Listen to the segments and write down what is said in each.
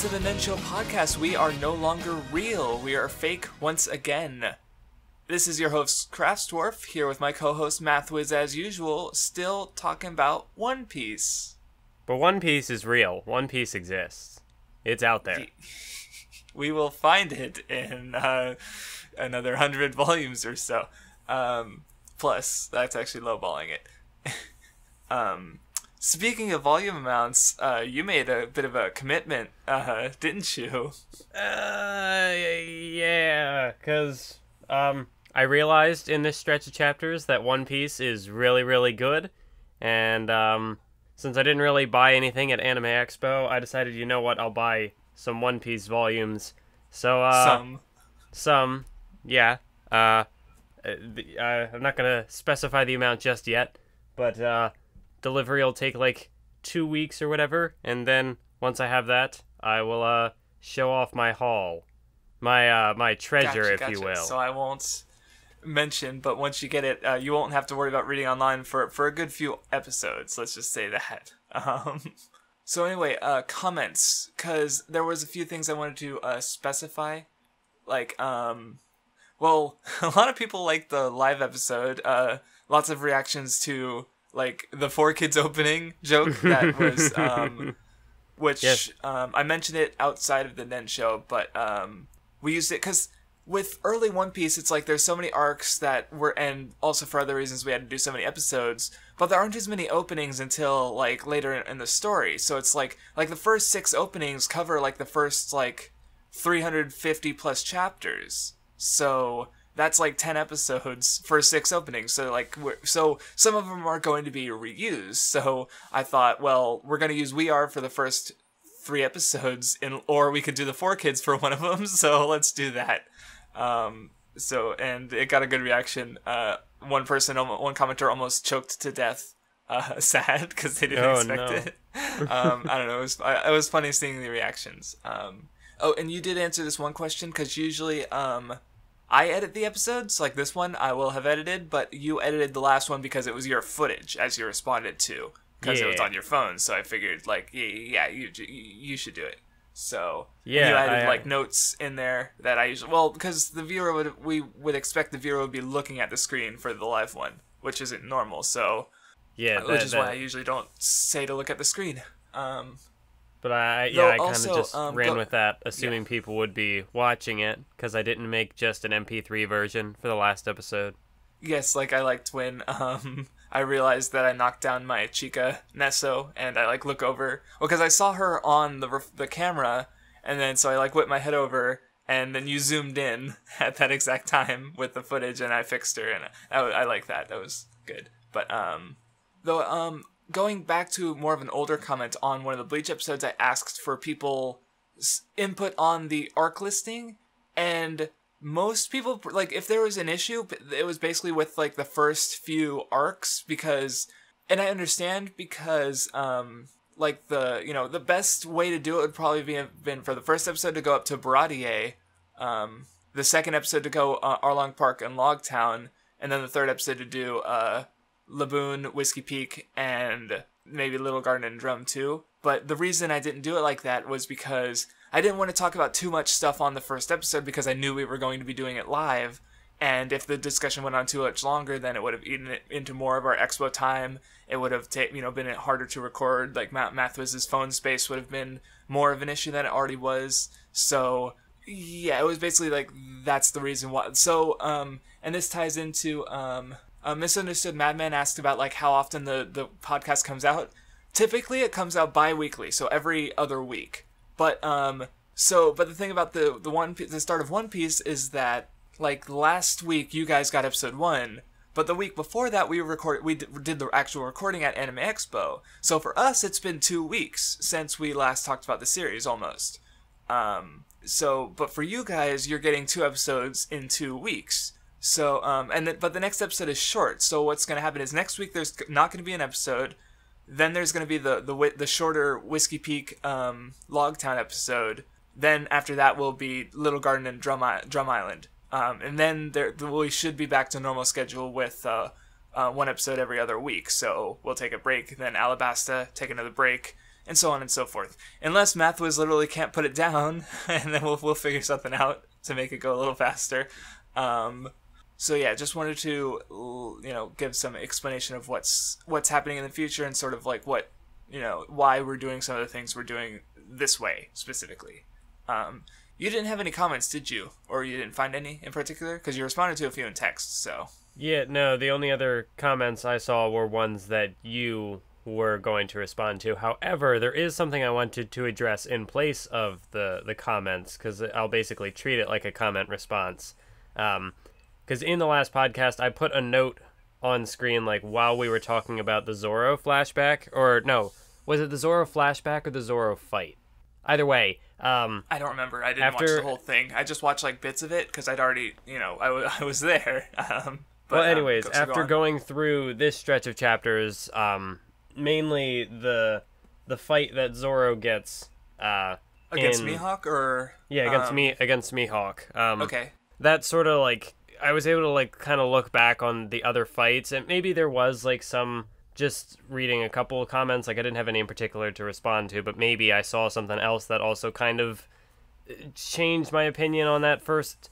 to the Nen Show Podcast. We are no longer real. We are fake once again. This is your host, Craftsdwarf, here with my co-host, Mathwiz, as usual, still talking about One Piece. But One Piece is real. One Piece exists. It's out there. We will find it in another 100 volumes or so. Plus, that's actually lowballing it. Speaking of volume amounts, you made a bit of a commitment, didn't you? Yeah, because I realized in this stretch of chapters that One Piece is really, really good, and since I didn't really buy anything at Anime Expo, I decided, you know what, I'll buy some One Piece volumes. So, Some, yeah. I'm not gonna specify the amount just yet, but, delivery will take like 2 weeks or whatever, and then once I have that, I will show off my haul, my treasure, if you will. So I won't mention, but once you get it, you won't have to worry about reading online for a good few episodes. Let's just say that. So anyway, comments, because there was a few things I wanted to specify, like well, a lot of people liked the live episode. Lots of reactions to like the 4Kids opening joke that was, which, yes. I mentioned it outside of the Nen Show, but, we used it because with early One Piece, it's like there's so many arcs that were, and also for other reasons we had to do so many episodes, but there aren't as many openings until like later in the story. So it's like the first 6 openings cover like the first like 350 plus chapters. So that's like 10 episodes for 6 openings. So like, so some of them are going to be reused. So I thought, well, we're going to use We Are for the first 3 episodes, or we could do the 4Kids for one of them. So let's do that. And it got a good reaction. One commenter almost choked to death. Sad because they didn't expect it. I don't know. It was funny seeing the reactions. And you did answer this one question because usually, I edit the episodes, like this one I will have edited, but you edited the last one because it was your footage as you responded to, because it was on your phone, so I figured, like, yeah, you should do it. So, yeah, you added, like, notes in there that I usually, well, because we would expect the viewer would be looking at the screen for the live one, which isn't normal, so, yeah, which is why I usually don't say to look at the screen. But I kind of just ran with that, assuming people would be watching it, because I didn't make just an MP3 version for the last episode. Yes, like I liked when I realized that I knocked down my Chica Nesso, and I like look over, well, because I saw her on the camera, and then so I like whipped my head over, and then you zoomed in at that exact time with the footage, and I fixed her, and I like that. That was good. But going back to more of an older comment on one of the Bleach episodes, I asked for people's input on the arc listing, and most people, like, if there was an issue, it was basically with, like, the first few arcs, because, and I understand, because, like, the best way to do it would probably been for the first episode to go up to Baratie, the second episode to go Arlong Park and Logtown, and then the third episode to do, Laboon, Whiskey Peak, and maybe Little Garden and Drum too. But the reason I didn't do it like that was because I didn't want to talk about too much stuff on the first episode, because I knew we were going to be doing it live, and if the discussion went on too much longer, then it would have eaten it into more of our expo time. It would have been harder to record. Like Mathwiz's phone space would have been more of an issue than it already was. So yeah, it was basically like that's the reason why. So and this ties into Misunderstood Madman asked about like how often the podcast comes out. Typically it comes out bi-weekly, so every other week. But but the thing about the start of One Piece is that like last week you guys got episode 1, but the week before that we did the actual recording at Anime Expo. So for us it's been 2 weeks since we last talked about the series almost. But for you guys you're getting 2 episodes in 2 weeks. So, but the next episode is short, so what's going to happen is next week there's not going to be an episode, then there's going to be the shorter Whiskey Peak, Logtown episode, then after that will be Little Garden and Drum Island, and then we should be back to normal schedule with, 1 episode every other week, so we'll take a break, then Alabasta, take another break, and so on and so forth. Unless Mathwiz literally can't put it down, and then we'll figure something out to make it go a little faster. So yeah, just wanted to, give some explanation of what's happening in the future and sort of like what, why we're doing some of the things we're doing this way specifically. You didn't have any comments, did you? Or you didn't find any in particular? Because you responded to a few in text, so. Yeah, no, the only other comments I saw were ones that you were going to respond to. However, there is something I wanted to address in place of the comments, because I'll basically treat it like a comment response. Because in the last podcast, I put a note on screen, like, while we were talking about the Zoro flashback, or no, was it the Zoro flashback or the Zoro fight? Either way, I don't remember. I didn't watch the whole thing. I just watched like bits of it because I'd already, I was there. Anyways, after going through this stretch of chapters, mainly the fight that Zoro gets against Mihawk, or against Mihawk. Okay. That sort of like I was able to like kind of look back on the other fights, and maybe there was like some. Just reading a couple of comments, like I didn't have any in particular to respond to, but maybe I saw something else that also kind of changed my opinion on that first,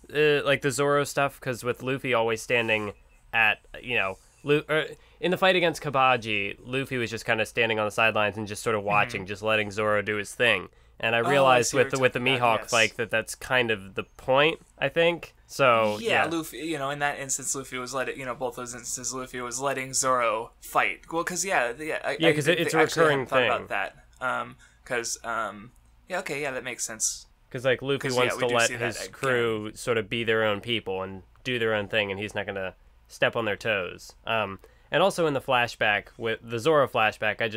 like the Zoro stuff, because with Luffy always standing at, in the fight against Kabaji, Luffy was just kind of standing on the sidelines and just sort of watching, just letting Zoro do his thing. And I realized with the Mihawk fight that's kind of the point, I think. So yeah, Luffy, in that instance, Luffy was both those instances, Luffy was letting Zoro fight. Well, because because it's a recurring thing. About that, that makes sense. Because like Luffy wants to let his crew sort of be their own people and do their own thing, and he's not gonna step on their toes. And also in the flashback with the Zoro flashback, I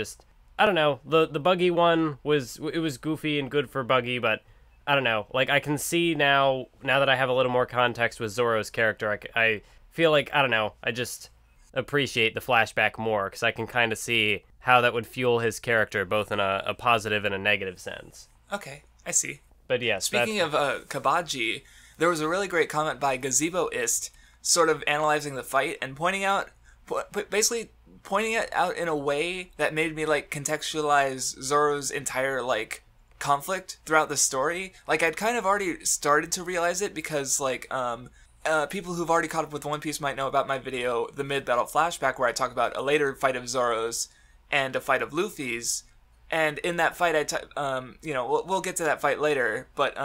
don't know, the Buggy one was goofy and good for Buggy, but. I don't know, like, I can see now that I have a little more context with Zoro's character, I feel like, I don't know, I just appreciate the flashback more, because I can kind of see how that would fuel his character, both in a positive and a negative sense. Okay, I see. But yes, speaking of Kabaji, there was a really great comment by Gazeboist, sort of analyzing the fight, and basically pointing it out in a way that made me, like, contextualize Zoro's entire, like, conflict throughout the story. Like, I'd kind of already started to realize it because, like, people who've already caught up with One Piece might know about my video, the mid-battle flashback, where I talk about a later fight of Zoro's and a fight of Luffy's. And in that fight, we'll get to that fight later, but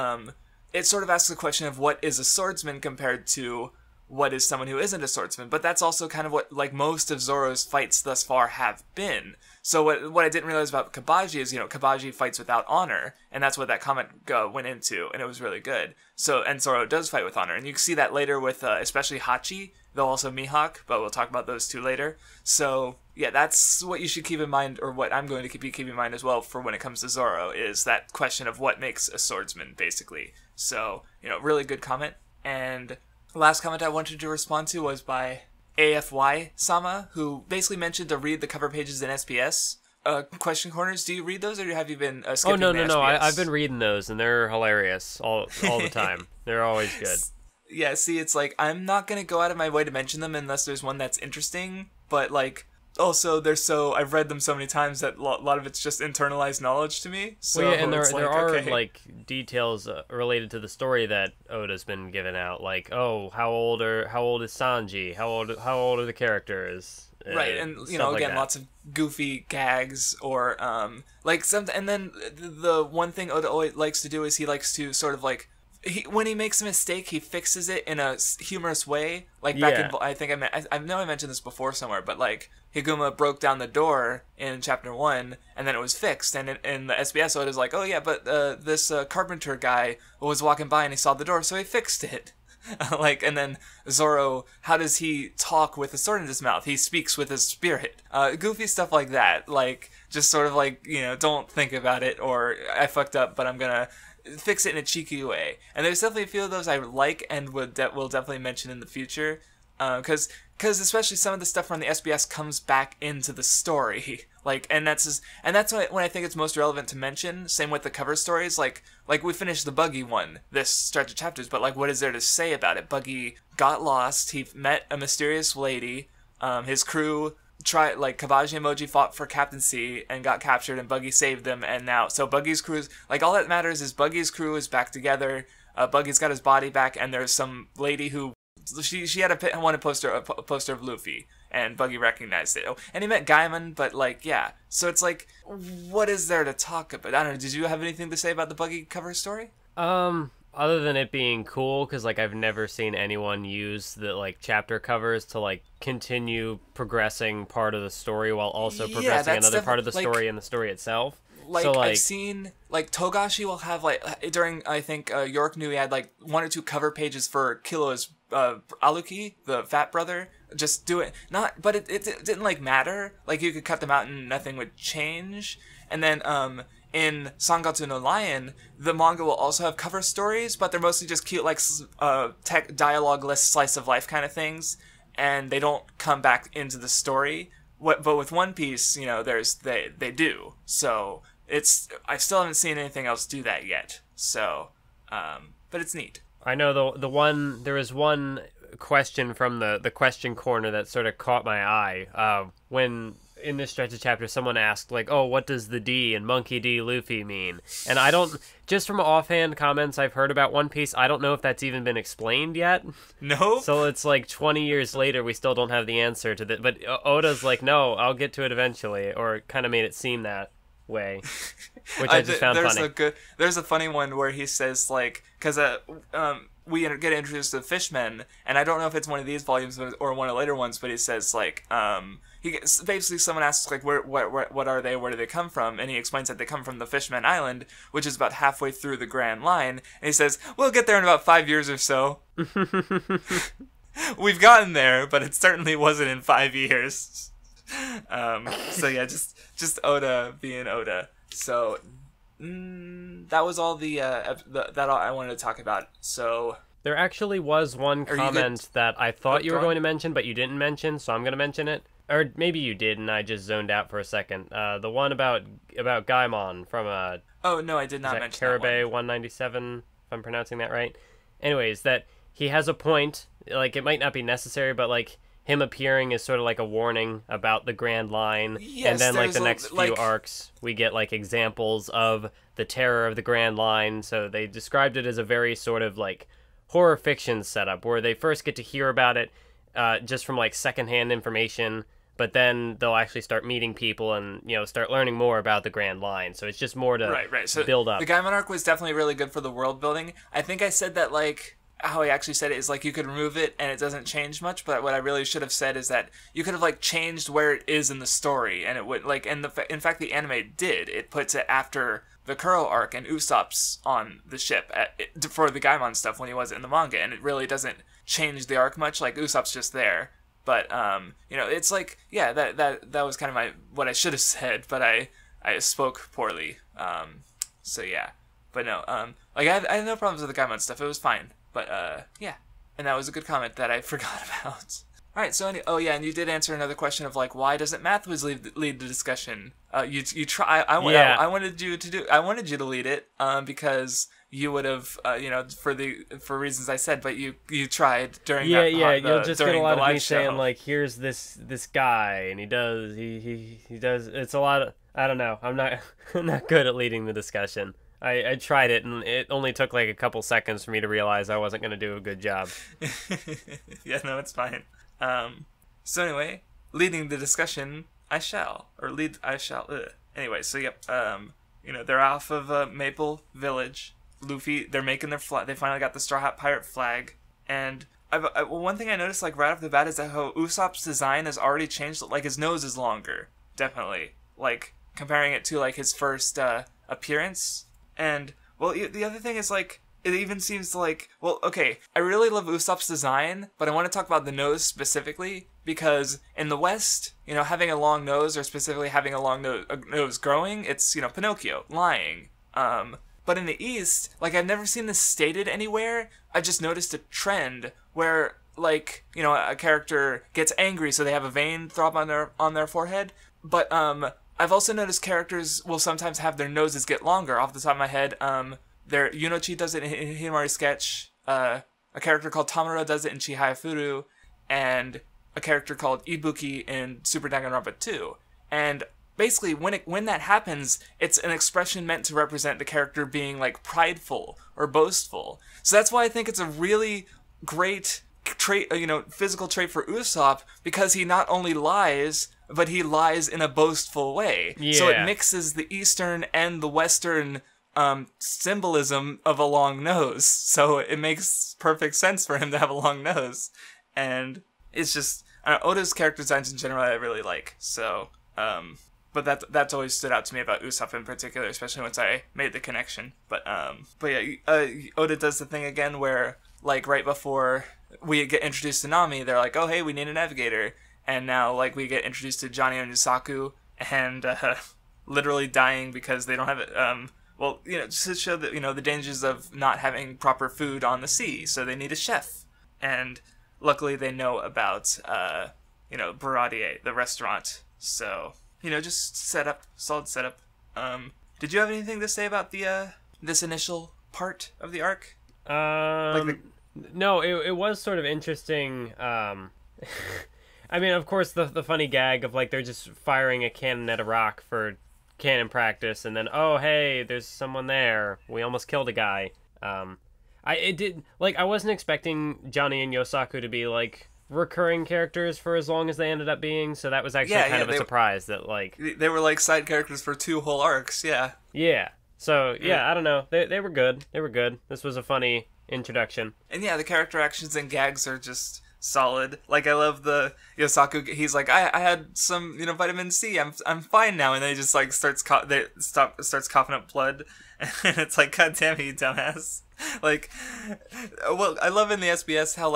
it sort of asks the question of what is a swordsman compared to what is someone who isn't a swordsman. But that's also kind of what, like, most of Zoro's fights thus far have been. So what I didn't realize about Kabaji is, Kabaji fights without honor, and that's what that comment went into, and it was really good. So, and Zoro does fight with honor, and you can see that later with especially Hachi, though also Mihawk, but we'll talk about those two later. So, yeah, that's what you should keep in mind, or what I'm going to keep in mind as well for when it comes to Zoro, is that question of what makes a swordsman, basically. So, really good comment. And the last comment I wanted to respond to was by AFY-sama, who basically mentioned to read the cover pages in SBS. Question corners, do you read those, or have you been skipping no, SBS? I've been reading those, and they're hilarious all the time. They're always good. Yeah, see, it's like, I'm not going to go out of my way to mention them unless there's one that's interesting, but, like, also, I've read them so many times that a lot of it's just internalized knowledge to me. So well, yeah, and there are like details related to the story that Oda's been giving out, like, oh, how old is Sanji? How old are the characters? Right, and again, lots of goofy gags or like some, and then the one thing Oda always likes to do is he likes to sort of like. When he makes a mistake, he fixes it in a humorous way. Like back in, I know I mentioned this before somewhere, but like Higuma broke down the door in chapter 1, and then it was fixed. And in the SBS, Oda's like, oh yeah, but this carpenter guy was walking by and he saw the door, so he fixed it. And then Zoro, how does he talk with a sword in his mouth? He speaks with his spirit. Goofy stuff like that. Like, just sort of like, don't think about it, or I fucked up, but I'm gonna fix it in a cheeky way. And there's definitely a few of those I like and will definitely mention in the future, because especially some of the stuff from the SBS comes back into the story, like, and that's when I think it's most relevant to mention. Same with the cover stories, like we finished the Buggy one, this stretch of chapters, but like, what is there to say about it? Buggy got lost, he met a mysterious lady, his crew Kabaji Emoji fought for captaincy and got captured, and Buggy saved them, and now so Buggy's crew is like, all that matters is Buggy's crew is back together. Buggy's got his body back, and there's some lady who she had a poster of Luffy, and Buggy recognized it. Oh, and he met Gaimon, but like, yeah. So it's like, what is there to talk about? I don't know. Did you have anything to say about the Buggy cover story? Other than it being cool, because like I've never seen anyone use the like chapter covers to like continue progressing part of the story while also progressing another part of the story and the story itself. I've seen like Togashi will have like during I think York knew he had like 1 or 2 cover pages for Kilo's Aluki, the fat brother. Just do it. But it didn't like matter. Like you could cut them out and nothing would change. And then in Sangatsu no Lion, the manga will also have cover stories, but they're mostly just cute like dialogue-less slice of life kind of things, and they don't come back into the story. But with One Piece, they do. So I still haven't seen anything else do that yet. So, but it's neat. I know there was one question from the question corner that sort of caught my eye. When in this stretch of chapter, someone asked like, "Oh, what does the D and Monkey D Luffy mean?" And I don't, just from offhand comments I've heard about One Piece, I don't know if that's even been explained yet. No. So it's like 20 years later, we still don't have the answer to that. But Oda's like, "No, I'll get to it eventually," or kind of made it seem that way, which I just found funny. There's a funny one where he says like, because we get introduced to the fishmen, and I don't know if it's one of these volumes or one of the later ones, but he says like, basically someone asks like, what are they, where do they come from, and he explains that they come from the Fishman Island, which is about halfway through the Grand Line, and he says, we'll get there in about 5 years or so. We've gotten there, but it certainly wasn't in 5 years. So yeah, just Oda being Oda. So that was all that I wanted to talk about. So there actually was one comment that I thought you were going to mention, but you didn't mention, so I'm going to mention it. Or maybe you did, and I just zoned out for a second. The one about Gaimon from oh no, I did not mention that one. Karabé 197, if I'm pronouncing that right. Anyways, that he has a point. Like, it might not be necessary, but like him appearing is sort of like a warning about the Grand Line. Yes, and then like the next few arcs, we get like examples of the terror of the Grand Line. So they described it as a very sort of like horror fiction setup where they first get to hear about it just from like secondhand information, but then they'll actually start meeting people and start learning more about the Grand Line. So it's just more to So build up. The Gaimon arc was definitely really good for the world building. I think I said that like, how he actually said it is like you could remove it and it doesn't change much, but what I really should have said is that you could have like changed where it is in the story, and it would like, and in fact the anime did. It puts it after the Kuro arc and Usopp's on the ship for the Gaimon stuff when he was in the manga, and it really doesn't change the arc much. Like Usopp's just there, but it's like, yeah, that was kind of what I should have said, but I spoke poorly. So yeah, but no, like I had no problems with the Gaimon stuff. It was fine. But, yeah. And that was a good comment that I forgot about. Alright, so, and you did answer another question of, like, why doesn't Mathwiz lead the discussion? You try, I wanted you to lead it, because you would have, for reasons I said, but you tried during you'll just get a lot of me saying, like, here's this guy, and he does, it's a lot of, I don't know, I'm not good at leading the discussion. I tried it, and it only took like a couple seconds for me to realize I wasn't going to do a good job. Yeah, no, it's fine. So anyway, leading the discussion, I shall. Anyway, so yep, they're off of Maple Village. Luffy, they're making their flag. They finally got the Straw Hat Pirate flag. And one thing I noticed, like, right off the bat is that how Usopp's design has already changed. Like, his nose is longer, definitely. Like, comparing it to, like, his first appearance. And, well, the other thing is, like, it even seems like, well, okay, I really love Usopp's design, but I want to talk about the nose specifically, because in the West, having a long nose, or specifically having a long nose growing, it's, Pinocchio, lying. But in the East, like, I've never seen this stated anywhere. I've just noticed a trend where, like, a character gets angry, so they have a vein throb on their forehead, but, I've also noticed characters will sometimes have their noses get longer. Off the top of my head, Yunochi does it in Himari Sketch. A character called Tamura does it in Chihayafuru, and a character called Ibuki in Super Danganronpa 2. And basically, when that happens, it's an expression meant to represent the character being, like, prideful or boastful. So that's why I think it's a really great trait, physical trait for Usopp, because he not only lies, but he lies in a boastful way. Yeah. So it mixes the Eastern and the Western symbolism of a long nose. So it makes perfect sense for him to have a long nose. And it's just, Oda's character designs in general I really like. So, but that's always stood out to me about Usopp in particular, especially once I made the connection. But yeah, Oda does the thing again where, like, right before we get introduced to Nami, they're like, oh, hey, we need a navigator. And now, like, we get introduced to Johnny and Yusaku, and literally dying because they don't have it. Just to show that, the dangers of not having proper food on the sea. So they need a chef. And luckily they know about, Baratie, the restaurant. So, just solid setup. Did you have anything to say about the this initial part of the arc? No, it was sort of interesting. I mean, of course, the funny gag of, like, they're just firing a cannon at a rock for cannon practice, and then, oh, hey, there's someone there. We almost killed a guy. I wasn't expecting Johnny and Yosaku to be, like, recurring characters for as long as they ended up being, so that was actually kind of a surprise that, like... They were, like, side characters for 2 whole arcs, yeah. Yeah. So, yeah, I don't know. They were good. They were good. This was a funny introduction. And yeah, the character actions and gags are just solid. Like, I love the Yosaku. He's like, I had some, vitamin C. I'm fine now. And then he just, like, starts coughing up blood. And it's like, God damn it, you dumbass. Like, well, I love in the SBS how,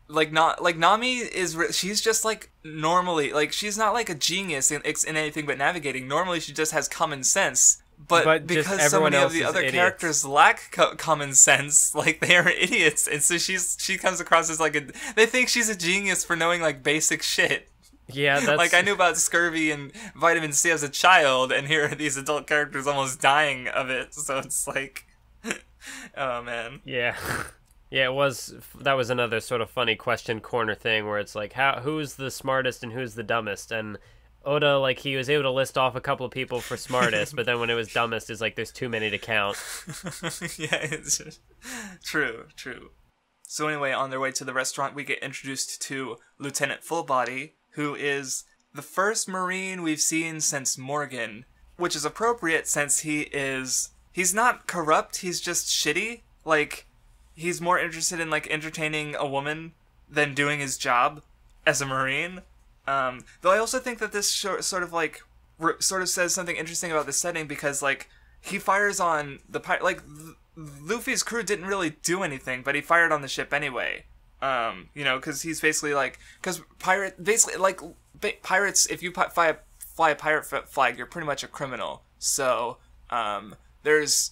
Nami she's just, like, normally, like, she's not, like, a genius in anything but navigating. Normally, she just has common sense. But because so many of the other characters lack common sense, like, they are idiots, and so she comes across as, like, they think she's a genius for knowing, like, basic shit. Yeah, that's... Like, I knew about scurvy and vitamin C as a child, and here are these adult characters almost dying of it, so it's like... oh, man. Yeah. Yeah, that was another sort of funny question corner thing, where it's like, who's the smartest and who's the dumbest, and... Oda, like, he was able to list off a couple of people for smartest, but then when it was dumbest, it's like, there's too many to count. Yeah, it's just... True. So anyway, on their way to the restaurant, we get introduced to Lieutenant Fullbody, who is the first Marine we've seen since Morgan, which is appropriate since he's not corrupt, he's just shitty. Like, he's more interested in, like, entertaining a woman than doing his job as a Marine. Though I also think that this sort of says something interesting about the setting, because, like, he fires on the Luffy's crew didn't really do anything, but he fired on the ship anyway. Because he's basically like, pirates, if you fly a pirate flag, you're pretty much a criminal. So, there's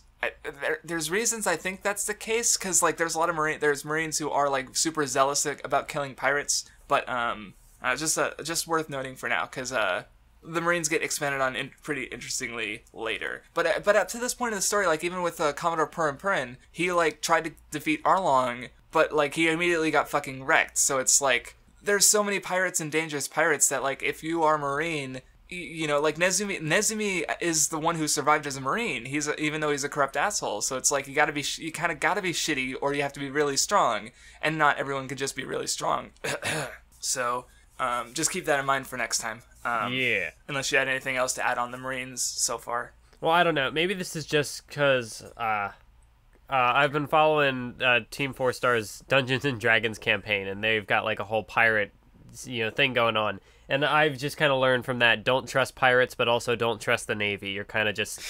reasons I think that's the case, because, like, there's a lot of Marines who are, like, super zealous about killing pirates, but, just worth noting for now, because the Marines get expanded on pretty interestingly later. But up to this point in the story, like, even with Commodore Purin, he, like, tried to defeat Arlong, but, like, he immediately got fucking wrecked. So it's like, there's so many pirates and dangerous pirates that, like, if you are a Marine, like, Nezumi is the one who survived as a Marine. Even though he's a corrupt asshole. So it's like, you kind of gotta be shitty, or you have to be really strong, and not everyone can just be really strong. So... just keep that in mind for next time. Yeah. Unless you had anything else to add on the Marines so far. Well, I don't know. Maybe this is just because I've been following Team 4 Star's Dungeons and Dragons campaign, and they've got, like, a whole pirate, thing going on. And I've just kind of learned from that, don't trust pirates, but also don't trust the Navy. You're kind of just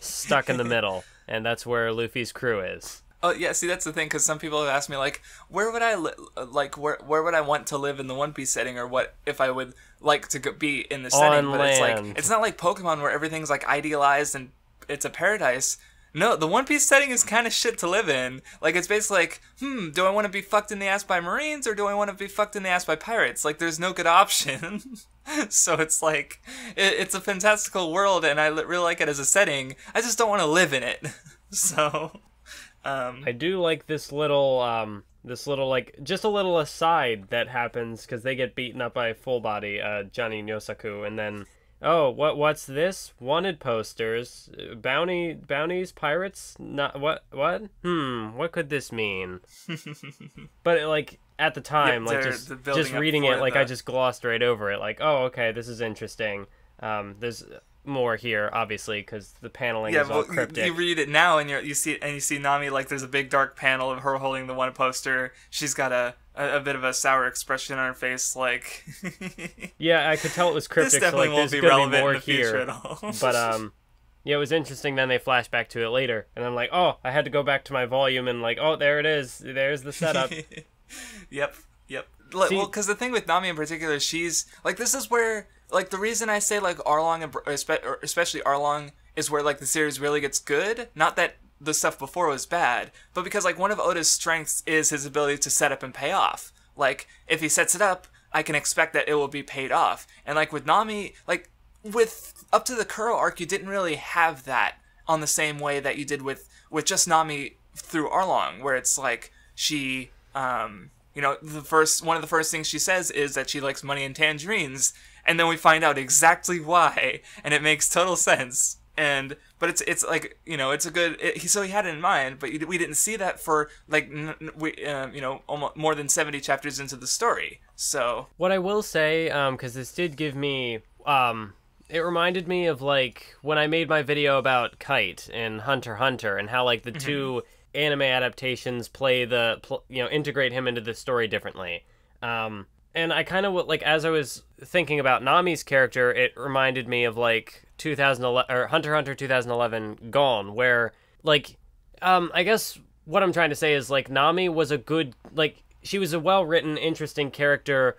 stuck in the middle, and that's where Luffy's crew is. Oh yeah, see, that's the thing, because some people have asked me, like, where would I where would I want to live in the One Piece setting, or what if I would like to be in the setting? But it's like, it's not like Pokemon where everything's, like, idealized and it's a paradise. No, the One Piece setting is kind of shit to live in. Like, it's basically like, do I want to be fucked in the ass by Marines, or do I want to be fucked in the ass by pirates? Like, there's no good option. So it's like, it's a fantastical world, and I really like it as a setting. I just don't want to live in it. So... I do like this little this little, like, just a little aside that happens because they get beaten up by full body, Johnny Nyosaku, and then, oh, what's this? Wanted posters, bounties, pirates, not, what, what could this mean? But, like, at the time, like, just reading it, like, I just glossed right over it, like, oh, okay, this is interesting. There's more here, obviously, because the paneling is all cryptic. You read it now, and you see Nami, like, there's a big dark panel of her holding the one poster. She's got a bit of a sour expression on her face, like... Yeah, I could tell it was cryptic, this definitely so, like, won't there's be gonna be relevant more in the future here. at all. But, yeah, it was interesting, then they flash back to it later, and I'm like, oh, I had to go back to my volume, and like, oh, there it is, there's the setup. Yep. Well, because the thing with Nami in particular, she's, like, this is where... Like, the reason I say, like, Arlong, or especially Arlong, is where, like, the series really gets good. Not that the stuff before was bad, but because, like, one of Oda's strengths is his ability to set up and pay off. Like, if he sets it up, I can expect that it will be paid off. And, like, with Nami, like, with up to the Kuro arc, you didn't really have that on the same way that you did with just Nami through Arlong, where it's, like, she, you know, one of the first things she says is that she likes money and tangerines, and then we find out exactly why, and it makes total sense. But it's like, you know, it's a good. So he had it in mind, but we didn't see that for like you know, almost more than 70 chapters into the story. So what I will say, because this did give me, it reminded me of like when I made my video about Kite and Hunter x Hunter, and how like the two anime adaptations integrate him into the story differently. And I kind of, like, as I was thinking about Nami's character, it reminded me of, like, 2011, or Hunter x Hunter 2011 Gone, where, like, I guess what I'm trying to say is, like, Nami was a good, like, she was a well-written, interesting character.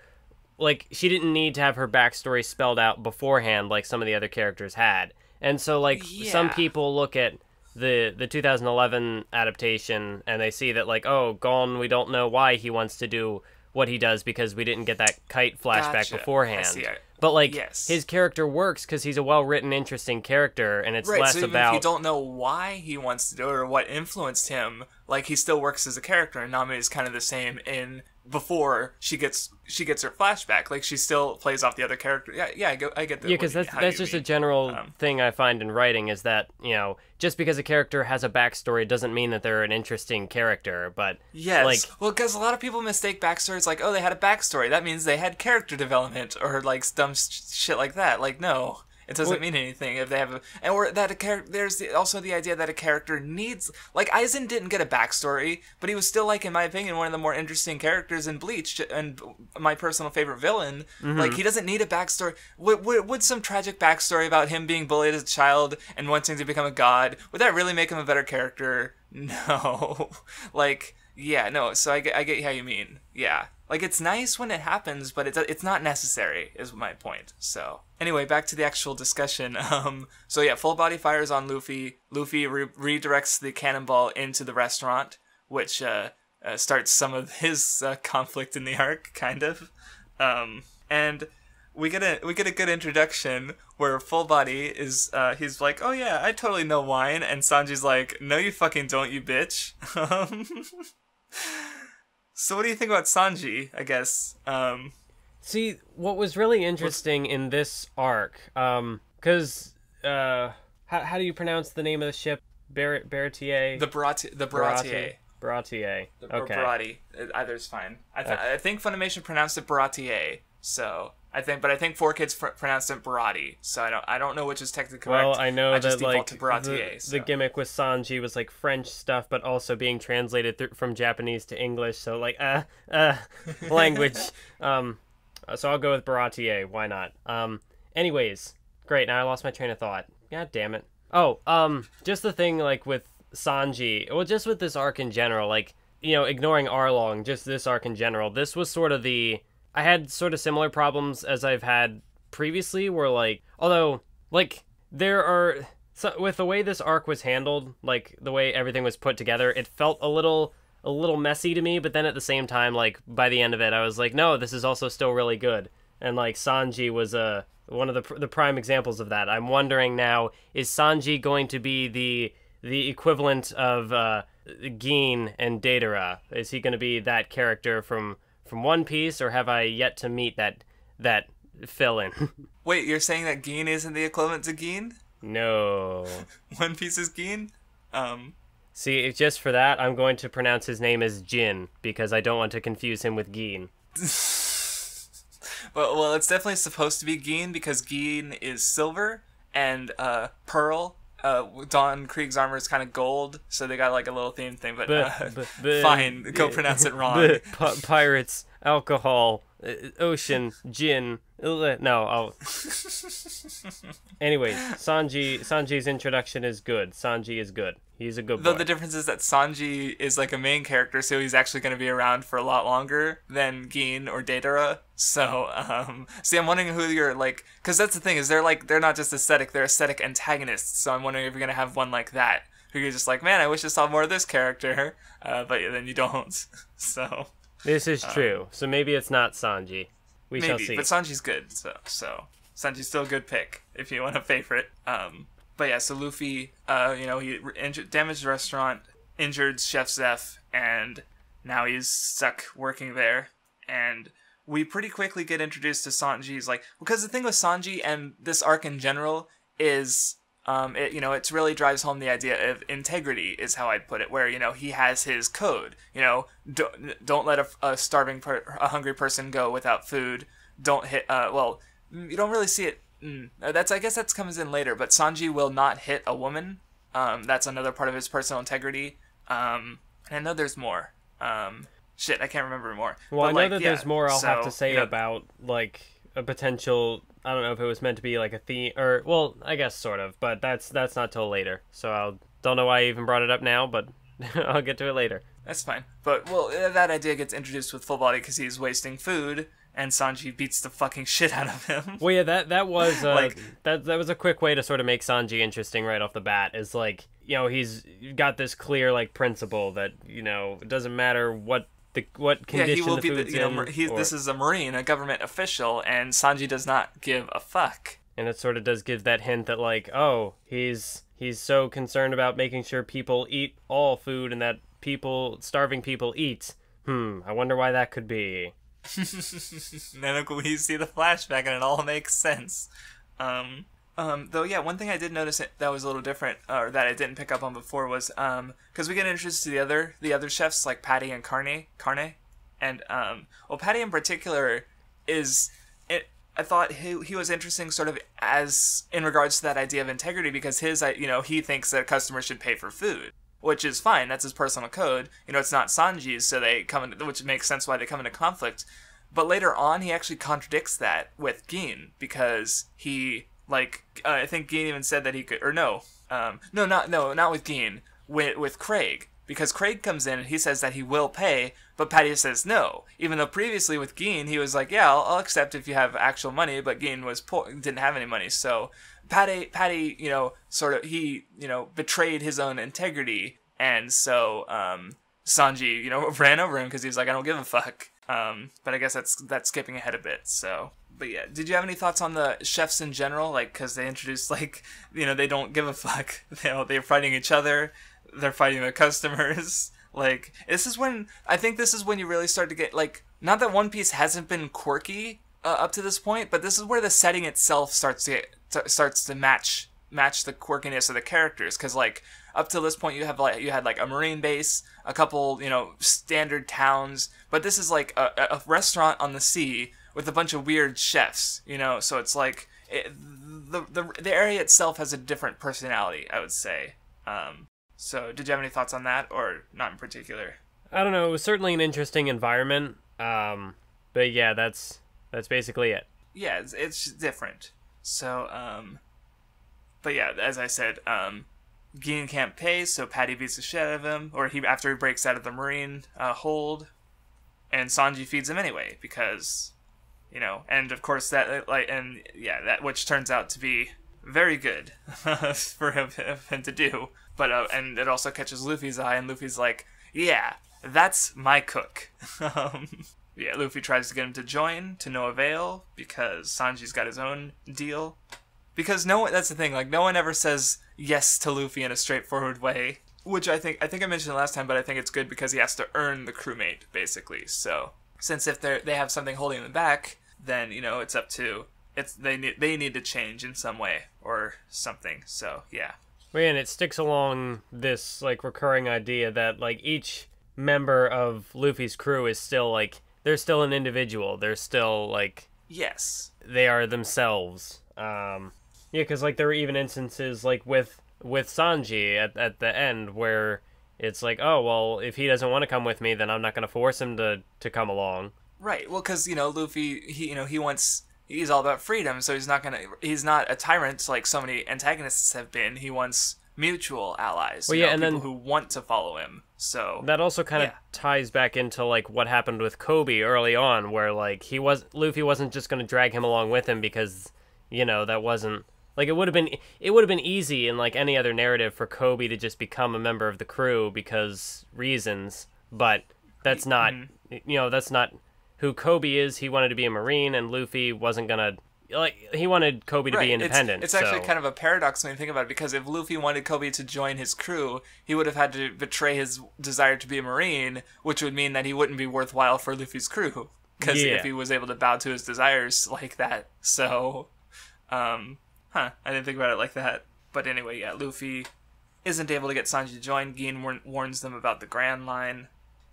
Like, she didn't need to have her backstory spelled out beforehand like some of the other characters had. And so, like, some people look at the 2011 adaptation, and they see that, like, oh, Gone, we don't know why he wants to do what he does because we didn't get that Kite flashback beforehand. I see it. But, like, his character works because he's a well-written, interesting character, and it's less so even about... if you don't know why he wants to do it or what influenced him, like, he still works as a character, and Nami is kind of the same in before she gets her flashback. Like, she still plays off the other character. Yeah, I get that. Yeah, because that's just a general thing I find in writing, is that, you know, just because a character has a backstory doesn't mean that they're an interesting character, but... Yes, like, well, because a lot of people mistake backstories like, oh, they had a backstory. That means they had character development, or, like, dumb shit like that. Like, no. It doesn't mean anything if they have there's also the idea that a character needs, like, Aizen didn't get a backstory, but he was still, like, in my opinion, one of the more interesting characters in Bleach, and my personal favorite villain. Like, he doesn't need a backstory. Would some tragic backstory about him being bullied as a child and wanting to become a god, would that really make him a better character? No. Like, yeah, no, so I get how you mean. Yeah. Like, it's nice when it happens, but it's not necessary, is my point. So, anyway, back to the actual discussion. So yeah, full body fires on Luffy. Luffy redirects the cannonball into the restaurant, which starts some of his conflict in the arc, kind of. And we get a good introduction where full body is he's like, oh yeah, I totally know wine, and Sanji's like, no you fucking don't, you bitch. So what do you think about Sanji, I guess? See, what was really interesting in this arc, because, how do you pronounce the name of the ship? Baratie? The Baratie. Baratie. Okay. Or Baratie. Either's fine. I think Funimation pronounced it Baratie, so... I think 4Kids pronounced it Baratie, so I don't know which is technically correct. Well, I know that, like, the gimmick with Sanji was, like, French stuff, but also being translated from Japanese to English, so, like, language. So I'll go with Baratie, why not? Anyways, great, now I lost my train of thought. God damn it. Oh, just the thing, like, with Sanji, well, just with this arc in general, like, you know, ignoring Arlong, just this arc in general, this was sort of I had sort of similar problems as I've had previously, where, like, although, like, there are, with the way this arc was handled, like, the way everything was put together, it felt a little messy to me, but then at the same time, like, by the end of it, I was like, no, this is also still really good. And, like, Sanji was one of the prime examples of that. I'm wondering now, is Sanji going to be the equivalent of Gin and Datara? Is he going to be that character from One Piece, or have I yet to meet that fill-in? Wait, you're saying that Gin isn't the equivalent to Gin? No. One Piece is Gin? See, just for that, I'm going to pronounce his name as Jin, because I don't want to confuse him with Gin. Well, it's definitely supposed to be Gin, because Gin is silver, and Pearl, Don Krieg's armor is kind of gold, so they got like a little theme thing, but fine, go pronounce it wrong. Pirates, alcohol, ocean, gin. No, Anyways, Sanji's introduction is good. Sanji is good. He's a good boy. Though the difference is that Sanji is like a main character, so he's actually going to be around for a lot longer than Gin or Datara. So, see, I'm wondering who you're like, because that's the thing, is they're not just aesthetic, they're aesthetic antagonists. So I'm wondering if you're going to have one like that, who you're just like, man, I wish I saw more of this character, but then you don't. So. This is true. So maybe it's not Sanji. We shall see. But Sanji's good, so Sanji's still a good pick if you want a favorite. But yeah, so Luffy, he damaged the restaurant, injured Chef Zeph, and now he's stuck working there. And we pretty quickly get introduced to Sanji's, because the thing with Sanji and this arc in general is, it really drives home the idea of integrity, is how I'd put it, where, he has his code, don't let a hungry person go without food, don't hit, you don't really see it. I guess that comes in later, but Sanji will not hit a woman. That's another part of his personal integrity. And I know there's more. Shit, I can't remember more. Well, but I know that there's more I'll have to say about, a potential, I don't know if it was meant to be a theme, or, well, I guess sort of, but that's not till later. So I don't know why I even brought it up now, but I'll get to it later. That's fine. But, that idea gets introduced with Full Body because he's wasting food, and Sanji beats the fucking shit out of him. Well, yeah, that was that was a quick way to sort of make Sanji interesting right off the bat. Is he's got this clear principle that it doesn't matter what condition he will the be food's in. This is a Marine, a government official, and Sanji does not give a fuck. And it sort of does give that hint that he's so concerned about making sure people eat all food and that starving people eat. I wonder why that could be. Then we see the flashback and it all makes sense. Though, yeah, one thing I did notice that was a little different, or that I didn't pick up on before, was because we get introduced to the other chefs like Patty and Carne, and Patty in particular I thought he was interesting, sort of as in regards to that idea of integrity, because he thinks that customers should pay for food, which is fine. That's his personal code. It's not Sanji's, so which makes sense why they come into conflict. But later on, he actually contradicts that with Gin, because he. I think Gin even said that he could, or not with Gin, with Krieg, because Krieg comes in and he says that he will pay, but Patty says no, even though previously with Gin, he was like, yeah, I'll accept if you have actual money, but Gin was poor, didn't have any money, so Patty, he, betrayed his own integrity, and so, Sanji, ran over him because he was like, I don't give a fuck, but I guess that's skipping ahead a bit, so... But yeah, did you have any thoughts on the chefs in general? Because they introduced, they don't give a fuck. They're fighting each other. They're fighting their customers. I think this is when you really start to get, not that One Piece hasn't been quirky up to this point, but this is where the setting itself starts to match the quirkiness of the characters. Because, up to this point, you had a marine base, a couple, standard towns, but this is, a restaurant on the sea with a bunch of weird chefs, so it's the area itself has a different personality, I would say. So did you have any thoughts on that, or not in particular? I don't know, it was certainly an interesting environment, but yeah, that's basically it. Yeah, it's different. So, but yeah, as I said, Gin can't pay, so Patty beats the shit out of him, or after he breaks out of the marine hold, and Sanji feeds him anyway, because... and of course that which turns out to be very good for him to do. But and it also catches Luffy's eye, and Luffy's like, yeah, that's my cook. Yeah, Luffy tries to get him to join, to no avail, because Sanji's got his own deal. Because that's the thing, like, no one ever says yes to Luffy in a straightforward way, which I think I mentioned last time, but I think it's good because he has to earn the crewmate, basically. So, since if they have something holding them back, then, it's up to, they need to change in some way, or something, so, yeah. Well, and it sticks along this, like, recurring idea that, like, each member of Luffy's crew is still, like, they're still an individual. They're still, like... Yes. They are themselves. Yeah, because, like, there were even instances, like, with Sanji at the end where it's like, oh, well, if he doesn't want to come with me, then I'm not going to force him to come along. Right. Well, because, Luffy, he's all about freedom, so he's not a tyrant like so many antagonists have been. He wants mutual allies, well, yeah, and people then who want to follow him. So that also kind of ties back into, like, what happened with Kobe early on, where, like, Luffy wasn't just going to drag him along with him because, that wasn't, like, it would have been easy in, like, any other narrative for Kobe to just become a member of the crew because reasons, but that's not, that's not who Kobe is. He wanted to be a Marine, and Luffy wasn't gonna, like, he wanted Kobe to be independent. It's actually kind of a paradox when you think about it, because if Luffy wanted Kobe to join his crew, he would have had to betray his desire to be a Marine, which would mean that he wouldn't be worthwhile for Luffy's crew, because if he was able to bow to his desires like that. So, I didn't think about it like that. But anyway, yeah, Luffy isn't able to get Sanji to join. Gin warns them about the Grand Line.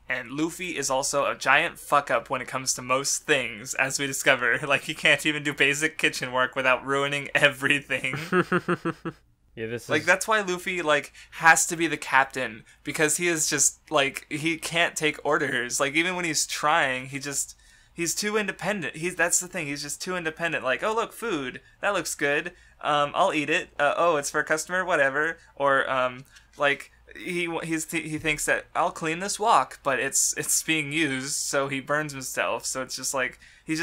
And Luffy is also a giant fuck-up when it comes to most things, as we discover. Like, he can't even do basic kitchen work without ruining everything. Yeah, this is... Like, that's why Luffy, like, has to be the captain, because he is just, like, he can't take orders. Like, even when he's trying, he's too independent. That's the thing, he's just too independent. Like, oh, look, food. That looks good. I'll eat it. Oh, it's for a customer, whatever. Or, like... He thinks that I'll clean this wok, but it's being used, so he burns himself. So it's just like he's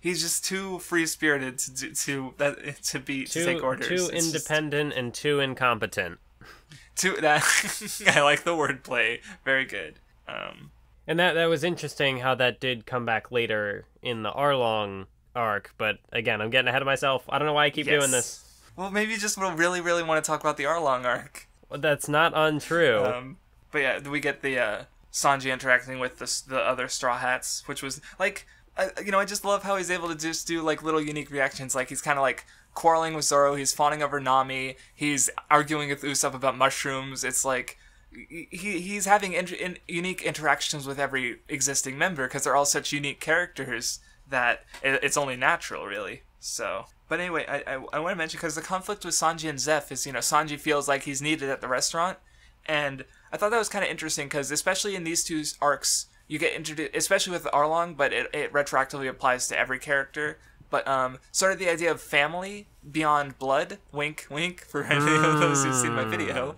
just too free spirited to take orders. Too independent and too incompetent. I like the wordplay. Very good. And that was interesting how that did come back later in the Arlong arc. But again, I'm getting ahead of myself. I don't know why I keep doing this. Well, maybe you just really really want to talk about the Arlong arc. Well, that's not untrue. But yeah, we get the Sanji interacting with the other Straw Hats, which was like, I just love how he's able to just do like little unique reactions. Like he's kind of like quarreling with Zoro, he's fawning over Nami, he's arguing with Usopp about mushrooms. It's like he's having unique interactions with every existing member because they're all such unique characters that it's only natural, really. So. But anyway, I want to mention, because the conflict with Sanji and Zeph is, Sanji feels like he's needed at the restaurant, and I thought that was kind of interesting, because especially in these two arcs, you get introduced, especially with Arlong, but it retroactively applies to every character, but sort of the idea of family beyond blood, wink, wink, for any of those who've seen my video,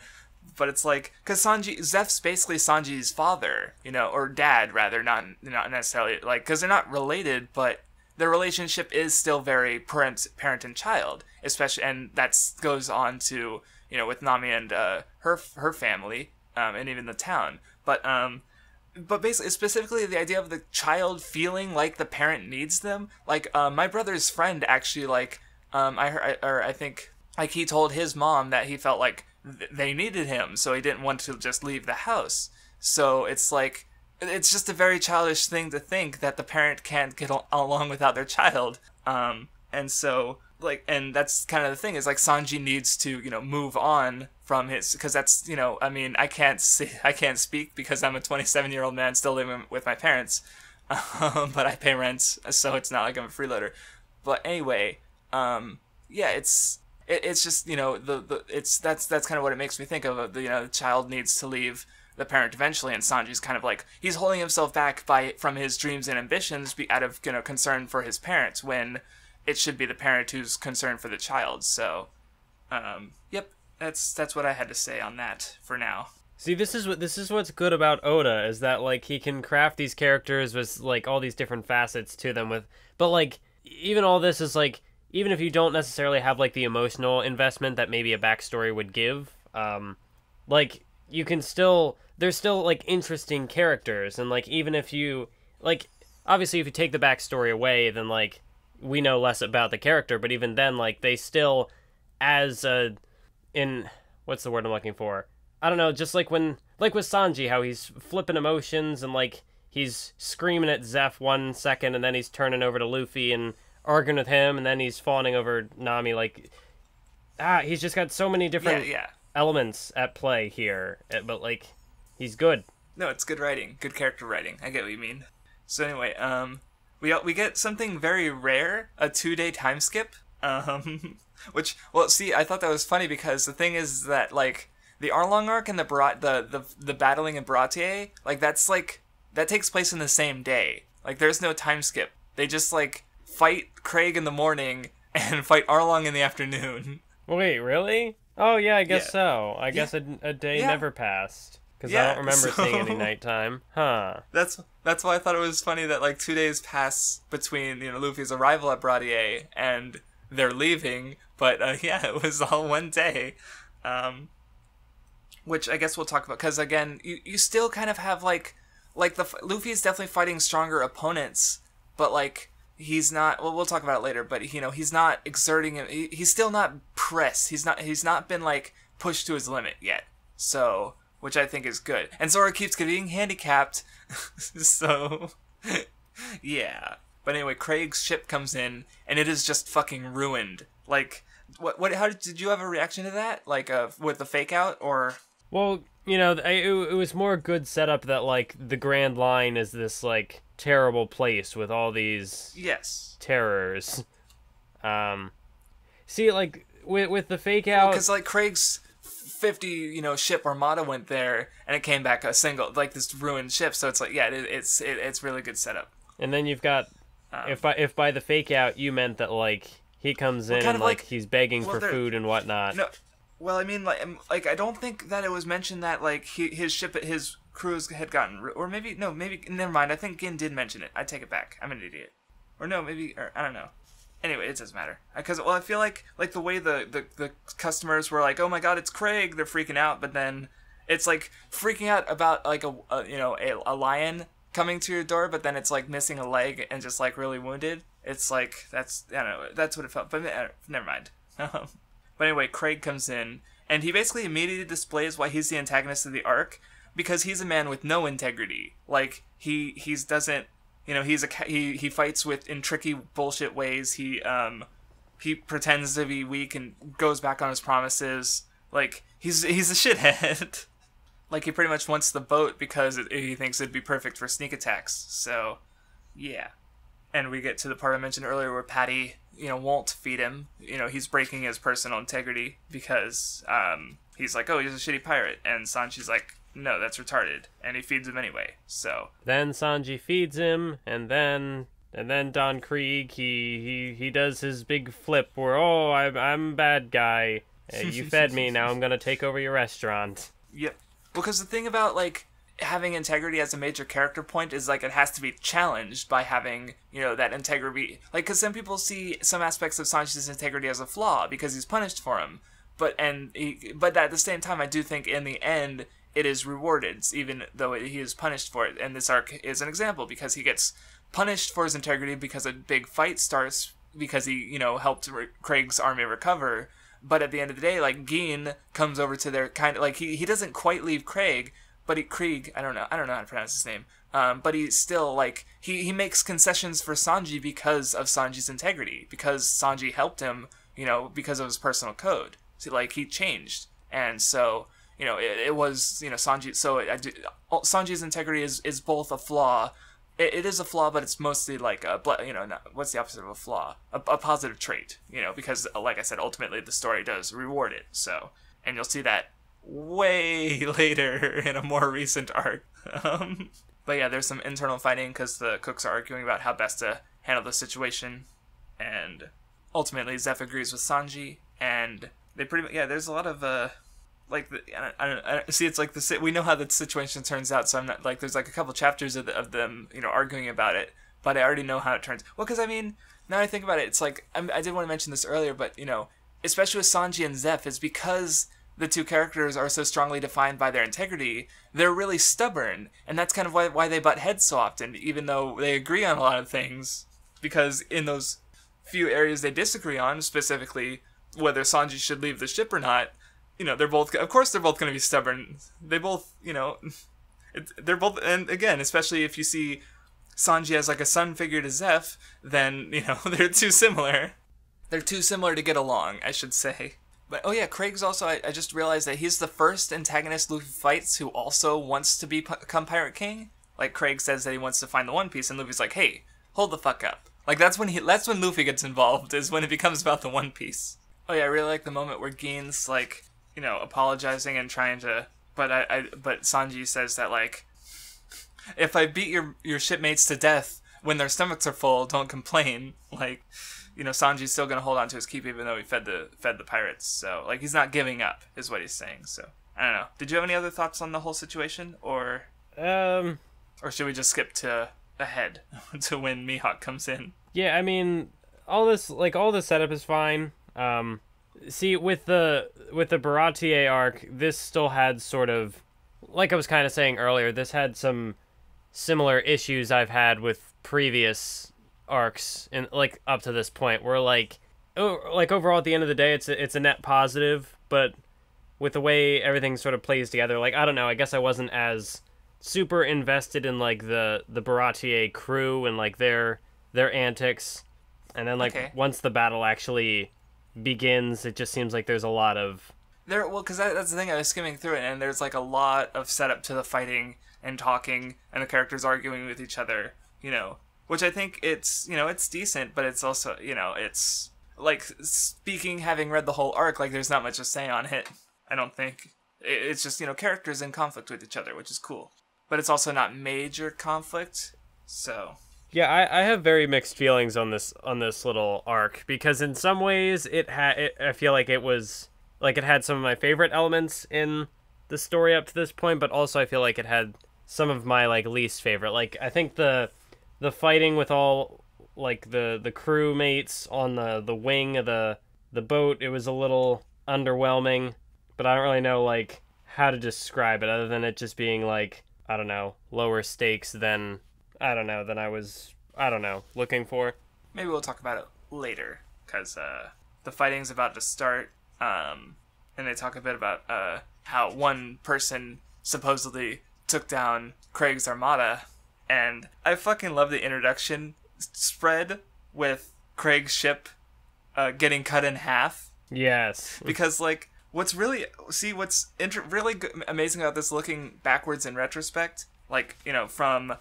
but it's like, because Zeph's basically Sanji's father, or dad, rather, not necessarily, like, because they're not related, but their relationship is still very parent and child, especially, and that goes on to, with Nami and her family, and even the town. But basically, specifically the idea of the child feeling like the parent needs them. Like, my brother's friend actually, like, I think, like, he told his mom that he felt like they needed him, so he didn't want to just leave the house. So it's like, it's just a very childish thing to think that the parent can't get along without their child. And so, like, and that's kind of the thing, is like Sanji needs to, move on from his, because that's, I mean, I can't speak because I'm a 27-year-old man still living with my parents, but I pay rent, so it's not like I'm a freeloader. But anyway, yeah, it's just, that's kind of what it makes me think of, the child needs to leave the parent eventually, and Sanji's kind of like, he's holding himself back from his dreams and ambitions out of, concern for his parents, when it should be the parent who's concerned for the child. So, yep, that's what I had to say on that for now. See, this is what's good about Oda, is that, like, he can craft these characters with, like, all these different facets to them but, like, even all this is, like, even if you don't necessarily have, like, the emotional investment that maybe a backstory would give, like, you can still, there's still, like, interesting characters, and, like, even if you, like, obviously if you take the backstory away, then, like, we know less about the character, but even then, like, they still as what's the word I'm looking for? I don't know, just like with Sanji, how he's flipping emotions and like he's screaming at Zeph 1 second and then he's turning over to Luffy and arguing with him and then he's fawning over Nami. Like, he's just got so many different elements at play here, but like, he's good. No, it's good writing, good character writing. I get what you mean. So anyway, we get something very rare, a 2-day time skip. Which, well, see, I thought that was funny because the thing is that like the Arlong arc and the battling in Baratie, like that takes place in the same day. Like there's no time skip. They just like fight Krieg in the morning and fight Arlong in the afternoon. Wait, really? Oh yeah, I guess so. I guess a day never passed because I don't remember seeing any nighttime. Huh? That's why I thought it was funny that like 2 days pass between Luffy's arrival at Baratie and they're leaving, but it was all one day. Which I guess we'll talk about, because again, you still kind of have like Luffy is definitely fighting stronger opponents, but like he's not. Well, we'll talk about it later. But he's not exerting him. He's still not pressed. He's not been like pushed to his limit yet. So, which I think is good. And Zoro keeps getting handicapped. So, yeah. But anyway, Krieg's ship comes in and it is just fucking ruined. Like, how did you have a reaction to that? Like, with the fake out or? Well, it was more good setup that, like, the Grand Line is this, like, terrible place with all these terrors. See, like, with the fake out... because, like, Krieg's 50, ship armada went there, and it came back a single, like, this ruined ship, so it's like, it's really good setup. And then you've got, if by the fake out you meant that, like, he comes in and, like, he's begging for food and whatnot... No. Well, I mean, like I don't think that it was mentioned that like his crews had gotten, or maybe never mind. I think Gin did mention it. I take it back. I'm an idiot. Or no, maybe, or I don't know. Anyway, it doesn't matter because I feel like the way the customers were like, oh my god, it's Krieg, they're freaking out, but then it's like freaking out about like a lion coming to your door, but then it's like missing a leg and just like really wounded. It's like I don't know. That's what it felt. But never mind. But anyway, Krieg comes in, and he basically immediately displays why he's the antagonist of the arc, because he's a man with no integrity. Like, he doesn't, he fights in tricky bullshit ways. He pretends to be weak and goes back on his promises. Like, he's a shithead. Like, he pretty much wants the boat because he thinks it'd be perfect for sneak attacks. So, yeah. And we get to the part I mentioned earlier where Patty, won't feed him. He's breaking his personal integrity because he's like, oh, he's a shitty pirate. And Sanji's like, no, that's retarded. And he feeds him anyway. So then Sanji feeds him, and then Don Krieg, he does his big flip where, oh, I'm a bad guy. You fed me, now I'm gonna take over your restaurant. Yep. Well, because the thing about, like, having integrity as a major character point is like it has to be challenged by having that integrity, like, because some people see some aspects of Sanji's integrity as a flaw because he's punished for him, but at the same time I do think in the end it is rewarded even though he is punished for it, and this arc is an example because he gets punished for his integrity because a big fight starts because he helped Krieg's army recover, but at the end of the day, like, Gin comes over to their kind of like he doesn't quite leave Krieg. But Krieg, I don't know how to pronounce his name. But he's still, like, he makes concessions for Sanji because of Sanji's integrity. Because Sanji helped him, because of his personal code. So, like, he changed. And so, it was, Sanji... So, Sanji's integrity is both a flaw. It is a flaw, but it's mostly, like, what's the opposite of a flaw? A positive trait, because, like I said, ultimately the story does reward it. So, and you'll see that way later in a more recent arc. But yeah, there's some internal fighting because the cooks are arguing about how best to handle the situation, and ultimately Zeph agrees with Sanji, and they pretty much, there's a lot of I see, it's like we know how the situation turns out, so I'm not like, there's like a couple chapters of them arguing about it, but I already know how it turns. Well, because I mean, now I think about it, it's like I did want to mention this earlier, but especially with Sanji and Zeph, is because the two characters are so strongly defined by their integrity, they're really stubborn, and that's kind of why they butt heads so often, even though they agree on a lot of things, because in those few areas they disagree on, specifically whether Sanji should leave the ship or not, they're both, of course they're both going to be stubborn. They both, they're both, and again, especially if you see Sanji as like a son figure to Zeph, then, they're too similar. They're too similar to get along, I should say. But, oh yeah, Krieg's also, I just realized that he's the first antagonist Luffy fights who also wants to become Pirate King. Like, Krieg says that he wants to find the One Piece, and Luffy's like, hey, hold the fuck up. Like, that's when Luffy gets involved, is when it becomes about the One Piece. Oh yeah, I really like the moment where Gin's, like, apologizing and trying to, but Sanji says that, like, if I beat your shipmates to death when their stomachs are full, don't complain. Like, Sanji's still gonna hold on to his keep even though he fed the pirates. So, like, he's not giving up, is what he's saying. So, I don't know. Did you have any other thoughts on the whole situation, or should we just skip to ahead to when Mihawk comes in? Yeah, I mean, all the setup is fine. See, with the Baratie arc, this still had sort of, like I was kind of saying earlier, this had some similar issues I've had with previous arcs in, like, up to this point, where overall at the end of the day it's a net positive, but with the way everything sort of plays together, like, I don't know, I guess I wasn't as super invested in, like, the Baratie crew and, like, their antics, and then, like, once the battle actually begins, it just seems like there's a lot of because that's the thing, I was skimming through it, and there's, like, a lot of setup to the fighting and talking and the characters arguing with each other, which I think it's decent, but it's also, it's, like, speaking, having read the whole arc, like, there's not much to say on it, I don't think. It's just, characters in conflict with each other, which is cool. But it's also not major conflict, so... Yeah, I have very mixed feelings on this little arc, because in some ways I feel like it was, like, it had some of my favorite elements in the story up to this point, but also I feel like it had some of my, like, least favorite. Like, I think the fighting with all, like, the crew mates on the wing of the boat, it was a little underwhelming, but I don't really know, like, how to describe it other than it just being, like, I don't know, lower stakes than I was, looking for. Maybe we'll talk about it later, because the fighting's about to start, and they talk a bit about how one person supposedly took down Krieg's armada, and I fucking love the introduction spread with Krieg's ship getting cut in half. Yes. Because, like, what's really amazing about this, looking backwards in retrospect, like, from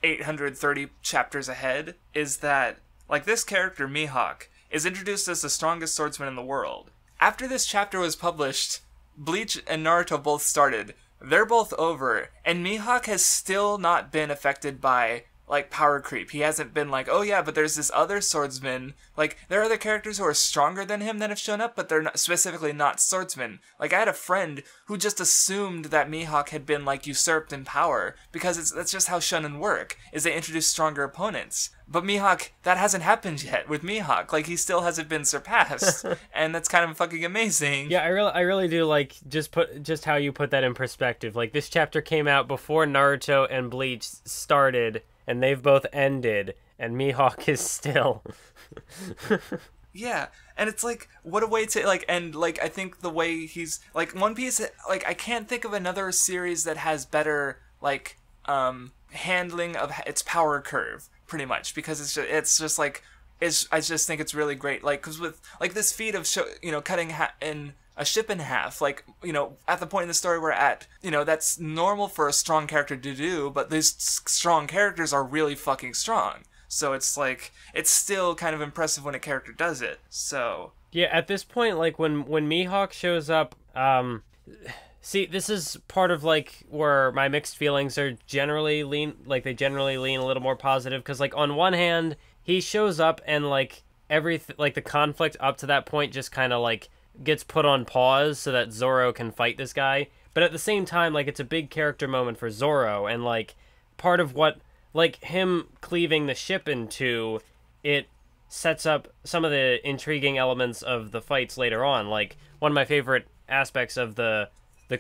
830 chapters ahead, is that, like, this character, Mihawk, is introduced as the strongest swordsman in the world. After this chapter was published, Bleach and Naruto both started. They're both over, and Mihawk has still not been affected by, like, power creep. He hasn't been like, oh yeah, but there's this other swordsman. Like, there are other characters who are stronger than him that have shown up, but they're not, specifically not swordsmen. Like, I had a friend who just assumed that Mihawk had been, like, usurped in power, because that's just how Shounen work, is they introduce stronger opponents. But Mihawk, that hasn't happened yet with Mihawk. Like, he still hasn't been surpassed, and that's kind of fucking amazing. Yeah, I really do like just how you put that in perspective. Like, this chapter came out before Naruto and Bleach started, and they've both ended, and Mihawk is still. Yeah, and it's like, what a way to, like, and, like, I think the way he's, like, One Piece, like, I can't think of another series that has better, like, handling of its power curve, pretty much, because it's just like, I just think it's really great, like, because with, like, this feat of, cutting in a ship in half, like, at the point in the story we're at, that's normal for a strong character to do, but these strong characters are really fucking strong. So it's like, it's still kind of impressive when a character does it. So yeah, at this point, like, when Mihawk shows up, see, this is part of, like, where my mixed feelings are generally lean a little more positive, because, like, on one hand, he shows up and, like, like, the conflict up to that point just kind of, like, gets put on pause so that Zoro can fight this guy. But at the same time, like, it's a big character moment for Zoro, and, like, part of what, like, him cleaving the ship in two, it sets up some of the intriguing elements of the fights later on. Like, one of my favorite aspects of the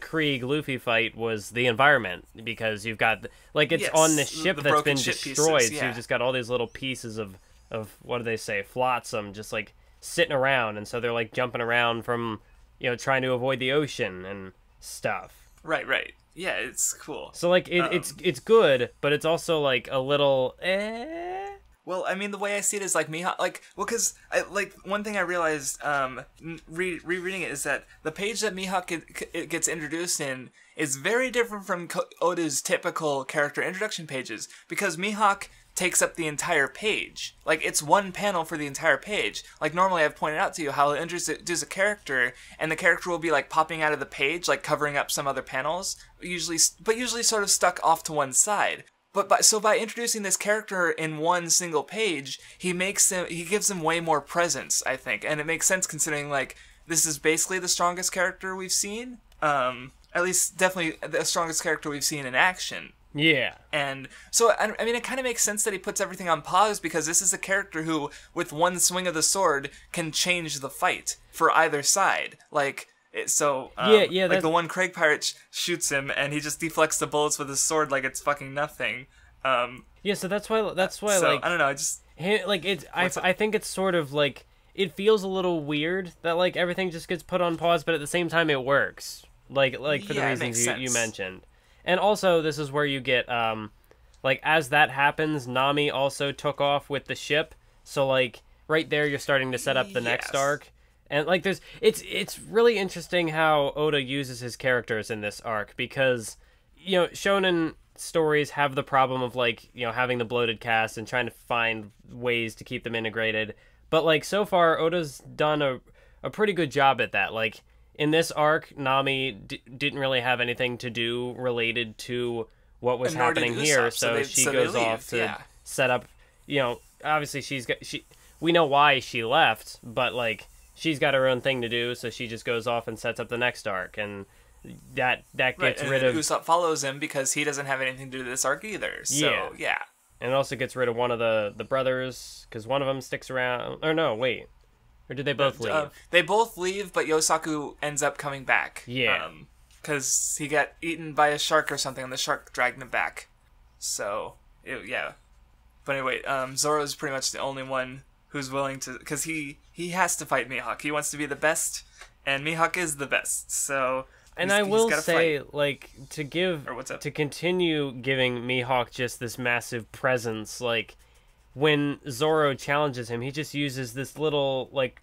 Krieg Luffy fight was the environment, because you've got, like, it's on this ship that's been destroyed, pieces, yeah. So you've just got all these little pieces of what do they say, flotsam, just, like, sitting around, and so they're like jumping around from, trying to avoid the ocean and stuff. Right. Yeah, it's cool. So like it's good, but it's also like a little Well, I mean, the way I see it is like Mihawk, because one thing I realized rereading it is that the page that Mihawk gets introduced in is very different from Oda's typical character introduction pages, because Mihawk takes up the entire page. Like, it's one panel for the entire page. Like, normally I've pointed out to you how it introduces a character, and the character will be, like, popping out of the page, like, covering up some other panels, usually sort of stuck off to one side. But by introducing this character in one single page, he gives him way more presence, I think. And it makes sense considering, like, this is basically the strongest character we've seen. At least, definitely the strongest character we've seen in action. Yeah. And so, I mean, it kind of makes sense that he puts everything on pause, because this is a character who, with one swing of the sword, can change the fight for either side. Like, like the one Krieg pirate shoots him, and he just deflects the bullets with his sword like it's fucking nothing. So that's why like, I don't know, I think it's sort of like, it feels a little weird that like everything just gets put on pause, but at the same time it works. Like for the reasons you mentioned. And also, this is where you get, as that happens, Nami also took off with the ship. So, like, right there, you're starting to set up the next arc. And, like, it's really interesting how Oda uses his characters in this arc. Because, Shounen stories have the problem of, like, having the bloated cast and trying to find ways to keep them integrated. But, like, so far, Oda's done a pretty good job at that. Like, in this arc, Nami didn't really have anything to do related to what was happening here, so she goes off to set up. Obviously we know why she left, but like she's got her own thing to do, so she just goes off and sets up the next arc, and that gets rid of. Usopp follows him because he doesn't have anything to do with this arc either. So yeah. And it also gets rid of one of the brothers, because one of them sticks around. Or no, wait. Or did they both leave? They both leave, but Yosaku ends up coming back. Yeah. Because he got eaten by a shark or something, and the shark dragged him back. So, yeah. But anyway, Zoro's pretty much the only one who's willing to... Because he has to fight Mihawk. He wants to be the best, and Mihawk is the best. So... And I will say, like, to continue giving Mihawk just this massive presence, like... When Zoro challenges him, he just uses this little, like,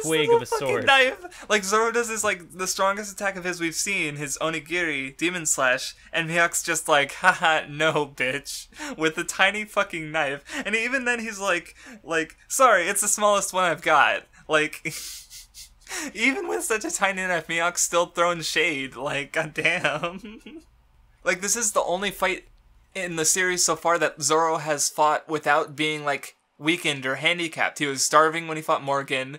twig of a sword. Knife. Like, Zoro does this, like, the strongest attack of his we've seen, his Onigiri, Demon Slash, and Mihawk's just like, haha, no, bitch, with a tiny fucking knife. And even then he's like, sorry, it's the smallest one I've got. Like, even with such a tiny knife, Mihawk's still throwing shade. Like, goddamn. Like, this is the only fight in the series so far that Zoro has fought without being, like, weakened or handicapped. He was starving when he fought Morgan.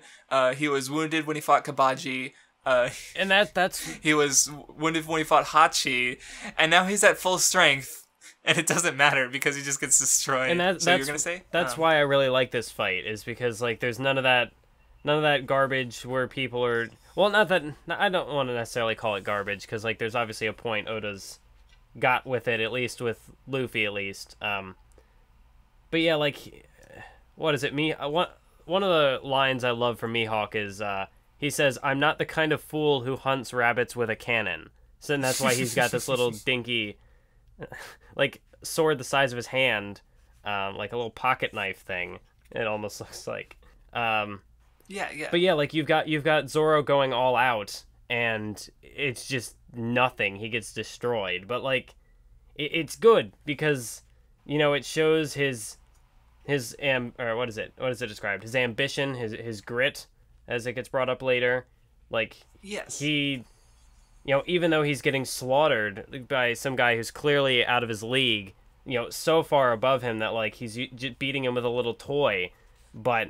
He was wounded when he fought Kabaji. And that's... He was wounded when he fought Hachi. And now he's at full strength. And it doesn't matter because he just gets destroyed. And that's you're gonna say? That's why I really like this fight, is because, like, there's none of that garbage where people are... Well, not that... I don't want to necessarily call it garbage, because, like, there's obviously a point Oda's got with it, at least with Luffy, at least. But yeah, like, what is it? One of the lines I love from Mihawk is, he says, "I'm not the kind of fool who hunts rabbits with a cannon." So and that's why he's got this little dinky, like, sword the size of his hand, like a little pocket knife thing. It almost looks like. Yeah. But yeah, like, you've got Zoro going all out, and it's just nothing. He gets destroyed, but like it's good because it shows his what is it described, his ambition, his grit, as it gets brought up later. Like, yes, he even though he's getting slaughtered by some guy who's clearly out of his league, so far above him that, like, he's beating him with a little toy, but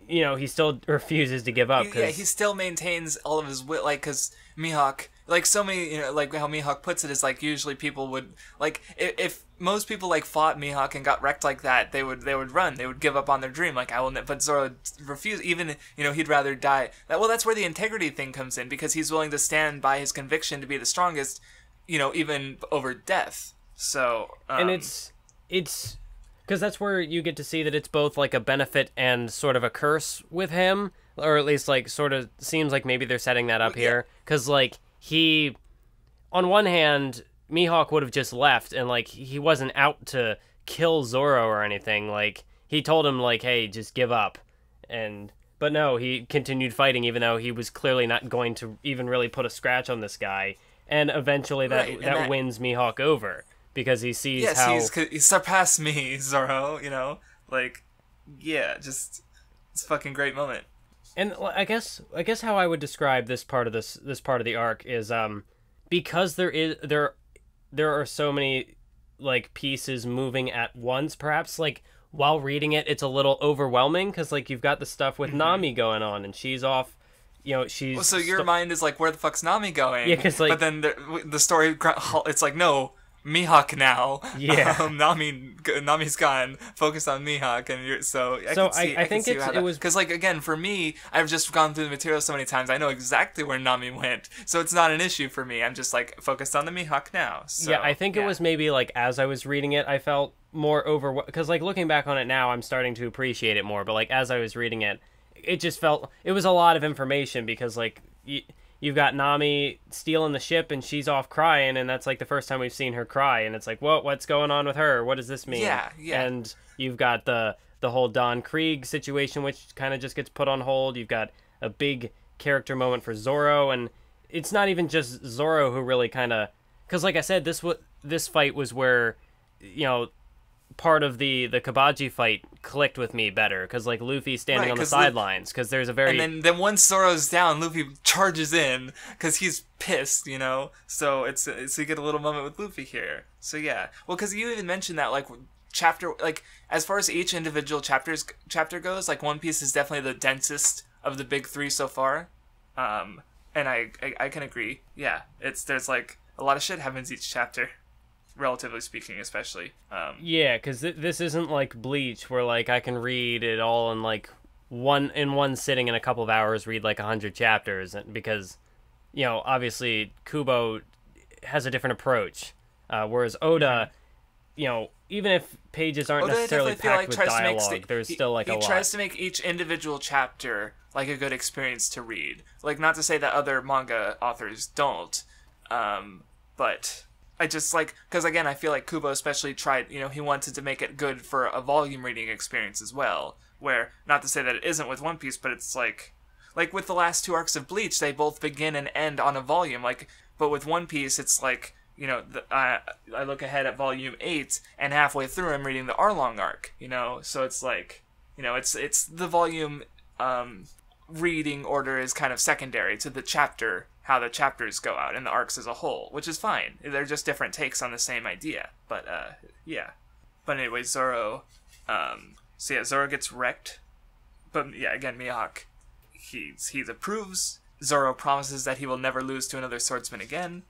he still refuses to give up. Yeah, he still maintains all of his wit, like, because Mihawk, like, so many, like, how Mihawk puts it is, like, usually people would, like, if most people, like, fought Mihawk and got wrecked like that, they would run, they would give up on their dream, like, but Zoro refused, even, he'd rather die. That's where the integrity thing comes in, because he's willing to stand by his conviction to be the strongest, even over death. So, and it's because that's where you get to see that it's both like a benefit and sort of a curse with him, or at least like sort of seems like maybe they're setting that up here, because like he, on one hand, Mihawk would have just left, and like he wasn't out to kill Zoro or anything. Like he told him like, hey, just give up, but no, he continued fighting even though he was clearly not going to even really put a scratch on this guy, and eventually that wins Mihawk over. Because he sees how... he surpassed me, Zoro, you know? Like, yeah, just... It's a fucking great moment. And I guess how I would describe this part of the arc is, because there are so many, like, pieces moving at once, perhaps, like, while reading it, it's a little overwhelming, because, like, you've got the stuff with Nami going on, and she's off... You know, she's... Well, so your mind is like, where the fuck's Nami going? Yeah, because, like... But then the story... It's like, no... Mihawk now. Yeah. Nami's gone. Focus on Mihawk, and I think it was because, like, again, for me, I've just gone through the material so many times. I know exactly where Nami went, so it's not an issue for me. I'm just like focused on the Mihawk now. So, yeah, I think it was maybe like as I was reading it, I felt more because like looking back on it now, I'm starting to appreciate it more. But like as I was reading it, it just felt it was a lot of information because like. You've got Nami stealing the ship, and she's off crying, and that's, like, the first time we've seen her cry, and it's like, what's going on with her? What does this mean? Yeah. And you've got the whole Don Krieg situation, which kind of just gets put on hold. You've got a big character moment for Zoro, and it's not even just Zoro who really kind of... Because, like I said, this fight was where, you know... part of the Kabaji fight clicked with me better because like Luffy standing on the sidelines because there's a very and then once Zoro's down, Luffy charges in because he's pissed, you know. So so you get a little moment with Luffy here. So yeah, well, because you even mentioned that like chapter, like as far as each individual chapter goes, like One Piece is definitely the densest of the big three so far. And I can agree. Yeah, there's like a lot of shit happens each chapter. Relatively speaking, especially. Yeah, because this isn't like Bleach, where like I can read it all in like one sitting in a couple of hours, read like 100 chapters, because you know obviously Kubo has a different approach, whereas Oda, you know, even if pages aren't necessarily packed with dialogue, there's still like a lot. He tries to make each individual chapter like a good experience to read. Like not to say that other manga authors don't, but. I just like, because again, I feel like Kubo especially tried, you know, he wanted to make it good for a volume reading experience as well, where, not to say that it isn't with One Piece, but it's like with the last two arcs of Bleach, they both begin and end on a volume, like, but with One Piece, it's like, you know, I look ahead at volume 8, and halfway through I'm reading the Arlong arc, you know, so it's like, you know, it's the volume, reading order is kind of secondary to the chapter, how the chapters go out and the arcs as a whole, which is fine. They're just different takes on the same idea. But, yeah. But anyway, Zoro, Zoro gets wrecked. But, yeah, again, Mihawk, he approves. Zoro promises that he will never lose to another swordsman again.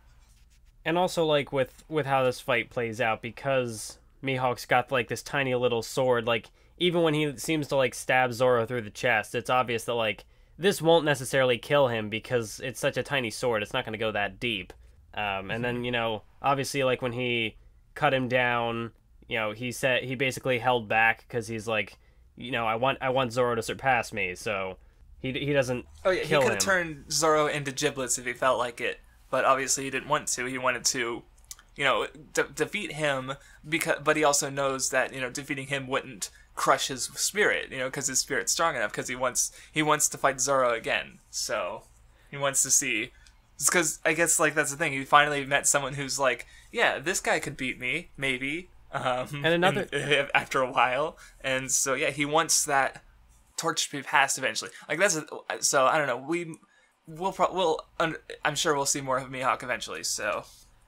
And also, like, with how this fight plays out, because Mihawk's got, like, this tiny little sword, like, even when he seems to, like, stab Zoro through the chest, it's obvious that, like, this won't necessarily kill him because it's such a tiny sword. It's not going to go that deep. And then, you know, obviously, like, when he cut him down, you know, he basically held back because he's like, you know, I want Zoro to surpass me, so he doesn't kill him. He could have turned Zoro into giblets if he felt like it, but obviously he didn't want to. He wanted to, you know, defeat him, but he also knows that, you know, defeating him wouldn't crush his spirit, you know, because his spirit's strong enough, because he wants to fight Zoro again, so he wants to see, because I guess, like, that's the thing, he finally met someone who's like, yeah, this guy could beat me, maybe, and another after a while, and so, yeah, he wants that torch to be passed eventually, like, so, I don't know, I'm sure we'll see more of Mihawk eventually, so.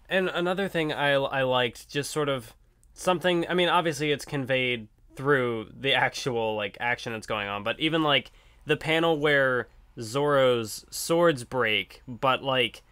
And another thing I liked, just sort of something, I mean, obviously it's conveyed through the actual, like, action that's going on, but even, like, the panel where Zoro's swords break, but, like,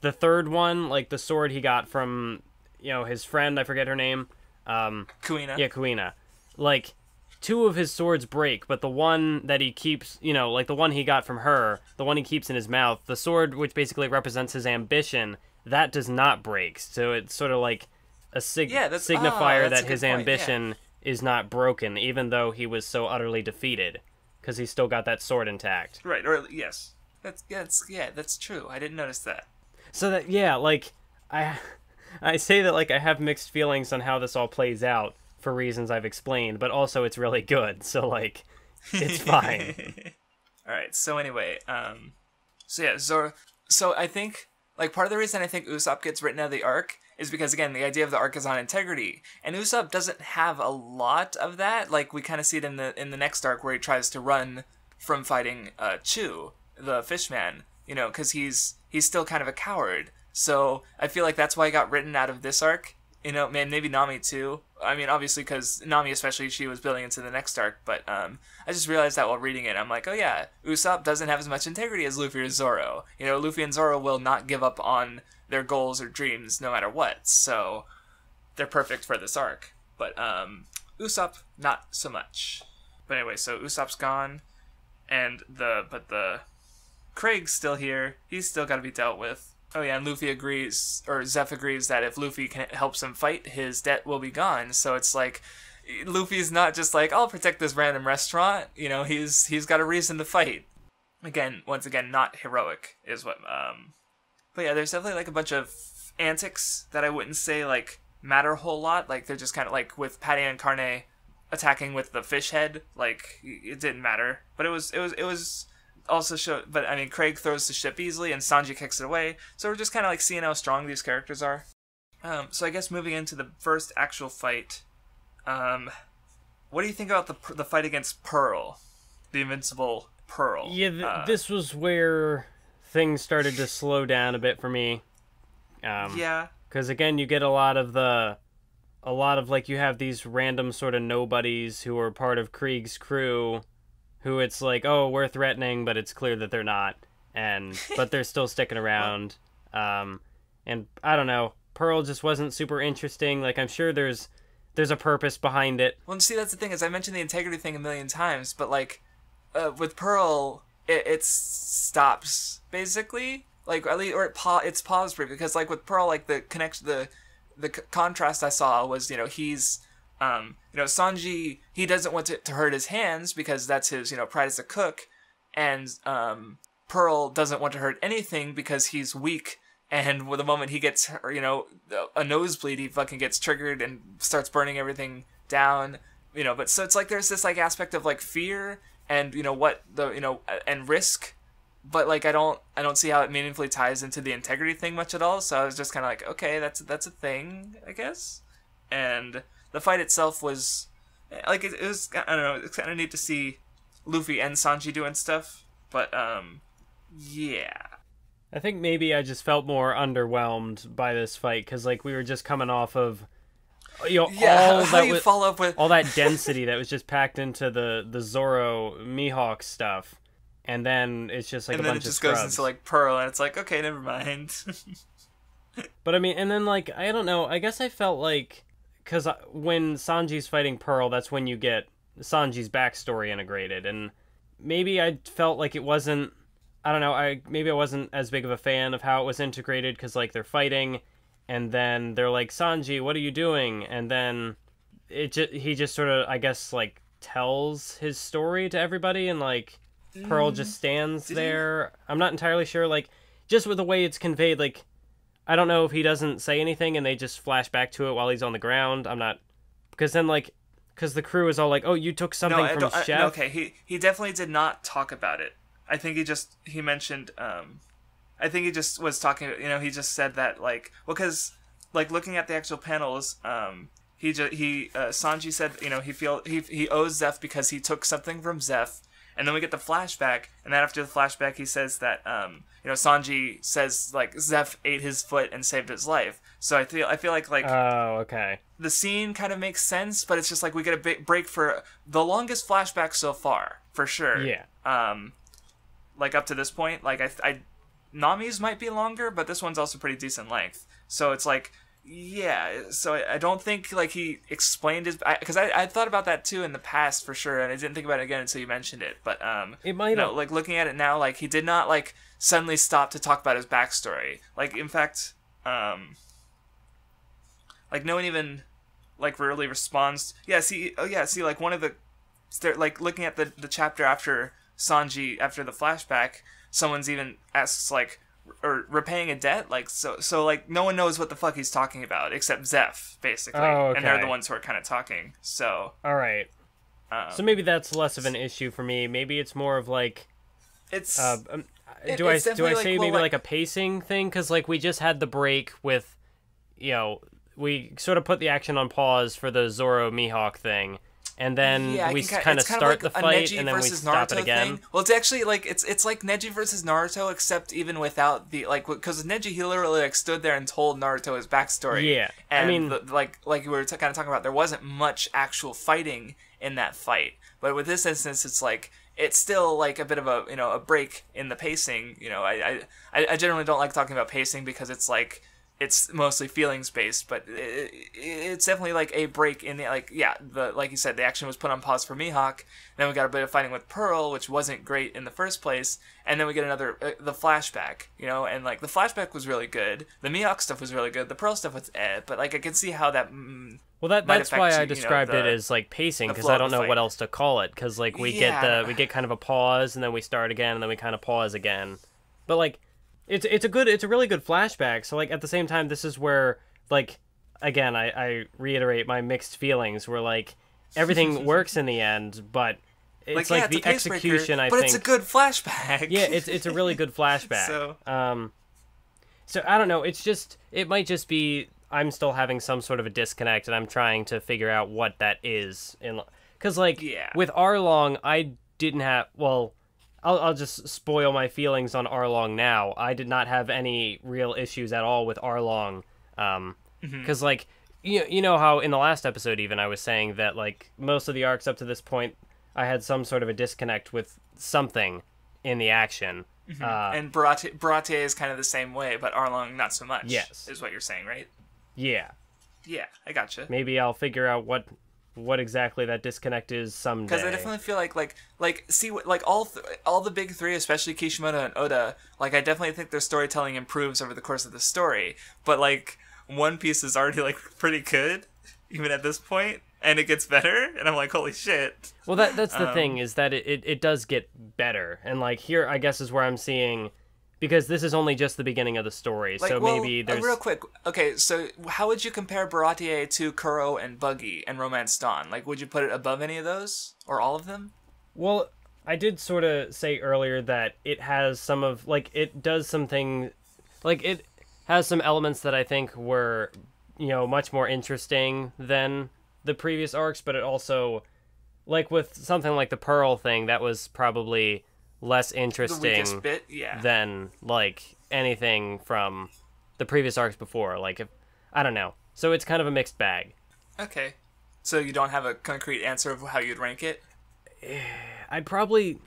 the third one, like, the sword he got from, you know, his friend, I forget her name. Kuina. Yeah, Kuina. Like, two of his swords break, but the one that he keeps, you know, like, the one he got from her, the one he keeps in his mouth, the sword which basically represents his ambition, that does not break. So it's sort of like a signifier that his ambition is not broken, even though he was so utterly defeated, because he's still got that sword intact. Right, or yes. That's true. I didn't notice that. So that, yeah, like, I say that, like, I have mixed feelings on how this all plays out for reasons I've explained, but also it's really good, so, like, it's fine. Alright, so anyway, so yeah, Zoro, so I think, like, part of the reason I think Usopp gets written out of the arc is because, again, the idea of the arc is on integrity, and Usopp doesn't have a lot of that. Like, we kind of see it in the next arc where he tries to run from fighting Chu, the fishman, you know, because he's still kind of a coward. So I feel like that's why he got written out of this arc. You know, man, maybe Nami too. I mean, obviously, because Nami especially, she was building into the next arc. But I just realized that while reading it, I'm like, oh yeah, Usopp doesn't have as much integrity as Luffy or Zoro. You know, Luffy and Zoro will not give up on their goals or dreams no matter what. So they're perfect for this arc. But Usopp, not so much. But anyway, so Usopp's gone, and the Krieg's still here. He's still got to be dealt with. Oh yeah, and Luffy agrees, or Zeph agrees that if Luffy helps him fight, his debt will be gone. So it's like, Luffy's not just like, I'll protect this random restaurant. You know, he's got a reason to fight. Once again, not heroic is what. But yeah, there's definitely like a bunch of antics that I wouldn't say like matter a whole lot. Like they're just kind of like with Patty and Carne attacking with the fish head. Like it didn't matter, but it was. Also but I mean, Krieg throws the ship easily and Sanji kicks it away, so we're just kind of like seeing how strong these characters are. So I guess moving into the first actual fight, what do you think about the fight against Pearl, the invincible Pearl? Yeah, this was where things started to slow down a bit for me. Yeah, because again, you get a lot of like, you have these random sort of nobodies who are part of Krieg's crew, who it's like, oh, we're threatening, but it's clear that they're not, but they're still sticking around. And I don't know, Pearl just wasn't super interesting. Like, I'm sure there's a purpose behind it. Well, see, that's the thing, is I mentioned the integrity thing a million times, but like, with Pearl, it stops basically, like, at least, or it's paused briefly, because like with Pearl, like the connection, the contrast I saw was, you know, he's. Sanji, he doesn't want to hurt his hands because that's his, pride as a cook. And Pearl doesn't want to hurt anything because he's weak. And with the moment he gets, a nosebleed, he fucking gets triggered and starts burning everything down. But so it's like there's this like aspect of like fear and, and risk. But like I don't see how it meaningfully ties into the integrity thing much at all. So I was just kind of like, okay, that's a thing, I guess. And the fight itself was, like, it was, I don't know, it's kind of neat to see Luffy and Sanji doing stuff, but, yeah. I think maybe I just felt more underwhelmed by this fight, because, like, we were just coming off of, all that density that was just packed into the Zoro Mihawk stuff, and then it's just, like, a bunch of scrubs. And then it just goes into, like, Pearl, and it's like, okay, never mind. But, I mean, and then, like, I don't know, I guess I felt like, because when Sanji's fighting Pearl, that's when you get Sanji's backstory integrated, and maybe I felt like it wasn't, I don't know, maybe I wasn't as big of a fan of how it was integrated, because, like, they're fighting, and then they're like, Sanji, what are you doing? And then he just sort of, I guess, like, tells his story to everybody, and, like, Pearl just stands there. I'm not entirely sure, like, just with the way it's conveyed, like, I don't know if he doesn't say anything and they just flash back to it while he's on the ground. I'm not... Because then, like... Because the crew is all like, oh, you took something from Chef? Okay, he definitely did not talk about it. I think he mentioned... I think he just was talking... he just said that, like... Well, because, like, looking at the actual panels, Sanji said, he owes Zeph because he took something from Zeph. And then we get the flashback, and then after the flashback, he says that, Sanji says, like, Zeph ate his foot and saved his life. So I feel like, oh, okay. The scene kind of makes sense, but it's just like we get a big break for the longest flashback so far, for sure. Yeah. Like, up to this point, like, Nami's might be longer, but this one's also pretty decent length. So it's like, yeah, so I don't think, like, he explained his... Because I thought about that, too, in the past, for sure, and I didn't think about it again until you mentioned it, but, it might have... like, looking at it now, like, he did not, like, suddenly stop to talk about his backstory. Like, in fact, like, no one even... like really responds. See, like one of the, like looking at the chapter after Sanji, after the flashback, someone's even asks like, or repaying a debt, like so like no one knows what the fuck he's talking about except Zeph, basically. Oh, okay. And they're the ones who are kind of talking. So all right, so maybe that's less of an issue for me. Maybe it's more of like, it's do I say maybe like a pacing thing? Because like we just had the break with, you know, we sort of put the action on pause for the Zoro Mihawk thing. And then we kind of start the fight, and then we stop it again. Thing. Well, it's actually like it's like Neji versus Naruto, except even without the like, because Neji, he literally like stood there and told Naruto his backstory. Yeah, and I mean, like we were kind of talking about, there wasn't much actual fighting in that fight. But with this instance, it's like it's still like a bit of a a break in the pacing. I generally don't like talking about pacing because it's like, it's mostly feelings based, but it's definitely like a break in the like you said, the action was put on pause for Mihawk. Then we got a bit of fighting with Pearl, which wasn't great in the first place, and then we get another the flashback, and like the flashback was really good. The Mihawk stuff was really good. The Pearl stuff was but like I can see how that. That's why I described it as like pacing, because I don't know what else to call it. Because like we get kind of a pause, and then we start again, and then we kind of pause again, but like. It's a really good flashback. So like at the same time, this is where like again I reiterate my mixed feelings. Where like everything works in the end, but it's like the execution. I think, but it's a good flashback. Yeah, it's a really good flashback. So I don't know. It might just be I'm still having some sort of a disconnect, and I'm trying to figure out what that is. Because like with Arlong, I didn't have I'll just spoil my feelings on Arlong now. I did not have any real issues at all with Arlong. Because, like, you know how in the last episode even I was saying that, like, most of the arcs up to this point, I had some sort of a disconnect with something in the action. And Baratie is kind of the same way, but Arlong not so much. Yes. Is what you're saying, right? Yeah. Yeah, I gotcha. Maybe I'll figure out what exactly that disconnect is someday. Because I definitely feel like all the big three, especially Kishimoto and Oda, like I definitely think their storytelling improves over the course of the story. But like One Piece is already like pretty good, even at this point, and it gets better, and I'm like, holy shit. Well, that's the thing, is that it does get better, and like here I guess is where I'm seeing. Because this is only just the beginning of the story, so maybe there's... Real quick, okay, so how would you compare Baratie to Kuro and Buggy and Romance Dawn? Like, would you put it above any of those? Or all of them? Well, I did sort of say earlier that it has some of... Like, it does something... Like, it has some elements that I think were, much more interesting than the previous arcs, but it also... Like, with something like the Pearl thing, that was probably... less interesting than like anything from the previous arcs before. Like, I don't know. So it's kind of a mixed bag. Okay. So you don't have a concrete answer of how you'd rank it? I'd probably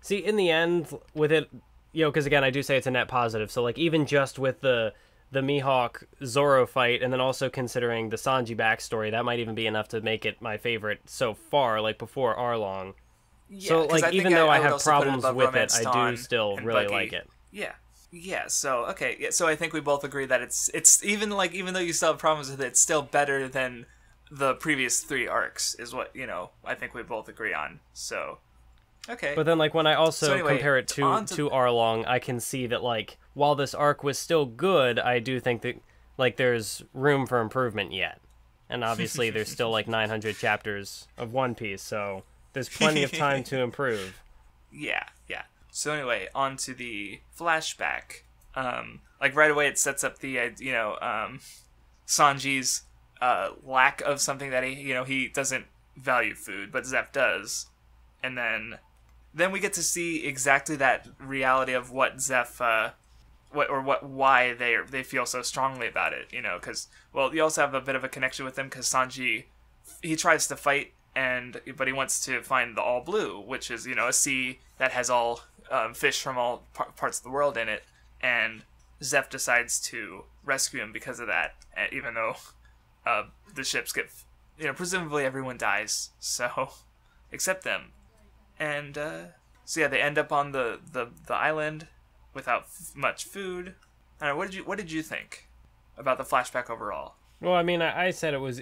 see in the end with it, because again, I do say it's a net positive. So like even just with the Mihawk Zoro fight, and then also considering the Sanji backstory, that might even be enough to make it my favorite so far, like before Arlong. Yeah, so, like, even though I have problems with it, I do still really like it. Yeah. Yeah, so, okay. Yeah, so I think we both agree that it's even though you still have problems with it, it's still better than the previous three arcs, is what, I think we both agree on. So, okay. But then, like, when I also compare it to Arlong, I can see that, like, while this arc was still good, I do think that, like, there's room for improvement yet. And obviously, there's still, like, 900 chapters of One Piece, so... There's plenty of time to improve. Yeah. So anyway, on to the flashback. Like right away, it sets up the Sanji's lack of something that he doesn't value food, but Zeph does, and then we get to see exactly that reality of what Zeph why they feel so strongly about it. Because you also have a bit of a connection with him because Sanji, he tries to fight. But he wants to find the All Blue, which is, a sea that has all fish from all parts of the world in it. And Zeph decides to rescue him because of that, even though the ships get, presumably everyone dies, so, except them. And, they end up on the island without much food. I don't know, what did you think about the flashback overall? Well, I mean, I said it was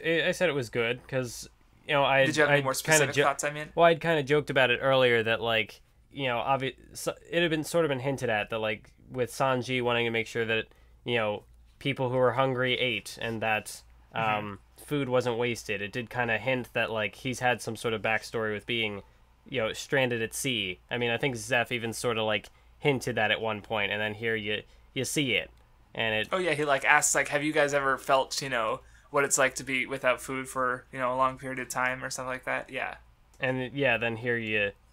good because Did you have any more specific thoughts? Well, I'd kind of joked about it earlier that like it had been sort of been hinted at that like with Sanji wanting to make sure that people who were hungry ate and that food wasn't wasted. It did kind of hint that like he's had some sort of backstory with being stranded at sea. I mean, I think Zeph even sort of like hinted that at one point, and then here you see it. And it. Oh yeah, he like asks like, have you guys ever felt what it's like to be without food for a long period of time or something like that? Yeah. And yeah, then here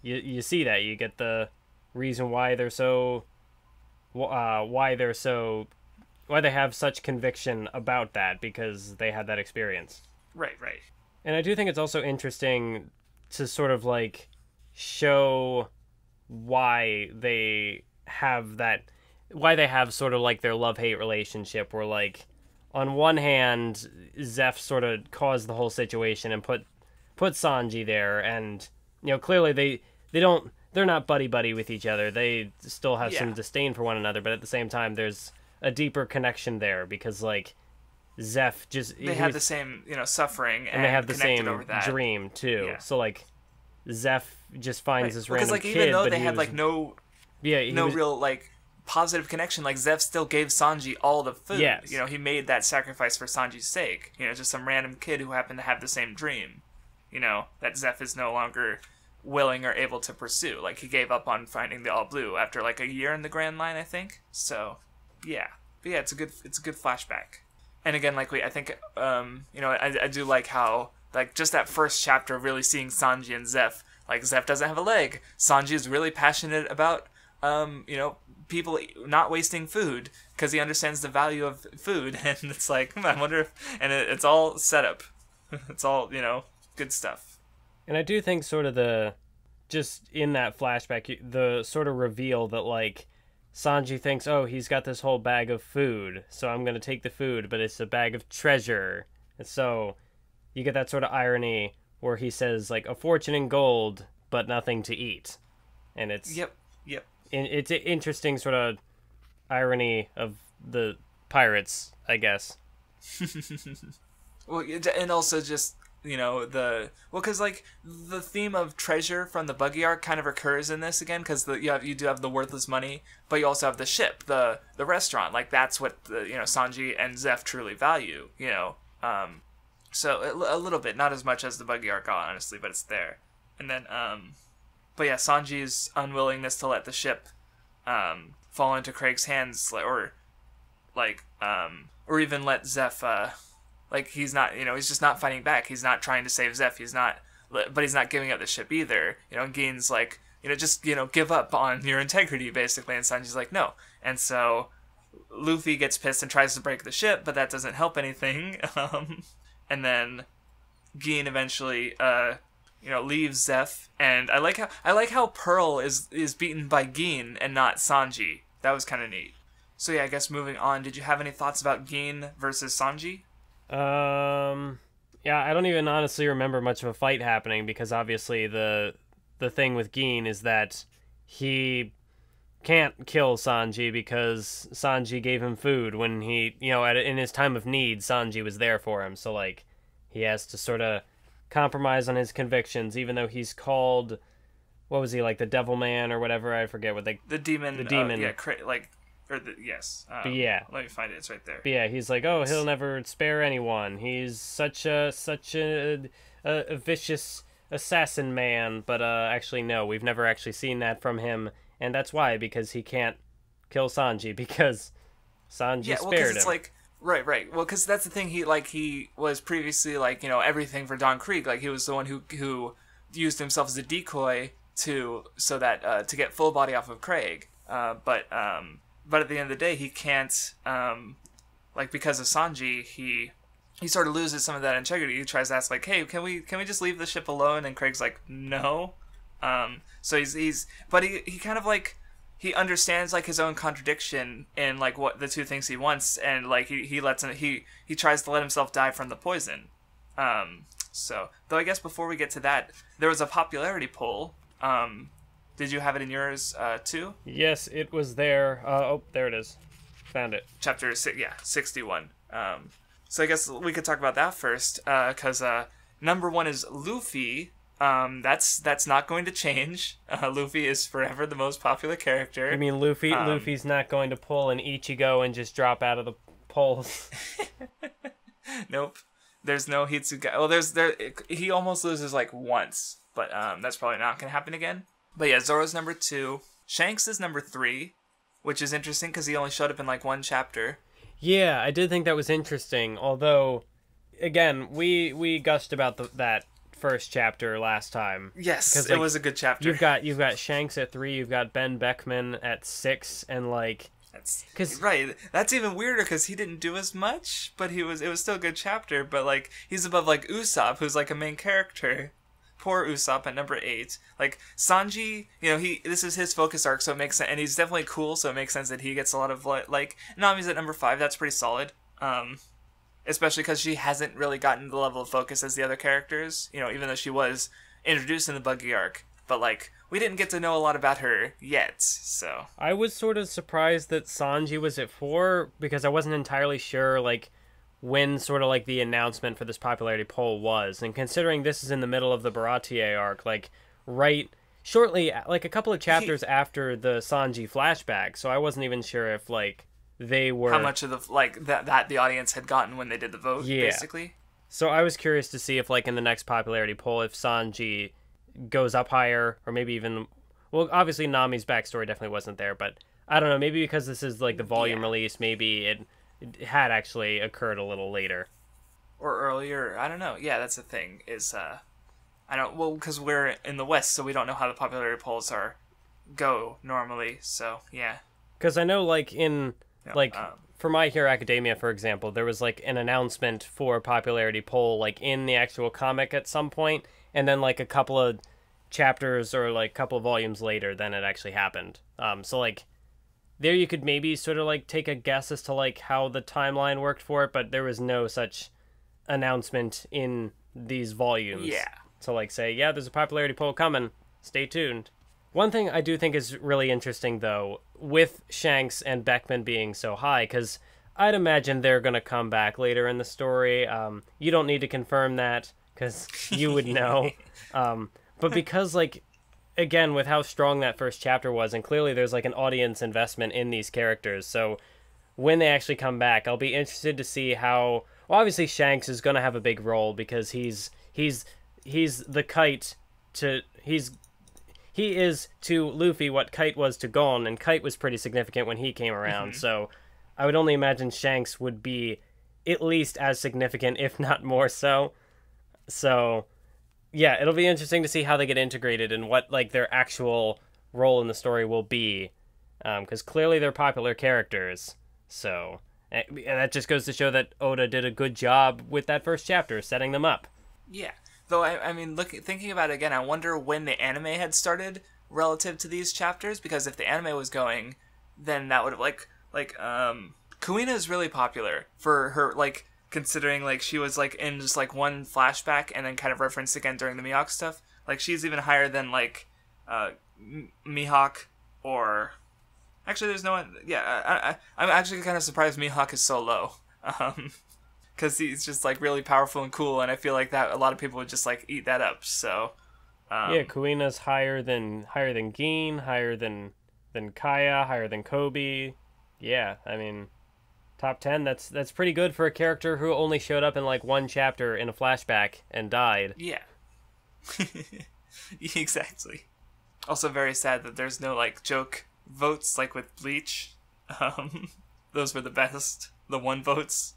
you see that you get the reason why they're so why they have such conviction about that, because they had that experience. Right. And I do think it's also interesting to sort of like show why they have sort of like their love-hate relationship, where like on one hand Zeph sort of caused the whole situation and put Sanji there, and clearly they're not buddy with each other. They still have some disdain for one another, but at the same time there's a deeper connection there because like Zeph they have the same suffering and they have the same over that dream too. Yeah. So like Zeph just finds this random like, kid, even though but they had like no real like positive connection, like Zeph still gave Sanji all the food. Yes. He made that sacrifice for Sanji's sake. Just some random kid who happened to have the same dream. That Zeph is no longer willing or able to pursue. Like he gave up on finding the All Blue after like a year in the Grand Line, I think. So yeah, but yeah, it's a good flashback. And again, like I think I do like how like just that first chapter really seeing Sanji and Zeph. Like Zeph doesn't have a leg. Sanji is really passionate about people not wasting food because he understands the value of food, and it's like I wonder if, and it's all set up. It's all good stuff. And I do think sort of just in that flashback, the sort of reveal that like Sanji thinks, oh, he's got this whole bag of food, so I'm going to take the food, but it's a bag of treasure. And so you get that sort of irony where he says like a fortune in gold, but nothing to eat. And it's Yep. It's an interesting sort of irony of the pirates, I guess. Well, and also just because like the theme of treasure from the buggy arc kind of recurs in this again, because you do have the worthless money, but you also have the ship, the restaurant. Like that's what Sanji and Zeph truly value. So a little bit, not as much as the buggy arc, honestly, but it's there. And then but yeah, Sanji's unwillingness to let the ship fall into Krieg's hands, or even let Zeph. Like he's not, he's just not fighting back. He's not trying to save Zeph. But he's not giving up the ship either. And Gein's like, just give up on your integrity, basically. And Sanji's like, no. And so Luffy gets pissed and tries to break the ship, but that doesn't help anything. And then Gein eventually, leaves Zeph. And I like how Pearl is beaten by Gein and not Sanji. That was kind of neat. So yeah, I guess moving on. Did you have any thoughts about Gein versus Sanji? Yeah, I don't even honestly remember much of a fight happening, because obviously the thing with Gein is that he can't kill Sanji because Sanji gave him food when he, in his time of need, Sanji was there for him. So like he has to sort of compromise on his convictions, even though he's called, what was he, like the Devil Man or whatever? I forget what the demon. Yes. Yeah. Let me find it. It's right there. But yeah, he's like, oh, he'll never spare anyone. He's such a vicious assassin man. But actually, no, we've never actually seen that from him, and that's why, because he can't kill Sanji, because Sanji spared him. It's like right. Well, because that's the thing. He was previously everything for Don Krieg. Like he was the one who used himself as a decoy to get full body off of Krieg. But at the end of the day, he can't, because of Sanji, he sort of loses some of that integrity. He tries to ask, like, hey, can we just leave the ship alone? And Krieg's like, no. So but he kind of he understands his own contradiction in what the two things he wants, and he tries to let himself die from the poison. So though I guess before we get to that, there was a popularity poll. Did you have it in yours, too? Yes, it was there. Oh, there it is. Found it. Chapter 61. So I guess we could talk about that first, because number 1 is Luffy. That's not going to change. Luffy is forever the most popular character. You mean Luffy's not going to pull an Ichigo and just drop out of the polls? Nope. There's no Hitsuga. Well, he almost loses like once, but that's probably not going to happen again. But yeah, Zoro's number 2. Shanks is number 3, which is interesting because he only showed up in like 1 chapter. Yeah, I did think that was interesting. Although, again, we gushed about that first chapter last time. Yes, like, it was a good chapter. You've got Shanks at 3, you've got Ben Beckman at 6, and like right. That's even weirder because he didn't do as much, but it was still a good chapter. But like he's above like Usopp, who's like a main character. Poor Usopp at number 8. Like Sanji, this is his focus arc, so it makes sense, and he's definitely cool, so it makes sense that he gets a lot of like. Nami's at number 5. That's pretty solid. Especially because she hasn't really gotten the level of focus as the other characters. Even though she was introduced in the Buggy arc, but like we didn't get to know a lot about her yet. So I was sort of surprised that Sanji was at 4 because I wasn't entirely sure like when sort of like the announcement for this popularity poll was, and considering this is in the middle of the Baratie arc, like right shortly, like a couple of chapters after the Sanji flashback, so I wasn't even sure if like they were how much of the like that the audience had gotten when they did the vote, basically. So I was curious to see if like in the next popularity poll if Sanji goes up higher, or maybe even, well, obviously Nami's backstory definitely wasn't there, but I don't know, maybe because this is like the volume release, maybe it had actually occurred a little later or earlier. I don't know. Yeah, that's the thing is I don't, well, because we're in the West, so we don't know how the popularity polls go normally. So yeah, because I know like in for My Hero Academia, for example, there was like an announcement for a popularity poll like in the actual comic at some point, and then like a couple of chapters or like a couple of volumes later, then it actually happened. So like there you could maybe sort of like take a guess as to like how the timeline worked for it, but there was no such announcement in these volumes. Yeah. So like say, yeah, there's a popularity poll coming. Stay tuned. One thing I do think is really interesting, though, with Shanks and Beckman being so high, because I'd imagine they're going to come back later in the story. You don't need to confirm that, because you would know. But because, like, again, with how strong that first chapter was, and clearly there's, like, an audience investment in these characters, so when they actually come back, I'll be interested to see how... Well, obviously Shanks is going to have a big role, because he's the Kite to... He is to Luffy what Kite was to Gon, and Kite was pretty significant when he came around, so I would only imagine Shanks would be at least as significant, if not more so. So, yeah, it'll be interesting to see how they get integrated and what like their actual role in the story will be, because clearly they're popular characters, so... And that just goes to show that Oda did a good job with that first chapter, setting them up. Yeah. Though, I mean, thinking about it again, I wonder when the anime had started relative to these chapters, because if the anime was going, then that would have, Kuina is really popular for her, like, considering, like, she was, like, in just, like, one flashback and then kind of referenced again during the Mihawk stuff. Like, she's even higher than, like, Mihawk or... Actually, there's no one... Yeah, I'm actually kind of surprised Mihawk is so low. Because he's just, like, really powerful and cool, and I feel like that a lot of people would just, like, eat that up, so... yeah, Kuina's higher than Gin, higher than Kaya, higher than Kobe. Yeah, I mean, top 10, that's pretty good for a character who only showed up in, like, one chapter in a flashback and died. Yeah. Exactly. Also very sad that there's no, like, joke votes, like, with Bleach. Those were the best. The one votes.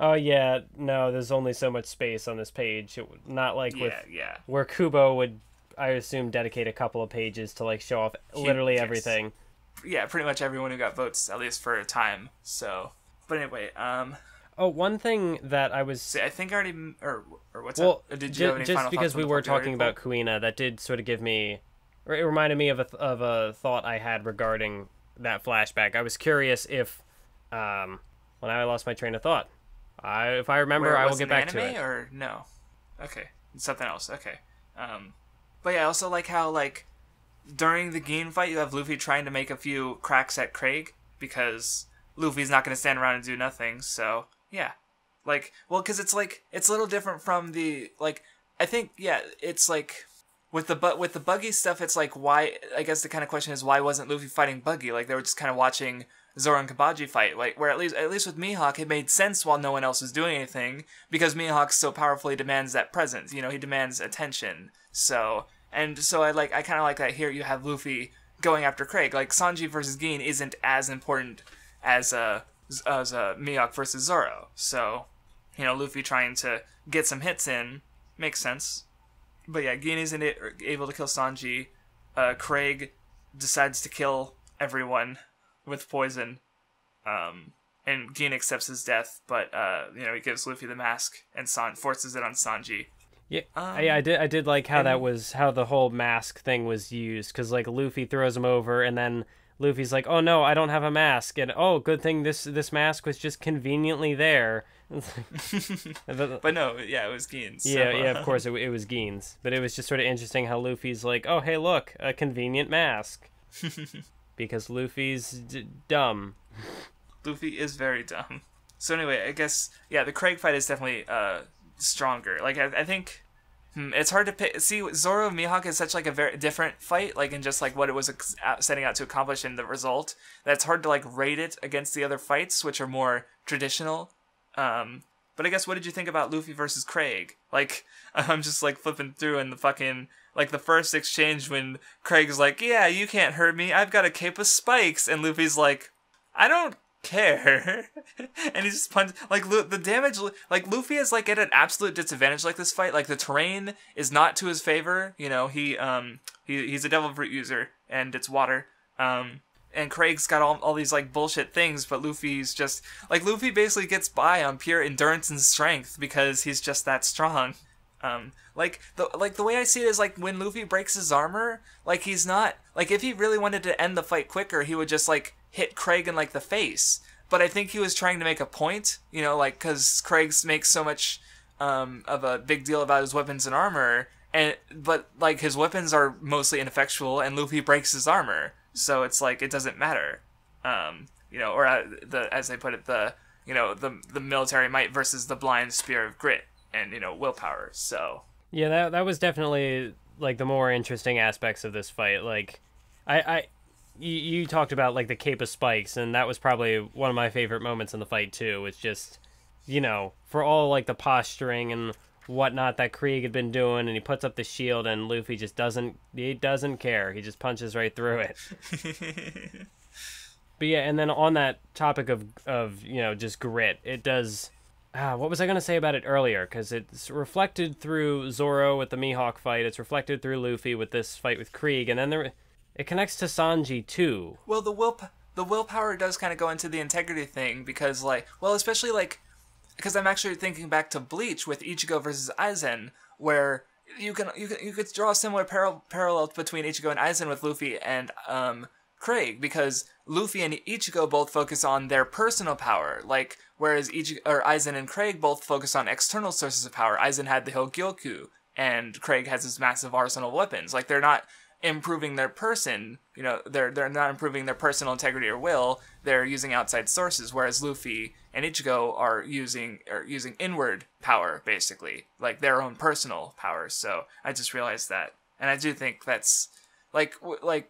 Oh, yeah, no, there's only so much space on this page. Not like where Kubo would, I assume, dedicate a couple of pages to, like, show off literally everything. Yeah, pretty much everyone who got votes, at least for a time, so... But anyway, Oh, one thing that I was... See, I think I already... Or what's up? Did you have any final just because thoughts we were talking about Kuina, that did sort of give me... It reminded me of a thought I had regarding that flashback. I was curious if... Well, now I lost my train of thought. If I remember, I will get back to it. Or no? Okay, something else. Okay. But yeah, I also like how, like, during the Gin fight, you have Luffy trying to make a few cracks at Krieg, because Luffy's not going to stand around and do nothing, so, yeah. Like, well, because it's a little different from the, like, I think, yeah, it's like, with the Buggy stuff, it's like, why, I guess the kind of question is, why wasn't Luffy fighting Buggy? Like, they were just kind of watching Zoro and Kabaji fight, like, where at least with Mihawk, it made sense while no one else was doing anything, because Mihawk so powerfully demands that presence, you know, he demands attention, so I kind of like that here you have Luffy going after Krieg. Like, Sanji versus Gin isn't as important as Mihawk versus Zoro, so, you know, Luffy trying to get some hits in makes sense. But yeah, Gin isn't able to kill Sanji. Krieg decides to kill everyone with poison. And Gin accepts his death, but you know, he gives Luffy the mask and forces it on Sanji. Yeah, I did like how how the whole mask thing was used, because like Luffy throws him over, and then Luffy's like, "Oh no, I don't have a mask," and oh, good thing this mask was just conveniently there. But no, yeah, it was Gin's. So. Yeah, of course it was Gin's, but it was just sort of interesting how Luffy's like, "Oh hey, look, a convenient mask," because Luffy's dumb. Luffy is very dumb. So anyway, I guess yeah, the Krieg fight is definitely stronger. Like I think it's hard to pick. See, Zoro Mihawk is such like a very different fight, like in just like what it was setting out to accomplish in the result. That's hard to like rate it against the other fights, which are more traditional. But I guess what did you think about Luffy versus Krieg? Like I'm just like flipping through and the fucking like the first exchange when Craig's like, "Yeah, you can't hurt me. I've got a cape of spikes," and Luffy's like, "I don't care," and he just punches like the damage. Like Luffy is like at an absolute disadvantage like this fight. Like the terrain is not to his favor. You know, he's a devil fruit user and it's water. And Craig's got all these like bullshit things, but Luffy's just like Luffy basically gets by on pure endurance and strength because he's just that strong. Like the way I see it is like when Luffy breaks his armor, like he's not like if he really wanted to end the fight quicker, he would just like hit Krieg in like the face. But I think he was trying to make a point, you know, like because Krieg makes so much of a big deal about his weapons and armor, but like his weapons are mostly ineffectual, and Luffy breaks his armor, so it's like it doesn't matter, you know, or as they put it, the military might versus the blind spear of grit and you know willpower. So yeah, that was definitely like the more interesting aspects of this fight. Like you talked about like the cape of spikes, and that was probably one of my favorite moments in the fight too. It's just, you know, for all like the posturing and whatnot that Krieg had been doing, and he puts up the shield, and Luffy just doesn't care. He just punches right through it. But yeah, and then on that topic of you know just grit, it does. What was I gonna say about it earlier? Because it's reflected through Zoro with the Mihawk fight. It's reflected through Luffy with this fight with Krieg, and then it connects to Sanji too. Well, the willpower does kind of go into the integrity thing because, like, well, especially like, because I'm actually thinking back to Bleach with Ichigo versus Aizen, where you could draw a similar parallel between Ichigo and Aizen with Luffy and Krieg, because Luffy and Ichigo both focus on their personal power, like whereas Aizen and Krieg both focus on external sources of power. Aizen had the Hogyoku, and Krieg has this massive arsenal of weapons. Like they're not improving their person, you know, they're not improving their personal integrity or will. They're using outside sources, whereas Luffy and Ichigo are using inward power, basically, like their own personal power. So I just realized that, and I do think that's like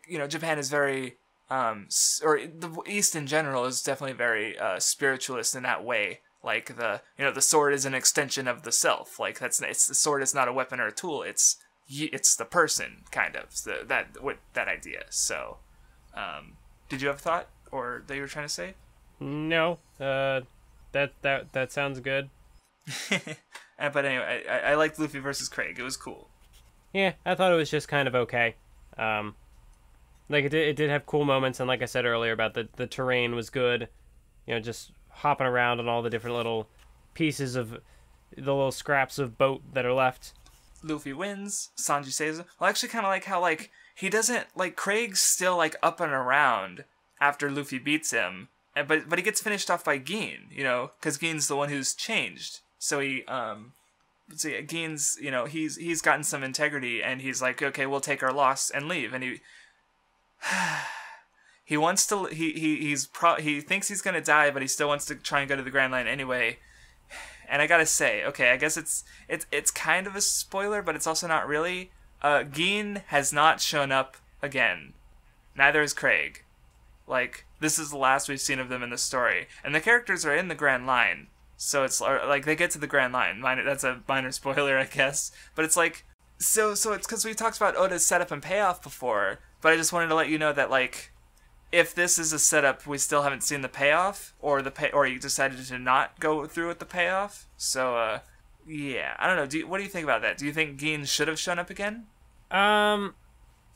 you know, Japan is very or the East in general is definitely very spiritualist in that way. Like the sword is an extension of the self. Like the sword is not a weapon or a tool. It's the person, kind of, that idea. So, did you have a thought or that you were trying to say? No, that sounds good. But anyway, I liked Luffy versus Krieg. It was cool. Yeah, I thought it was just kind of okay. Like it did have cool moments, and like I said earlier about the terrain was good. You know, just hopping around on all the different little pieces of the little scraps of boat that are left. Luffy wins. Sanji saves him. Well, I actually kind of like how, like, he doesn't, like, Craig's still, like, up and around after Luffy beats him. But he gets finished off by Gin, you know, because Gin's the one who's changed. So he, let's see, Gin's, you know, he's gotten some integrity, and he's like, okay, we'll take our loss and leave. And he wants to, he thinks he's gonna die, but he still wants to try and go to the Grand Line anyway. And I gotta say, okay, I guess it's kind of a spoiler, but it's also not really. Gin has not shown up again. Neither is Krieg. Like, this is the last we've seen of them in the story. And the characters are in the Grand Line. So it's like, they get to the Grand Line. That's a minor spoiler, I guess. But it's like, so it's because we talked about Oda's setup and payoff before. But I just wanted to let you know that, like, if this is a setup, we still haven't seen the payoff, or you decided to not go through with the payoff. So, yeah, I don't know. What do you think about that? Do you think Gin should have shown up again? I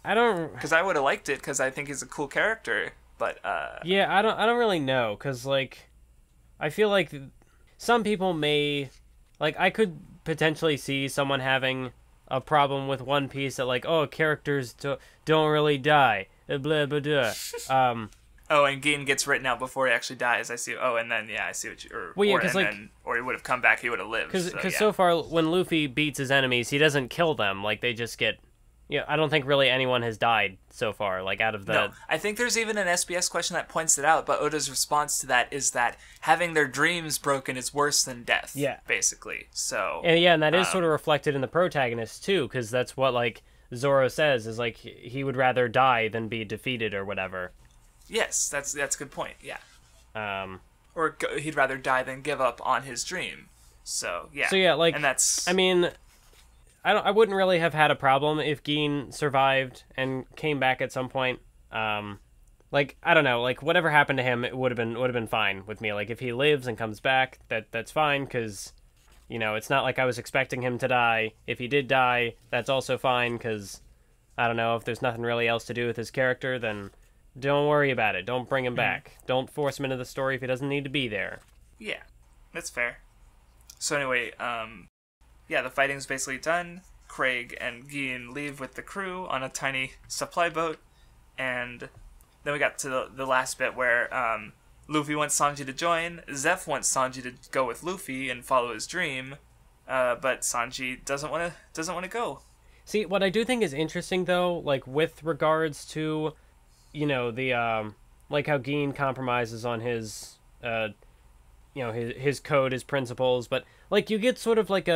don't. Because I would have liked it, because I think he's a cool character. But yeah, I don't really know, because like, I feel like some people may, like, I could potentially see someone having a problem with One Piece that, like, oh, characters don't really die. Blah, blah, blah. Oh, and Gin gets written out before he actually dies. I see. Oh, and then, yeah, I see what you... Well, yeah, or he would have come back, he would have lived. Because so far, when Luffy beats his enemies, he doesn't kill them. Like, they just get... Yeah, I don't think really anyone has died so far, like, out of the... No, I think there's even an SBS question that points it out, but Oda's response to that is that having their dreams broken is worse than death, yeah, basically. So... And that is sort of reflected in the protagonist, too, because that's what, like, Zoro says, is, like, he would rather die than be defeated or whatever. Yes, that's a good point, yeah. Or he'd rather die than give up on his dream. So, yeah. So, yeah, like... And that's... I mean... I wouldn't really have had a problem if Gin survived and came back at some point. Like, I don't know, like, whatever happened to him, it would have been fine with me. Like, if he lives and comes back, that's fine, because, you know, it's not like I was expecting him to die. If he did die, that's also fine, because, I don't know, if there's nothing really else to do with his character, then don't worry about it. Don't bring him back. Don't force him into the story if he doesn't need to be there. Yeah, that's fair. So anyway, yeah, the fighting's basically done. Krieg and Gin leave with the crew on a tiny supply boat, and then we got to the last bit where Luffy wants Sanji to join. Zeph wants Sanji to go with Luffy and follow his dream, but Sanji doesn't want to go. See, what I do think is interesting though, like with regards to, you know, the like how Gin compromises on his, you know, his code, his principles, but like you get sort of like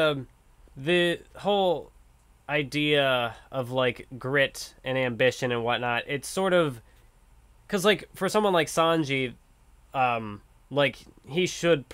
the whole idea of like grit and ambition and whatnot. It's sort of because like for someone like Sanji, like he should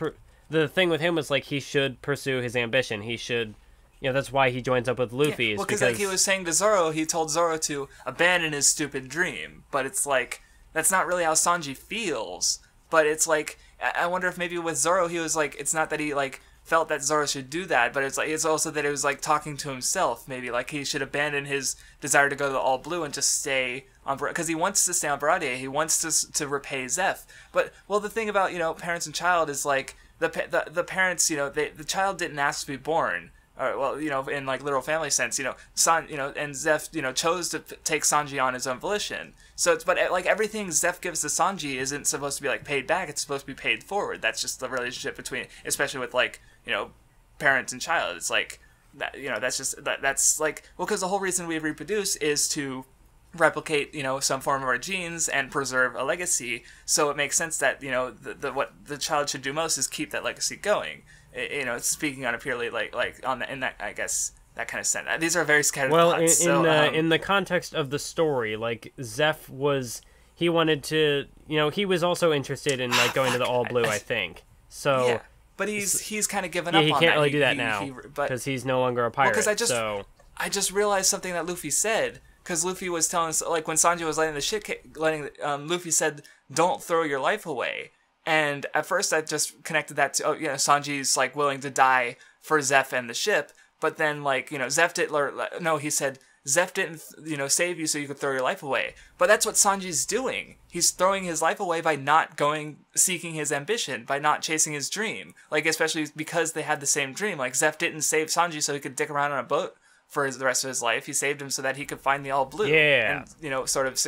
the thing with him was like he should pursue his ambition. He should, you know, that's why he joins up with Luffy. Yeah, well, because like he was saying to Zoro, he told Zoro to abandon his stupid dream, but it's like that's not really how Sanji feels. But it's like I wonder if maybe with Zoro he was like, it's not that he like felt that Zoro should do that, but it's also that it was like talking to himself, maybe like he should abandon his desire to go to the All Blue and just stay on, because he wants to stay on Baratie. He wants to repay Zeph. But well, the thing about, you know, parents and child is like the parents, you know, the child didn't ask to be born. Or, well, you know, in like literal family sense, you know, and Zeph, you know, chose to take Sanji on his own volition. So it's, but like everything Zeph gives to Sanji isn't supposed to be like paid back. It's supposed to be paid forward. That's just the relationship between, especially with like, you know, parents and child. It's like that, you know, that's just that's like, well, because the whole reason we reproduce is to replicate, you know, some form of our genes and preserve a legacy. So it makes sense that, you know, what the child should do most is keep that legacy going. You know, speaking on a purely like on the, in that, I guess, that kind of sense. These are very scattered thoughts. In the context of the story, like Zeph he wanted to, you know, he was also interested in like going to the All Blue, I think. So yeah, but he's kind of given up on that. He can't really do that now because he's no longer a pirate. Well, because I just realized something that Luffy said, because Luffy was telling us, like when Sanji was Luffy said, "Don't throw your life away." And at first I just connected that to, oh, you know, Sanji's like willing to die for Zeph and the ship. But then, like, you know, he said, Zeph didn't, you know, save you so you could throw your life away. But that's what Sanji's doing. He's throwing his life away by not seeking his ambition, by not chasing his dream. Like, especially because they had the same dream. Like, Zeph didn't save Sanji so he could dick around on a boat for the rest of his life. He saved him so that he could find the All Blue. Yeah. And, you know, sort of,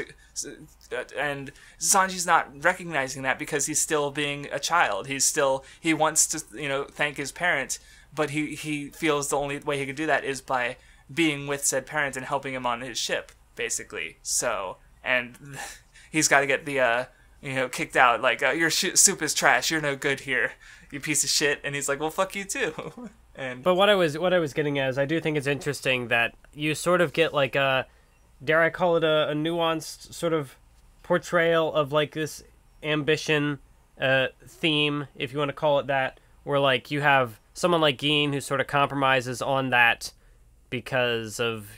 and Sanji's not recognizing that because he's still being a child. He wants to, you know, thank his parent, but he feels the only way he could do that is by being with said parent and helping him on his ship, basically. So, and he's got to get the, kicked out. Like, your soup is trash. You're no good here, you piece of shit. And he's like, well, fuck you too. But what I was getting at is I do think it's interesting that you sort of get like a, dare I call it a nuanced sort of portrayal of like this ambition theme, if you want to call it that, where like you have someone like Gin who sort of compromises on that because of,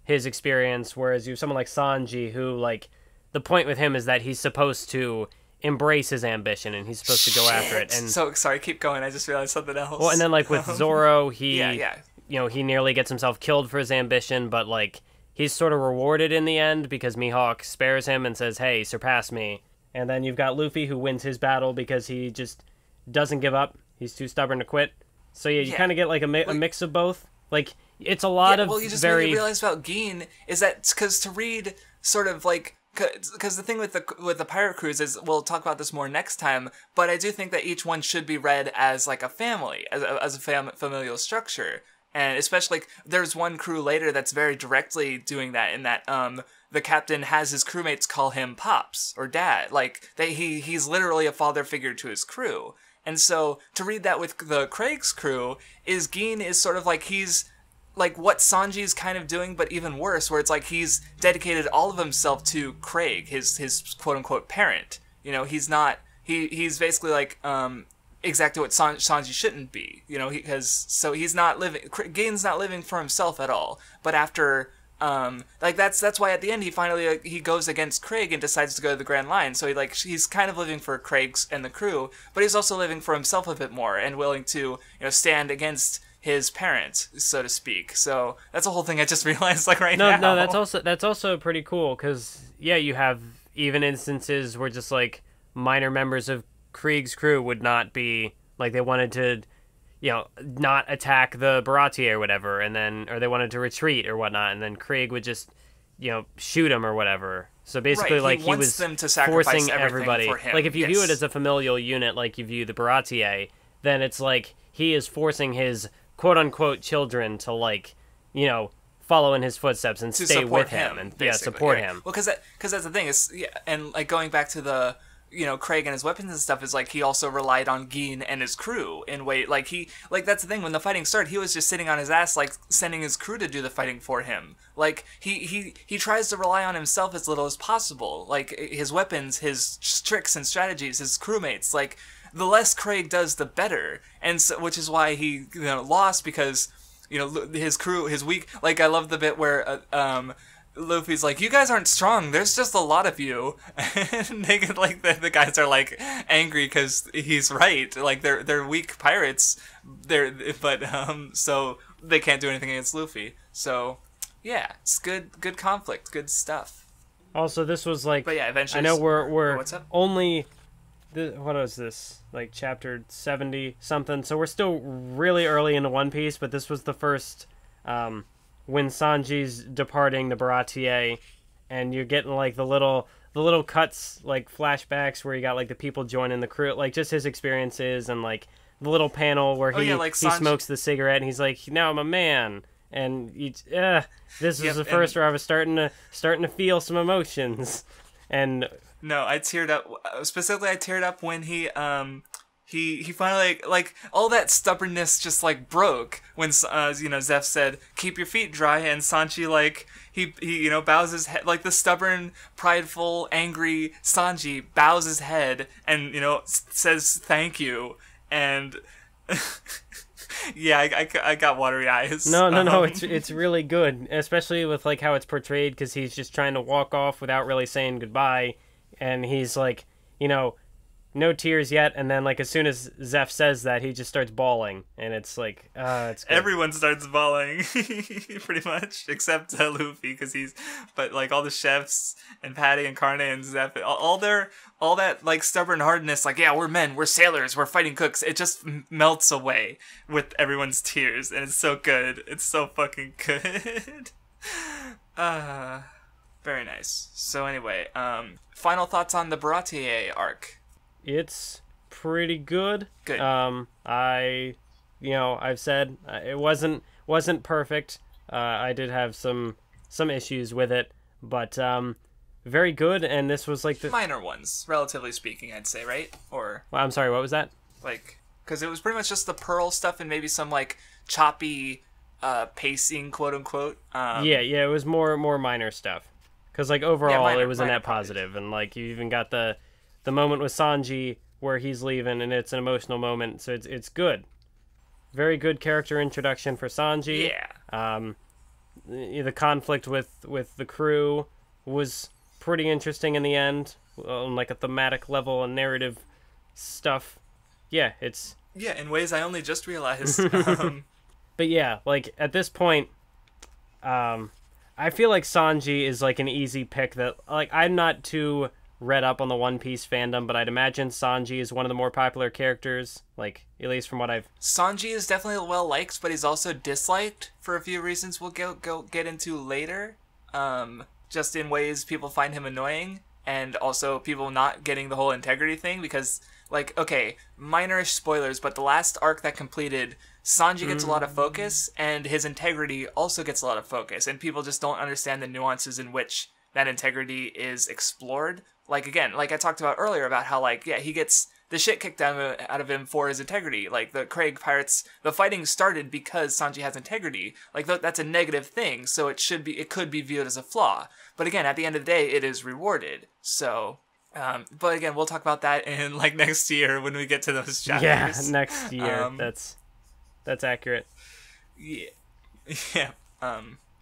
his experience, whereas you have someone like Sanji who, like, the point with him is that he's supposed to embrace his ambition and he's supposed to go after it. And so sorry, keep going. I just realized something else. Well, and then like with Zoro, he yeah. He nearly gets himself killed for his ambition, but like he's sort of rewarded in the end because Mihawk spares him and says, "Hey, surpass me." And then you've got Luffy who wins his battle because he just doesn't give up. He's too stubborn to quit. So you kind of get like a mix of both. Like it's a lot of what you realize about Gin is that because to read sort of like. Because the thing with the pirate crews is, we'll talk about this more next time, but I do think that each one should be read as like a family, as a familial structure, and especially like, there's one crew later that's very directly doing that, in that the captain has his crewmates call him Pops or Dad, like he's literally a father figure to his crew, and so to read that with the Krieg's crew is Gin is sort of like he's. Like what Sanji's kind of doing, but even worse, where it's like he's dedicated all of himself to Krieg, his quote unquote parent. He's not. He's basically like exactly what Sanji shouldn't be. He's not living. Gin's not living for himself at all. But after that's why at the end he finally he goes against Krieg and decides to go to the Grand Line. So he's kind of living for Krieg's and the crew, but he's also living for himself a bit more and willing to stand against his parents, so to speak. So that's a whole thing I just realized now. No, that's also pretty cool because you have even instances where just like minor members of Krieg's crew would not be like they wanted to, not attack the Baratie or whatever, or they wanted to retreat or whatnot, and then Krieg would just, shoot him or whatever. So basically, right. he was them to sacrifice forcing everybody. For him. Like if you view it as a familial unit, like you view the Baratie, then it's like he is forcing his quote-unquote children to follow in his footsteps and stay with him and support him. Well, because that's the thing is, and like going back to the Krieg and his weapons and stuff is like he also relied on Gin and his crew in way that's the thing, when the fighting started he was just sitting on his ass like sending his crew to do the fighting for him. Like he tries to rely on himself as little as possible, like his weapons, his tricks and strategies, his crewmates, like the less Krieg does, the better, and so, which is why he lost, because his crew, his weak. Like I love the bit where Luffy's like, "You guys aren't strong. There's just a lot of you," and they get like the guys are like angry because he's right. Like they're weak pirates. So they can't do anything against Luffy. So yeah, it's good conflict, good stuff. Also, this was like, but yeah, eventually I know we're what's up? only. What is this? Like chapter 70 something. So we're still really early into One Piece, but this was the first when Sanji's departing the Baratie, and you're getting like the little cuts, like flashbacks where you got like the people joining the crew, like just his experiences, and like the little panel where he smokes the cigarette and he's like, "Now I'm a man." And this was the first where I was starting to feel some emotions. And no, I teared up. Specifically, I teared up when he finally like all that stubbornness just like broke when Zeph said, "Keep your feet dry," and Sanji he bows his head, like the stubborn, prideful, angry Sanji bows his head and says thank you, and yeah, I got watery eyes. No, it's really good, especially with like how it's portrayed, because he's just trying to walk off without really saying goodbye. And he's like, no tears yet. And then, like, as soon as Zeph says that, he just starts bawling. And it's like, it's good. Everyone starts bawling, pretty much, except Luffy, but, like, all the chefs and Patty and Carne and Zeph, all that, like, stubborn hardness, like, yeah, we're men, we're sailors, we're fighting cooks, it just melts away with everyone's tears. And it's so good. It's so fucking good. Very nice. So anyway, final thoughts on the Baratie arc. It's pretty good. Good. I've said it wasn't perfect. I did have some issues with it, but very good, and this was like the minor ones, relatively speaking, I'd say, right? Or well, I'm sorry, what was that? Like, because it was pretty much just the Pearl stuff and maybe some like choppy pacing, quote unquote. Yeah, it was more minor stuff. Because like overall, it was a net positive. positive, and like you even got the moment with Sanji where he's leaving, and it's an emotional moment, so it's good. Very good character introduction for Sanji. Yeah. The conflict with the crew was pretty interesting in the end, on like a thematic level and narrative stuff. Yeah, it's... Yeah, in ways I only just realized. But yeah, like, at this point, I feel like Sanji is, like, an easy pick that... Like, I'm not too read up on the One Piece fandom, but I'd imagine Sanji is one of the more popular characters, like, at least from what I've... Sanji is definitely well-liked, but he's also disliked for a few reasons we'll get into later. Just in ways people find him annoying, and also people not getting the whole integrity thing, because... Like, okay, minor spoilers, but the last arc that completed, Sanji gets a lot of focus, and his integrity also gets a lot of focus, and people just don't understand the nuances in which that integrity is explored. Like, again, like I talked about earlier about how, like, yeah, he gets the shit kicked out of him for his integrity. Like, the Krieg pirates, the fighting started because Sanji has integrity. Like, that's a negative thing, so it could be viewed as a flaw. But again, at the end of the day, it is rewarded, so... but again, we'll talk about that in like next year when we get to those chapters. Yeah, next year. That's accurate. Yeah. Yeah.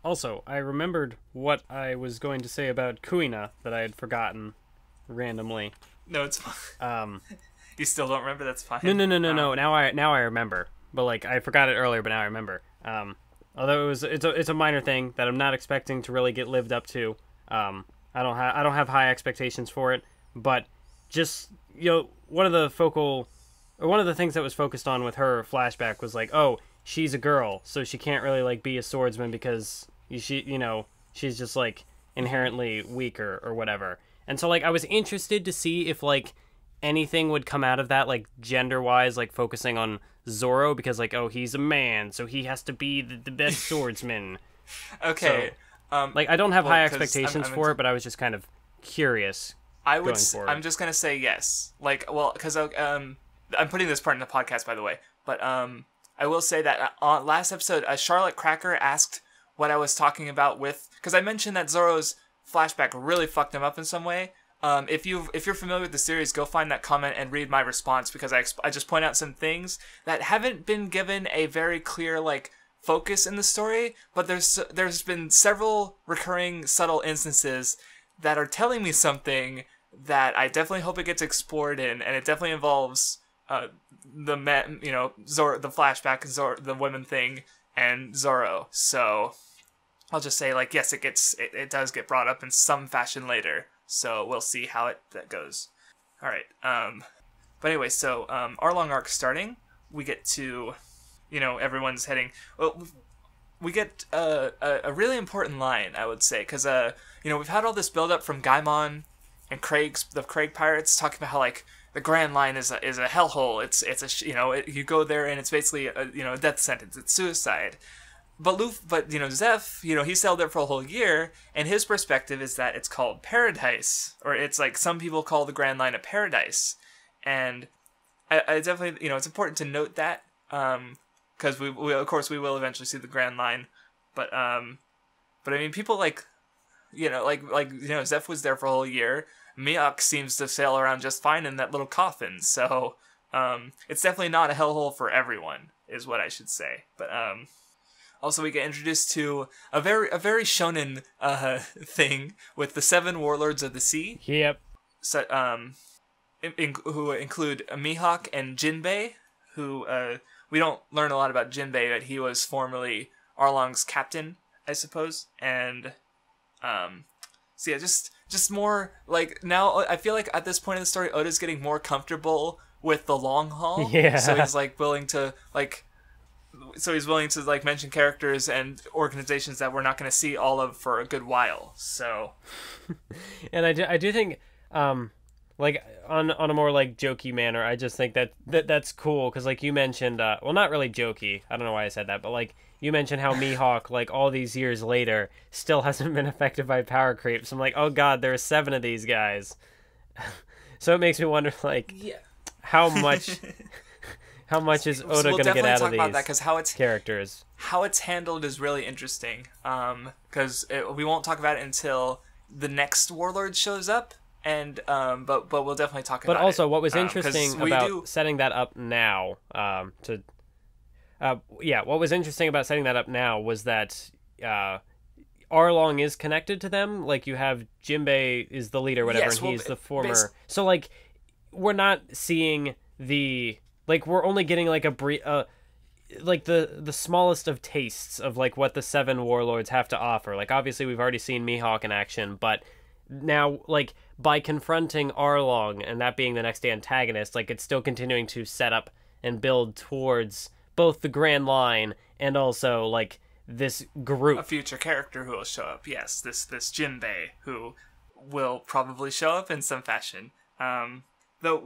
Also, I remembered what I was going to say about Kuina that I had forgotten randomly. No, it's fine. You still don't remember? That's fine. No. Now I remember. But like I forgot it earlier, but now I remember. Although it's a minor thing that I'm not expecting to really get lived up to. I don't have high expectations for it. But just, one of the things that was focused on with her flashback was like, oh, she's a girl, so she can't really like be a swordsman because she's just like inherently weaker or whatever. And so like I was interested to see if like anything would come out of that, like gender wise, like focusing on Zoro, because like, oh, he's a man, so he has to be the best swordsman. Okay. So, like I don't have high expectations for it, but I was just kind of curious. I'm just gonna say yes. Like, well, because I'm putting this part in the podcast, by the way. But I will say that on last episode, Charlotte Cracker asked what I was talking about with, because I mentioned that Zoro's flashback really fucked him up in some way. If you're familiar with the series, go find that comment and read my response, because I just point out some things that haven't been given a very clear like focus in the story, but there's been several recurring subtle instances that are telling me something that I definitely hope it gets explored in, and it definitely involves Zoro, the flashback, Zoro, the women thing, and Zoro. So I'll just say, like, yes, it does get brought up in some fashion later. So we'll see how that goes. All right. But anyway, so Arlong arc starting. We get to, everyone's heading. Well, we get a really important line, I would say, because we've had all this build up from Gaimon and the Krieg pirates talking about how like the Grand Line is a hellhole. You go there and it's basically a death sentence. It's suicide. But Zeph, he sailed there for a whole year, and his perspective is that it's called paradise, or it's like some people call the Grand Line a paradise, and I definitely it's important to note that because we of course we will eventually see the Grand Line, but I mean people Zeph was there for a whole year. Mihawk seems to sail around just fine in that little coffin, so it's definitely not a hellhole for everyone, is what I should say. But also we get introduced to a very shonen thing with the 7 warlords of the sea. Yep. So who include Mihawk and Jinbei, who we don't learn a lot about Jinbei, but he was formerly Arlong's captain, I suppose, and so yeah, just more like now I feel like at this point in the story Oda's getting more comfortable with the long haul. Yeah. So he's willing to mention characters and organizations that we're not going to see all of for a good while. So and I do think like on a more like jokey manner, I just think that's cool because like you mentioned well, not really jokey, I don't know why I said that, but like you mentioned how Mihawk, like, all these years later, still hasn't been affected by power creep. So I'm like, oh god, there are 7 of these guys. So it makes me wonder, like, how much is Oda going to get out of these about that, how characters? How it's handled is really interesting. Because we won't talk about it until the next warlord shows up. And but we'll definitely talk about it. But also, what was interesting about setting that up now, what was interesting about setting that up now was that Arlong is connected to them. Like, you have Jinbei is the leader, whatever, and he's the former. So, like, we're not seeing we're only getting, like, a brief, like, the smallest of tastes of, like, what the 7 warlords have to offer. Like, obviously, we've already seen Mihawk in action, but now, like, by confronting Arlong and that being the next antagonist, like, it's still continuing to set up and build towards both the Grand Line and also, like, this group. A future character who will show up, yes. This Jinbei, who will probably show up in some fashion. Though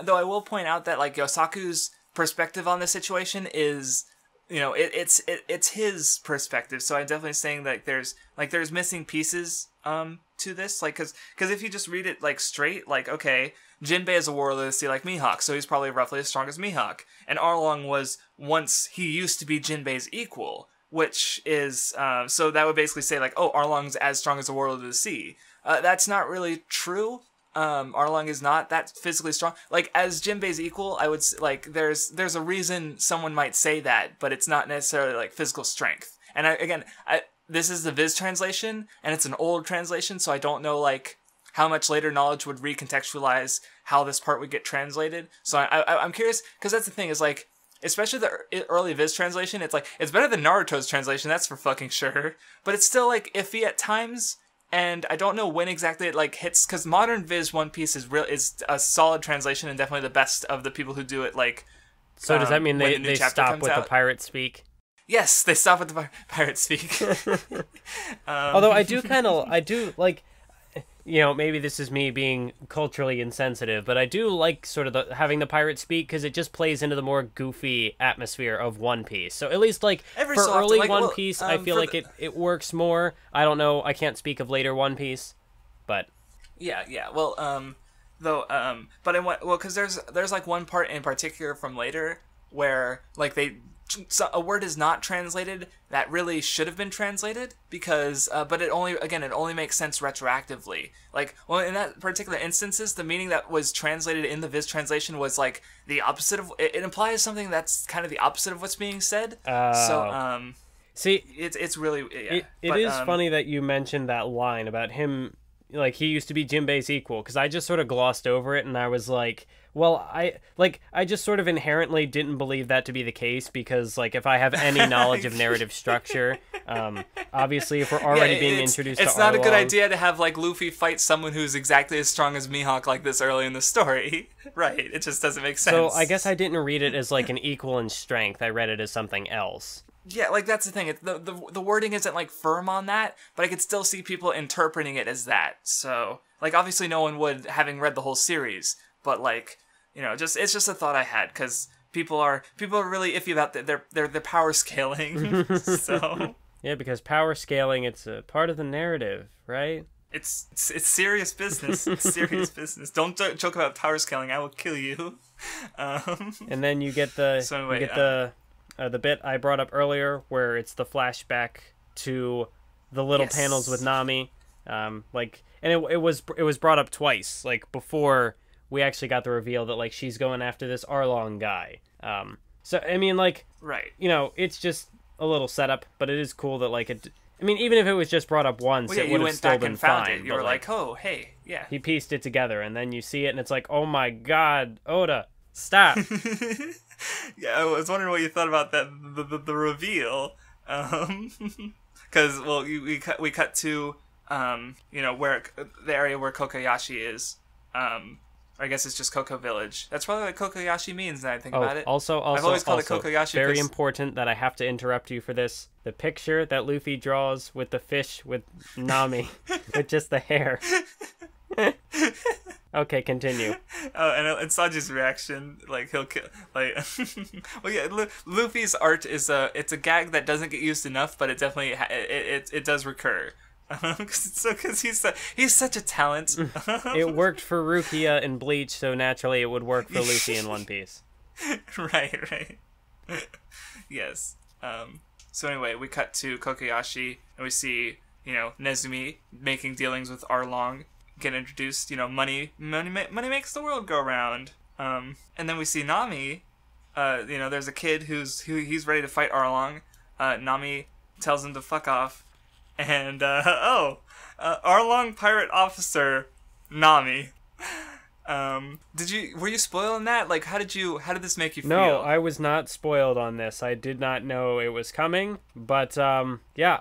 I will point out that, like, Yosaku's perspective on the situation is, you know, it's his perspective. So I'm definitely saying that there's missing pieces to this, like, because if you just read it, like, straight, like, okay, Jinbei is a warlord, like Mihawk, so he's probably roughly as strong as Mihawk, and Arlong he used to be Jinbei's equal, which is so that would basically say, like, oh, Arlong's as strong as a warlord of the sea. That's not really true. Arlong is not that physically strong. Like, as Jinbei's equal, I would like there's a reason someone might say that, but it's not necessarily, like, physical strength. And this is the Viz translation, and it's an old translation, so I don't know, like, how much later knowledge would recontextualize how this part would get translated. So I'm curious, because that's the thing, is, like, especially the early Viz translation, it's like, it's better than Naruto's translation, that's for fucking sure, but it's still, like, iffy at times, and I don't know when exactly it, like, hits, because modern Viz One Piece is a solid translation, and definitely the best of the people who do it, like... So does that mean they stop with the pirate speak? Yes, they stop with the pirate speak. Although I do like, you know, maybe this is me being culturally insensitive, but I do like sort of having the pirate speak, because it just plays into the more goofy atmosphere of One Piece. So at least, like, for early One Piece, I feel like it works more. I don't know, I can't speak of later One Piece, but... Yeah, well, because there's like one part in particular from later where, like, a word is not translated that really should have been translated, because but it only makes sense retroactively. Like, well, in that particular instances, the meaning that was translated in the Viz translation was, like, the opposite of it implies something that's kind of the opposite of what's being said. See, it's really it is funny that you mentioned that line about him, like, he used to be Jinbei's equal, because I just sort of glossed over it, and I was like, well, I just sort of inherently didn't believe that to be the case, because, like, if I have any knowledge of narrative structure, obviously if we're already being introduced to Arlong... It's not a good idea to have, like, Luffy fight someone who's exactly as strong as Mihawk, like, this early in the story. Right, it just doesn't make sense. So I guess I didn't read it as, like, an equal in strength, I read it as something else. Yeah, like, that's the thing. The wording isn't, like, firm on that, but I could still see people interpreting it as that. So, like, obviously no one would, having read the whole series, but, like, you know, it's just a thought I had, because people are really iffy about their power scaling. So yeah, because power scaling, it's a part of the narrative, right? It's serious business. It's serious business. Don't joke about power scaling. I will kill you. And then you get the bit I brought up earlier, where it's the flashback to the little panels with Nami, and it was brought up twice, like, before we actually got the reveal that, like, she's going after this Arlong guy. So I mean, like, right, you know, it's just a little setup, but it is cool that, like, it. I mean, even if it was just brought up once, it would have still been fine. You were like, oh, hey, yeah. He pieced it together, and then you see it, and it's like, oh my god, Oda, stop. Yeah, I was wondering what you thought about that, the reveal, because, well, we cut to, you know, where the area where Kokoyashi is, I guess it's just Coco Village. That's probably what Kokoyashi means, now I think about it. Also, I've always called it Kokoyashi. Very important that I have to interrupt you for this. The picture that Luffy draws with the fish with Nami, with just the hair. Okay, continue. And Sanji's reaction, like he'll kill, like, well, yeah, Luffy's art is it's a gag that doesn't get used enough, but it definitely it does recur. Because he's such a talent. It worked for Rukia in Bleach, so naturally it would work for Luffy in One Piece. Right. Yes. So anyway, we cut to Kokoyashi, and we see, Nezumi making dealings with Arlong, get introduced, money makes the world go round. And then we see Nami, there's a kid he's ready to fight Arlong. Nami tells him to fuck off. And, Arlong pirate officer Nami. Were you spoiled on that? Like, how did this make you feel? No, I was not spoiled on this. I did not know it was coming, but, yeah,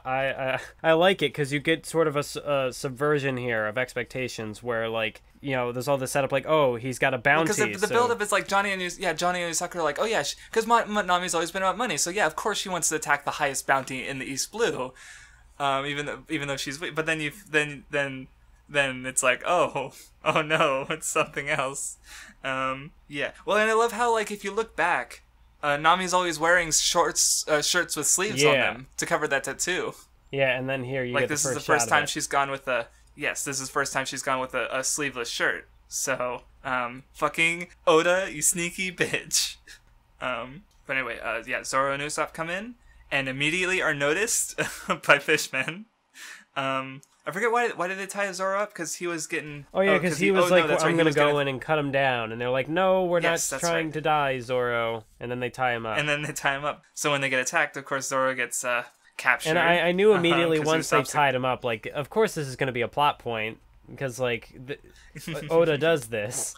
I like it, because you get sort of a subversion here of expectations, where, like, there's all this setup, like, oh, he's got a bounty. Because the build-up is, like, Johnny and Usopp are like, oh, yeah, because Nami's always been about money, so, yeah, of course she wants to attack the highest bounty in the East Blue, even though she's weak, but then then it's like, oh no, it's something else. Yeah. Well, and I love how, like, if you look back, Nami's always wearing shirts with sleeves on them to cover that tattoo. Yeah, and then here you like, get this is the first time she's gone with a sleeveless shirt. So, fucking Oda, you sneaky bitch. But anyway, Zoro and Usopp come in and immediately are noticed by fishmen. I forget why did they tie Zoro up? Because he was getting... Oh, yeah, because he was like, I'm going to go in and cut him down. And they're like, no, we're not trying to die, Zoro. And then they tie him up. So when they get attacked, of course, Zoro gets captured. And I knew immediately once they tied him up, like, of course this is going to be a plot point. Because, like, Oda does this.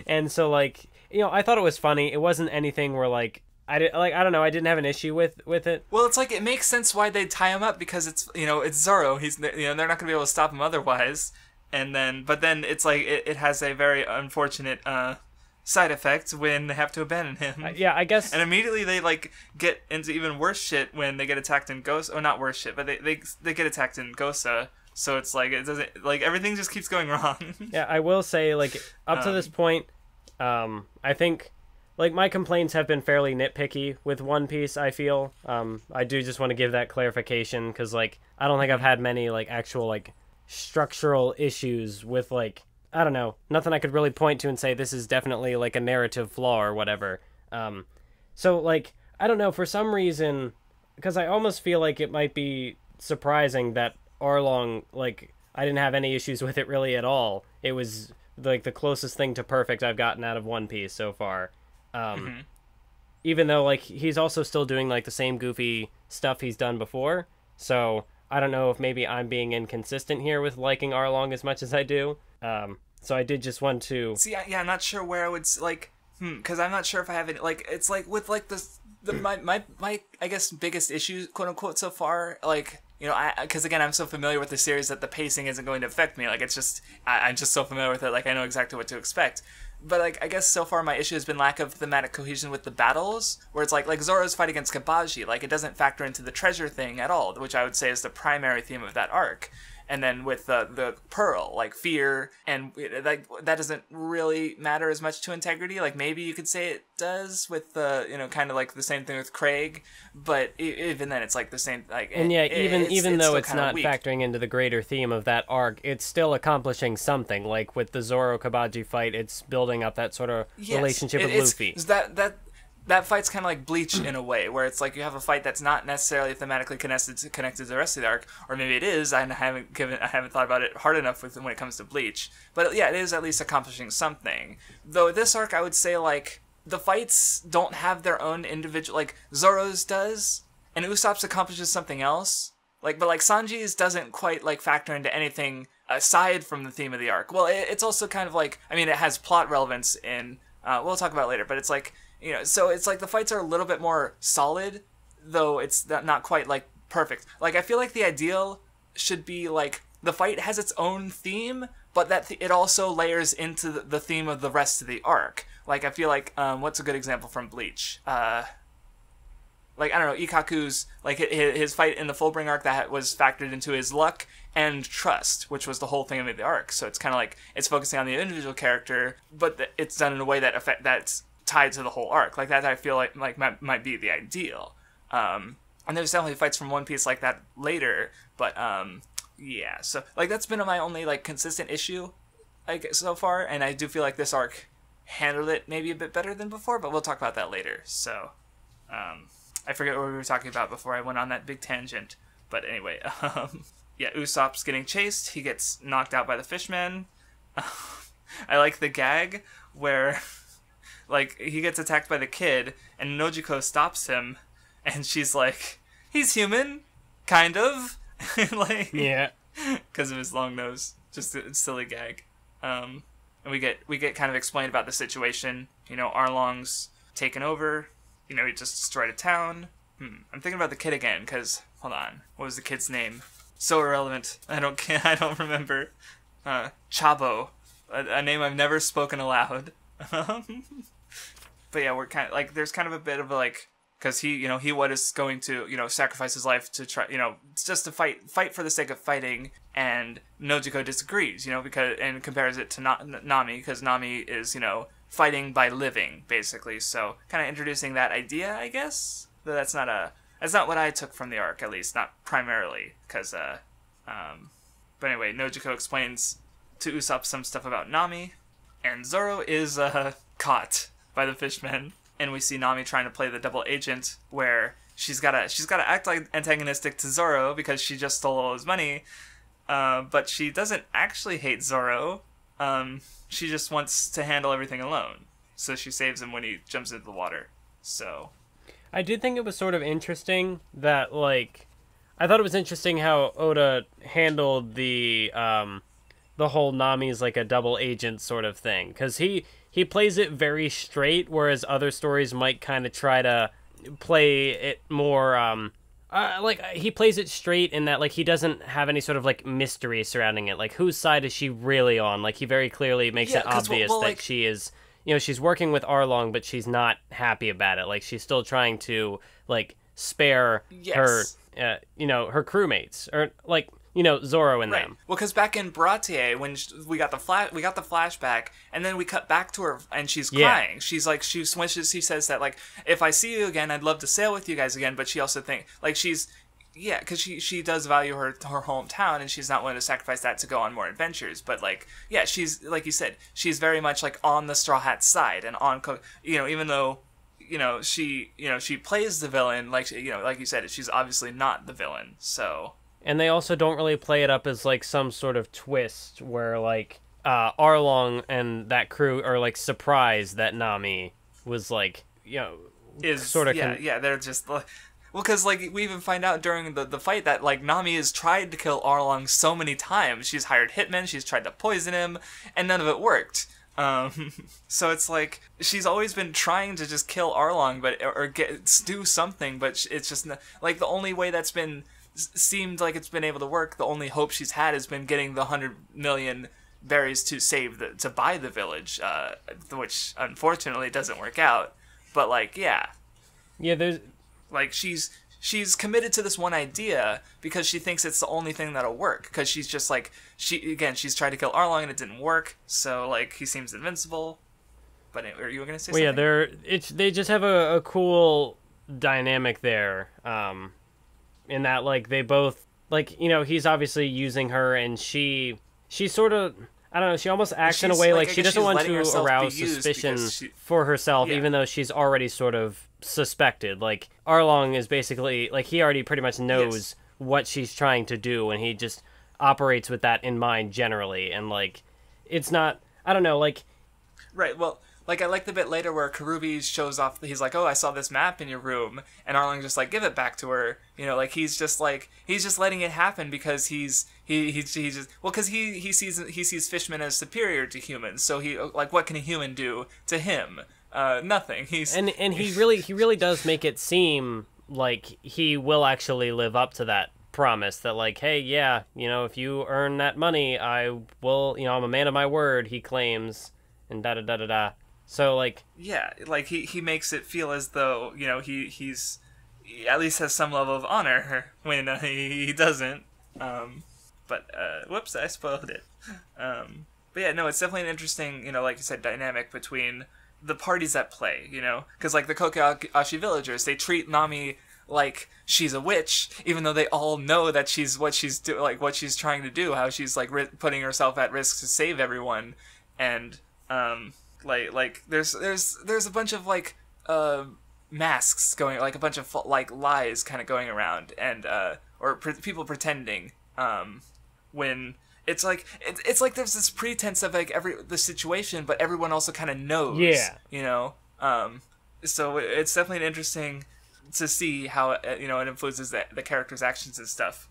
And so, like, I thought it was funny. It wasn't anything where, like... I don't know. I didn't have an issue with it. Well, it's like, it makes sense why they tie him up, because it's Zoro. He's they're not gonna be able to stop him otherwise. But then it's like it has a very unfortunate side effect when they have to abandon him. Yeah, I guess. And immediately they like get into even worse shit when they get attacked in Gosa. Oh, not worse shit, but they get attacked in Gosa. So it's like it doesn't, like, everything just keeps going wrong. Yeah, I will say, like, up to this point, I think. Like, my complaints have been fairly nitpicky with One Piece, I feel. I do just want to give that clarification, because, like, I don't think I've had many, like, actual, like, structural issues with, like, I don't know, nothing I could really point to and say this is definitely, like, a narrative flaw or whatever. So, like, I don't know, for some reason, because I almost feel like it might be surprising that Arlong, like, I didn't have any issues with it really at all. It was, like, the closest thing to perfect I've gotten out of One Piece so far. Even though, like, he's also still doing, like, the same goofy stuff he's done before, so I don't know if maybe I'm being inconsistent here with liking Arlong as much as I do. So I did just want to see. Yeah, I'm not sure where I would like, because I'm not sure if I have any, like, it's like with like my I guess biggest issue, quote unquote, so far, like, because again, I'm so familiar with the series that the pacing isn't going to affect me. Like, it's just I'm just so familiar with it, like, I know exactly what to expect. But, like, I guess so far my issue has been lack of thematic cohesion with the battles, where it's like Zoro's fight against Kabaji, like, it doesn't factor into the treasure thing at all, which I would say is the primary theme of that arc. And then with the Pearl, like, fear, and, like, that doesn't really matter as much to integrity. Like, maybe you could say it does with the, kind of like the same thing with Krieg, but even then it's like the same, like... And yeah, even though it's not factoring into the greater theme of that arc, it's still accomplishing something. Like, with the Zoro-Kabaji fight, it's building up that sort of relationship with Luffy. That fight's kind of like Bleach in a way, where it's like you have a fight that's not necessarily thematically connected to the rest of the arc, or maybe it is. I haven't thought about it hard enough when it comes to Bleach, but yeah, it is at least accomplishing something. Though this arc, I would say, like, the fights don't have their own individual, like Zoro's does, and Usopp's accomplishes something else. But Sanji's doesn't quite like factor into anything aside from the theme of the arc. Well, it's also kind of like, I mean, it has plot relevance in. We'll talk about it later, but it's like. So it's like the fights are a little bit more solid, though it's not quite, like, perfect. Like, I feel like the ideal should be, like, the fight has its own theme, but that it also layers into the theme of the rest of the arc. Like, I feel like, what's a good example from Bleach? like, I don't know, Ikkaku's, like, his fight in the Fullbring arc that was factored into his luck and trust, which was the whole thing of the arc. So it's kind of like, it's focusing on the individual character, but it's done in a way that's tied to the whole arc. Like, that I feel like might be the ideal. And there's definitely fights from One Piece like that later, but, yeah. So, like, that's been my only, like, consistent issue, like, so far, and I do feel like this arc handled it maybe a bit better than before, but we'll talk about that later. So, I forget what we were talking about before I went on that big tangent. But anyway, yeah, Usopp's getting chased. He gets knocked out by the fishmen. I like the gag where, like, he gets attacked by the kid, and Nojiko stops him, and she's like, he's human, kind of. Like, yeah. Because of his long nose. Just a silly gag. And we get kind of explained about the situation. You know, Arlong's taken over. You know, he just destroyed a town. I'm thinking about the kid again, because, hold on, what was the kid's name? So irrelevant. I don't remember. Chabo. A name I've never spoken aloud. But yeah, we're kind of, like, there's kind of a bit of a, like, because he was going to, you know, sacrifice his life to try, you know, just to fight for the sake of fighting, and Nojiko disagrees, you know, and compares it to Nami, because Nami is, you know, fighting by living, basically. So kind of introducing that idea, I guess. But that's not what I took from the arc, at least not primarily, because but anyway, Nojiko explains to Usopp some stuff about Nami, and Zoro is caught by the fishmen, and we see Nami trying to play the double agent, where she's gotta act like antagonistic to Zoro because she just stole all his money, but she doesn't actually hate Zoro. She just wants to handle everything alone. So she saves him when he jumps into the water. So I did think it was sort of interesting that, like, I thought it was interesting how Oda handled the whole Nami's like a double agent sort of thing, because he plays it very straight, whereas other stories might kind of try to play it more like, he plays it straight in that, like, he doesn't have any sort of, like, mystery surrounding it. Like, whose side is she really on? Like, he very clearly makes it obvious that, like, she is, you know, she's working with Arlong, but she's not happy about it. Like, she's still trying to, like, spare her, you know, her crewmates, or, like, you know, Zoro and them. Well, because back in Baratie, when we got the flashback, and then we cut back to her, and she's crying. She's like, she says that, like, if I see you again, I'd love to sail with you guys again. But she also because she does value her hometown, and she's not willing to sacrifice that to go on more adventures. But, like, yeah, she's, like you said, she's very much, like, on the Straw Hat side, and on, you know, even though, you know, she plays the villain, like, you know, like you said, she's obviously not the villain. So. And they also don't really play it up as, like, some sort of twist where, like, Arlong and that crew are, like, surprised that Nami was, like, you know, is sort of... Yeah, they're just... Well, because, like, we even find out during the fight that, like, Nami has tried to kill Arlong so many times. She's hired hitmen, she's tried to poison him, and none of it worked. So it's like, she's always been trying to just kill Arlong, or do something, but it's just, like, the only way that's been... seemed like it's been able to work, the only hope she's had has been getting the 100 million berries to to buy the village, which unfortunately doesn't work out. But, like, yeah, there's, like, she's committed to this one idea because she thinks it's the only thing that'll work, because she's just like, she's tried to kill Arlong and it didn't work, so, like, he seems invincible. But are you gonna say something? Yeah, they just have a cool dynamic there, in that, like, they both, like, you know, he's obviously using her, and she sort of, I don't know, she almost acts in a way like she doesn't want to arouse suspicion for herself, even though she's already sort of suspected. Like, Arlong is basically, like, he already pretty much knows what she's trying to do, and he just operates with that in mind generally, and, like, it's not, I don't know, like... Right, well... Like, I like the bit later where Karubi shows off, he's like, oh, I saw this map in your room, and Arlong just, like, give it back to her, you know, like, he's just letting it happen because he's just, well, because he sees fishmen as superior to humans, so he, like, what can a human do to him? Nothing. And he really does make it seem like he will actually live up to that promise, that, like, hey, yeah, you know, if you earn that money, I will, you know, I'm a man of my word, he claims, and da-da-da-da-da. So, like... Yeah, like, he makes it feel as though, you know, he's at least has some level of honor when he doesn't. Whoops, I spoiled it. But yeah, no, it's definitely an interesting, like you said, dynamic between the parties at play, because like the Kokashi villagers, they treat Nami like she's a witch, even though they all know that what she's trying to do, how she's like putting herself at risk to save everyone, and like there's a bunch of like masks going, like a bunch of like lies kind of going around, and people pretending when it's like there's this pretense of like the situation, but everyone also kind of knows. Yeah. So it's definitely an interesting to see how it influences the character's actions and stuff.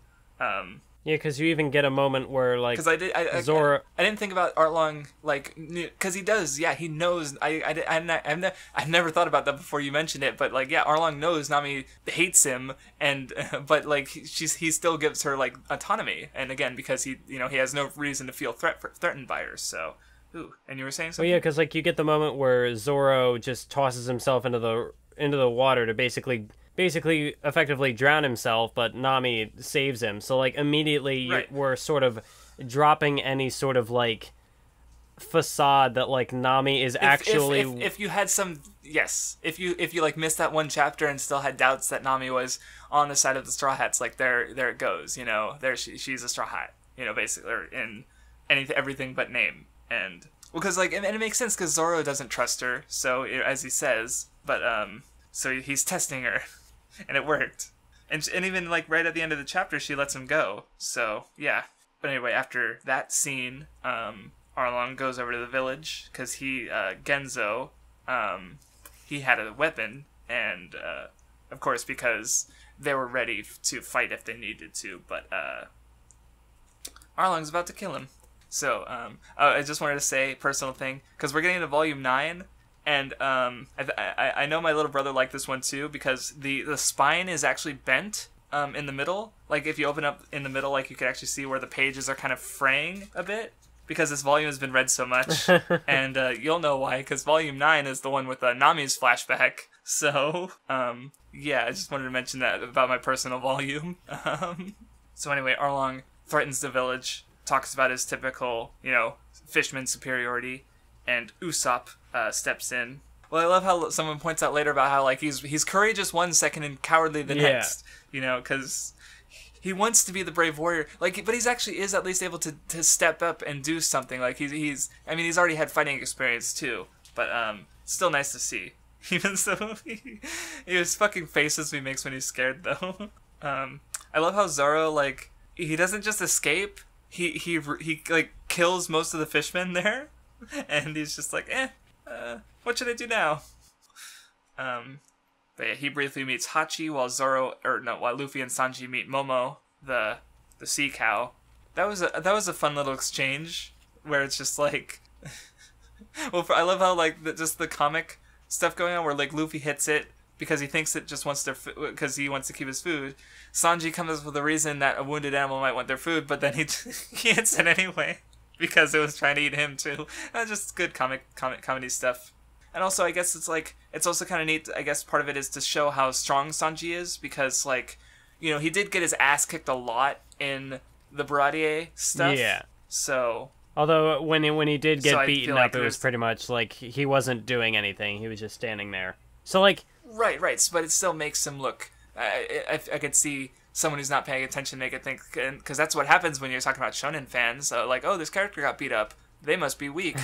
Yeah, because you even get a moment where like Zoro. I didn't think about Arlong like because he does. Yeah, he knows. I've never thought about that before you mentioned it. But like, yeah, Arlong knows Nami hates him, and but like he still gives her like autonomy. And again, because he has no reason to feel threatened by her. So, and you were saying something? Well, yeah, because like you get the moment where Zoro just tosses himself into the water to basically effectively drown himself, but Nami saves him. So like immediately we're sort of dropping any sort of like facade that like Nami is actually if you had some if you like missed that one chapter and still had doubts that Nami was on the side of the Straw Hats, like there it goes, there she's a Straw Hat, basically, or in everything but name. And because like, and it makes sense because Zoro doesn't trust her, so as he says, but so he's testing her. And it worked. And even, like, right at the end of the chapter, she lets him go. So, yeah. But anyway, after that scene, Arlong goes over to the village, because Genzo, he had a weapon, and, of course, because they were ready to fight if they needed to, but, Arlong's about to kill him. So, I just wanted to say, personal thing, because we're getting into Volume 9, and I know my little brother liked this one too, because the spine is actually bent in the middle. Like if you open up in the middle, like you can actually see where the pages are kind of fraying a bit, because this volume has been read so much. And you'll know why, because Volume 9 is the one with Nami's flashback. So, yeah, I just wanted to mention that about my personal volume. So anyway, Arlong threatens the village, talks about his typical, fisherman superiority, and Usopp steps in. Well, I love how someone points out later about how like he's courageous one second and cowardly the next. Because he wants to be the brave warrior. Like, but he's actually is at least able to step up and do something. Like he's already had fighting experience too. But still nice to see. Even so, his fucking faces he makes when he's scared though. I love how Zoro like he doesn't just escape. He like kills most of the fishmen there. And he's just like, what should I do now? But yeah, he briefly meets Hachi while Luffy and Sanji meet Momo, the sea cow. That was a fun little exchange where it's just like, well, I love how like just the comic stuff going on where like Luffy hits it because he thinks it just wants because he wants to keep his food. Sanji comes up with a reason that a wounded animal might want their food, but then he hits it anyway. Because it was trying to eat him too. Just good comedy stuff. And also, I guess it's also kind of neat. I guess part of it is to show how strong Sanji is, because like, he did get his ass kicked a lot in the Baratie stuff. Yeah. So. Although when he did get beaten up, it was pretty much like he wasn't doing anything. He was just standing there. So like. Right. But it still makes him look. I could see someone who's not paying attention make it think, because that's what happens when you're talking about shonen fans. Like, oh, this character got beat up. They must be weak.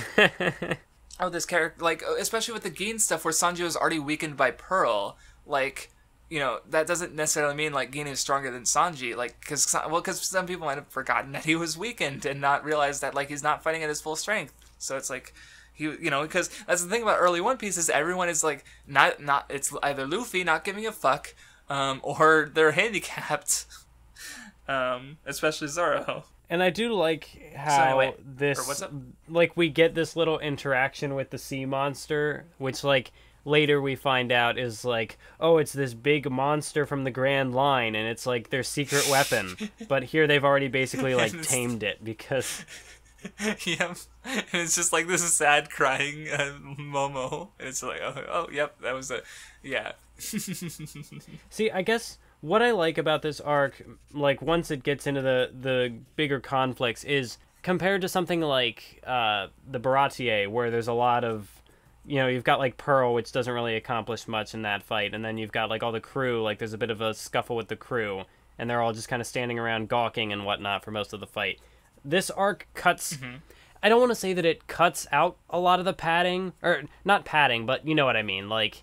Oh, this character, like, especially with the Gin stuff where Sanji was already weakened by Pearl, like, that doesn't necessarily mean, like, Gin is stronger than Sanji, like, because some people might have forgotten that he was weakened and not realized that, like, he's not fighting at his full strength. So it's like, because that's the thing about early One Piece is everyone is, like, not it's either Luffy not giving a fuck, or they're handicapped, especially Zoro. And I do like how like, we get this little interaction with the sea monster, which, like, later we find out is, like, oh, it's this big monster from the Grand Line, and it's, like, their secret weapon. But here they've already basically, like, tamed it, because... Yeah, and it's just, like, this sad crying Momo. And it's like, oh, yep, that was yeah. See, I guess what I like about this arc, like once it gets into the bigger conflicts, is compared to something like the Baratie, where there's a lot of, you've got like Pearl, which doesn't really accomplish much in that fight, and then you've got like all the crew, like there's a bit of a scuffle with the crew, and they're all just kind of standing around gawking and whatnot for most of the fight. This arc cuts... I don't want to say that it cuts out a lot of the padding, or not padding, but you know what I mean. Like,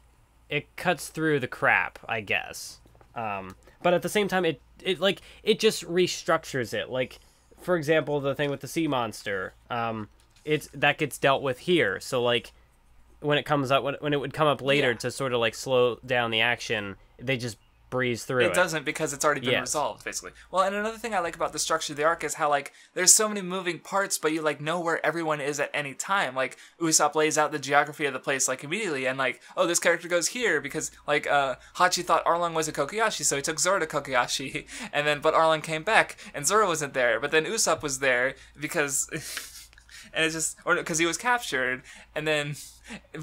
it cuts through the crap, I guess. But at the same time, it just restructures it. Like, for example, the thing with the sea monster, that gets dealt with here. So like, when it comes up, when it would come up later to sort of like slow down the action, they just breeze through it. It doesn't, because it's already been resolved, basically. Well, and another thing I like about the structure of the arc is how, like, there's so many moving parts, but you, like, know where everyone is at any time. Like, Usopp lays out the geography of the place, like, immediately, and, like, oh, this character goes here, because, like, Hachi thought Arlong was a Kokoyashi, so he took Zoro to Kokoyashi, and then, but Arlong came back, and Zoro wasn't there, but then Usopp was there, because... and it's just... or because he was captured, and then...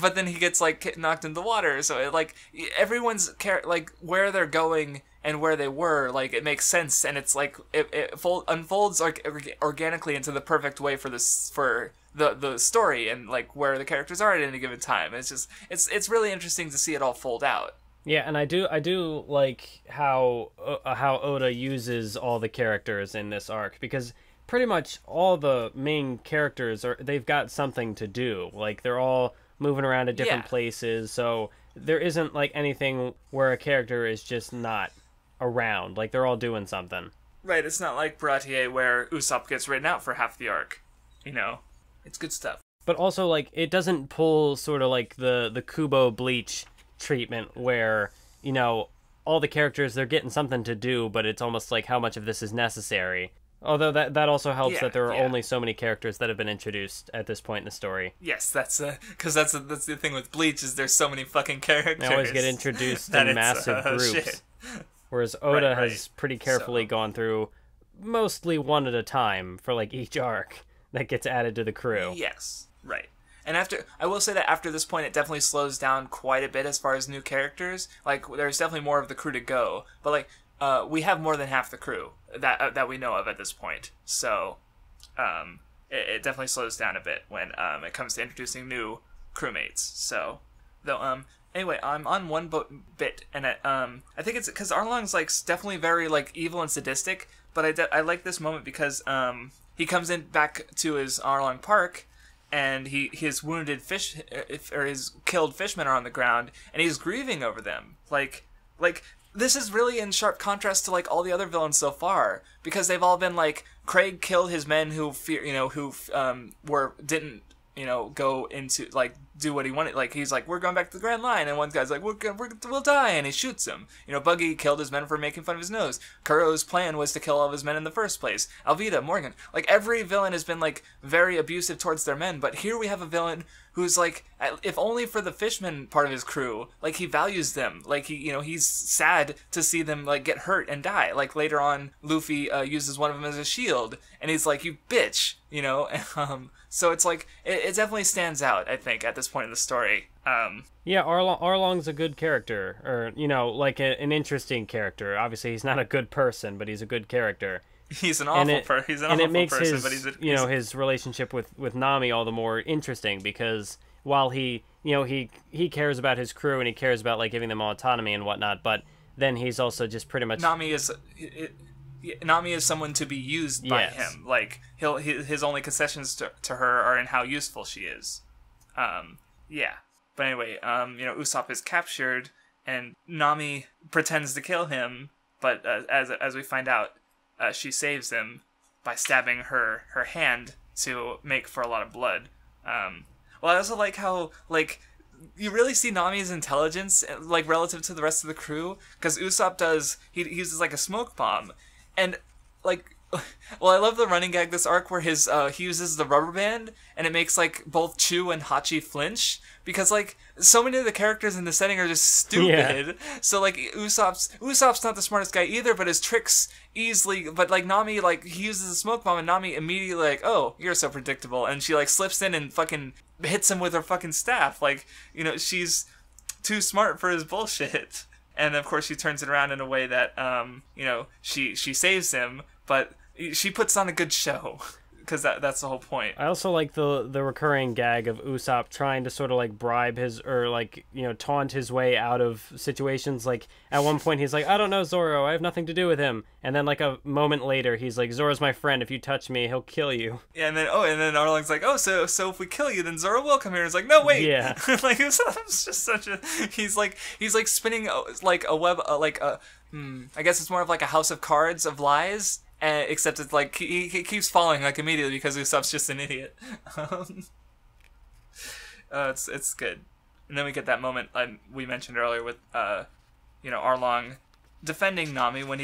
but then he gets, like, knocked into the water, so, it, like, everyone's, like, where they're going and where they were, like, it makes sense, and it's, like, it unfolds, like, organically into the perfect way for this, for the story, and, like, where the characters are at any given time. It's just, it's really interesting to see it all fold out. Yeah, and I do like how Oda uses all the characters in this arc, because pretty much all the main characters they've got something to do. Like, they're all moving around at different places, so there isn't like anything where a character is just not around. Like, they're all doing something. Right, it's not like Baratie where Usopp gets written out for half the arc. It's good stuff. But also, like, it doesn't pull sort of like the Kubo Bleach treatment where, all the characters, they're getting something to do, but it's almost like how much of this is necessary. Although that also helps that there are only so many characters that have been introduced at this point in the story. Yes, that's because that's the thing with Bleach, is there's so many fucking characters. They always get introduced in massive groups. Shit. Whereas Oda has pretty carefully gone through mostly one at a time for like each arc that gets added to the crew. Yes, right. And I will say that after this point, it definitely slows down quite a bit as far as new characters. Like, there's definitely more of the crew to go, but like. We have more than half the crew that we know of at this point, so it definitely slows down a bit when it comes to introducing new crewmates. So, though, anyway, I'm on one bit, and I think it's because Arlong's like definitely very like evil and sadistic, but I like this moment because he comes in back to his Arlong Park, and his wounded fish or his killed fishmen are on the ground, and he's grieving over them, like. This is really in sharp contrast to, like, all the other villains so far, because they've all been, like, Krieg killed his men who didn't, go into, like, do what he wanted. Like, he's like, we're going back to the Grand Line, and one guy's like, we'll die, and he shoots him. Buggy killed his men for making fun of his nose. Kuro's plan was to kill all of his men in the first place. Alvida, Morgan. Like, every villain has been, like, very abusive towards their men, but here we have a villain who's, like, if only for the fisherman part of his crew, like, he values them. Like, he's sad to see them, like, get hurt and die. Like, later on, Luffy uses one of them as a shield, and he's like, you bitch, so it's like, it definitely stands out, I think, at this point in the story. Yeah, Arlong's a good character, or, like an interesting character. Obviously, he's not a good person, but he's a good character. He's an awful person. He's an awful person, it makes but he's his relationship with Nami all the more interesting, because while he cares about his crew and he cares about like giving them autonomy and whatnot, but then he's also just pretty much Nami is someone to be used by him. Like his only concessions to her are in how useful she is. But anyway, Usopp is captured and Nami pretends to kill him, but as we find out. She saves him by stabbing her hand to make for a lot of blood. Well, I also like how, like, you really see Nami's intelligence, like, relative to the rest of the crew, because Usopp he uses, like, a smoke bomb, and, like, well, I love the running gag this arc where he uses the rubber band, and it makes, like, both Chu and Hachi flinch, because, like, so many of the characters in the setting are just stupid. Yeah. So, like, Usopp's not the smartest guy either, but his tricks but, like, Nami, like, he uses a smoke bomb, and Nami immediately, like, oh, you're so predictable, and she, like, slips in and fucking hits him with her fucking staff. Like, she's too smart for his bullshit. And of course she turns it around in a way that, she saves him, but she puts on a good show. Because that's the whole point. I also like the recurring gag of Usopp trying to sort of like bribe his, or like, taunt his way out of situations. Like at one point he's like, I don't know Zoro, I have nothing to do with him. And then like a moment later he's like, Zoro's my friend, if you touch me he'll kill you. Yeah, and then Arlong's like, so if we kill you then Zoro will come here. And it's like, no, wait. Yeah. Like Usopp's just such a, he's like spinning like a web, I guess it's more of like a house of cards of lies. Except it's like he keeps falling like immediately because Usopp's just an idiot. It's good. And then we get that moment we mentioned earlier with Arlong defending Nami when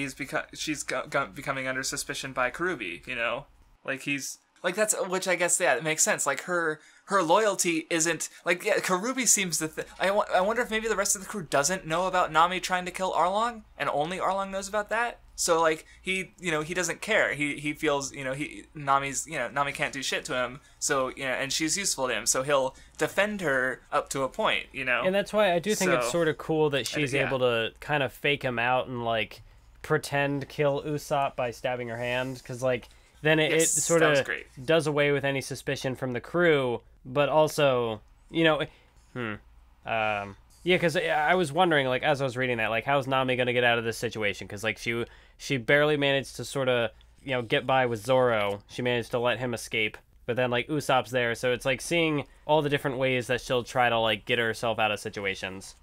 she's becoming under suspicion by Karubi. Like he's like that's, which I guess it makes sense. Like her loyalty isn't like, Karubi seems to I wonder if maybe the rest of the crew doesn't know about Nami trying to kill Arlong and only Arlong knows about that. So like he doesn't care. He feels Nami can't do shit to him. So and she's useful to him. So he'll defend her up to a point. And that's why I do think it's sort of cool that she's able to kind of fake him out and like pretend kill Usopp by stabbing her hand, because like then it sort of does away with any suspicion from the crew, but also yeah, because I was wondering, like, as I was reading that, like, how's Nami going to get out of this situation? Because, like, she barely managed to sort of, get by with Zoro. She managed to let him escape. But then, like, Usopp's there. So it's, like, seeing all the different ways that she'll try to, like, get herself out of situations.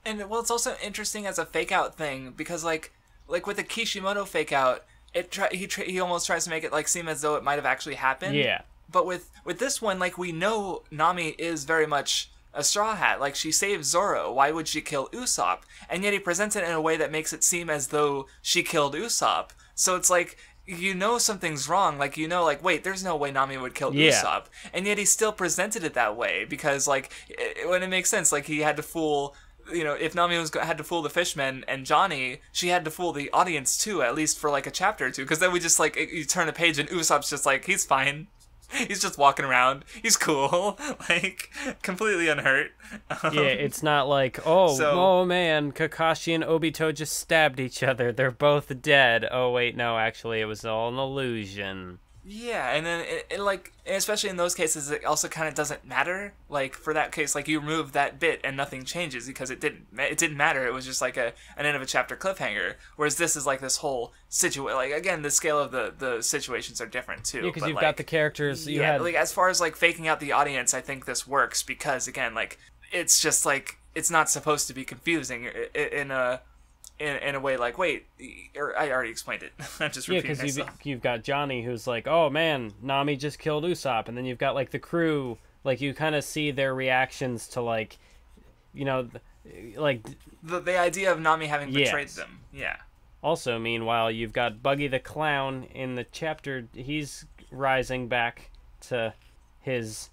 And, well, it's also interesting as a fake-out thing. Because, like with the Kishimoto fake-out, he almost tries to make it, like, seem as though it might have actually happened. Yeah. But with this one, like, we know Nami is very much a Straw Hat. Like, she saved Zoro. Why would she kill Usopp? And yet he presents it in a way that makes it seem as though she killed Usopp. So it's like, something's wrong. Like, wait, there's no way Nami would kill Usopp. And yet he still presented it that way. Because, like, when it makes sense, like, he had to fool, if Nami had to fool the fishmen and Johnny, she had to fool the audience too, at least for, like, a chapter or two. Because then we just, like, you turn a page and Usopp's just like, he's fine. He's just walking around. He's cool. Like, completely unhurt. Yeah, it's not like, oh man, Kakashi and Obito just stabbed each other. They're both dead. Oh, wait, no, actually, it was all an illusion. Yeah, and then, especially in those cases, it also kind of doesn't matter. Like, for that case, like, you remove that bit and nothing changes because it didn't matter. It was just, like, an end of a chapter cliffhanger. Whereas this is, like, this whole situation. Like, again, the scale of the situations are different, too. Yeah, because you've got the characters. Like, as far as, like, faking out the audience, I think this works because, again, like, it's just, like, it's not supposed to be confusing in a way like, wait, I already explained it. I'm just repeating myself. Yeah, because you've got Johnny who's like, oh man, Nami just killed Usopp, and then you've got like the crew, like you kind of see their reactions to like, like the idea of Nami having betrayed them. Yeah. Also, meanwhile, you've got Buggy the Clown in the chapter. He's rising back to his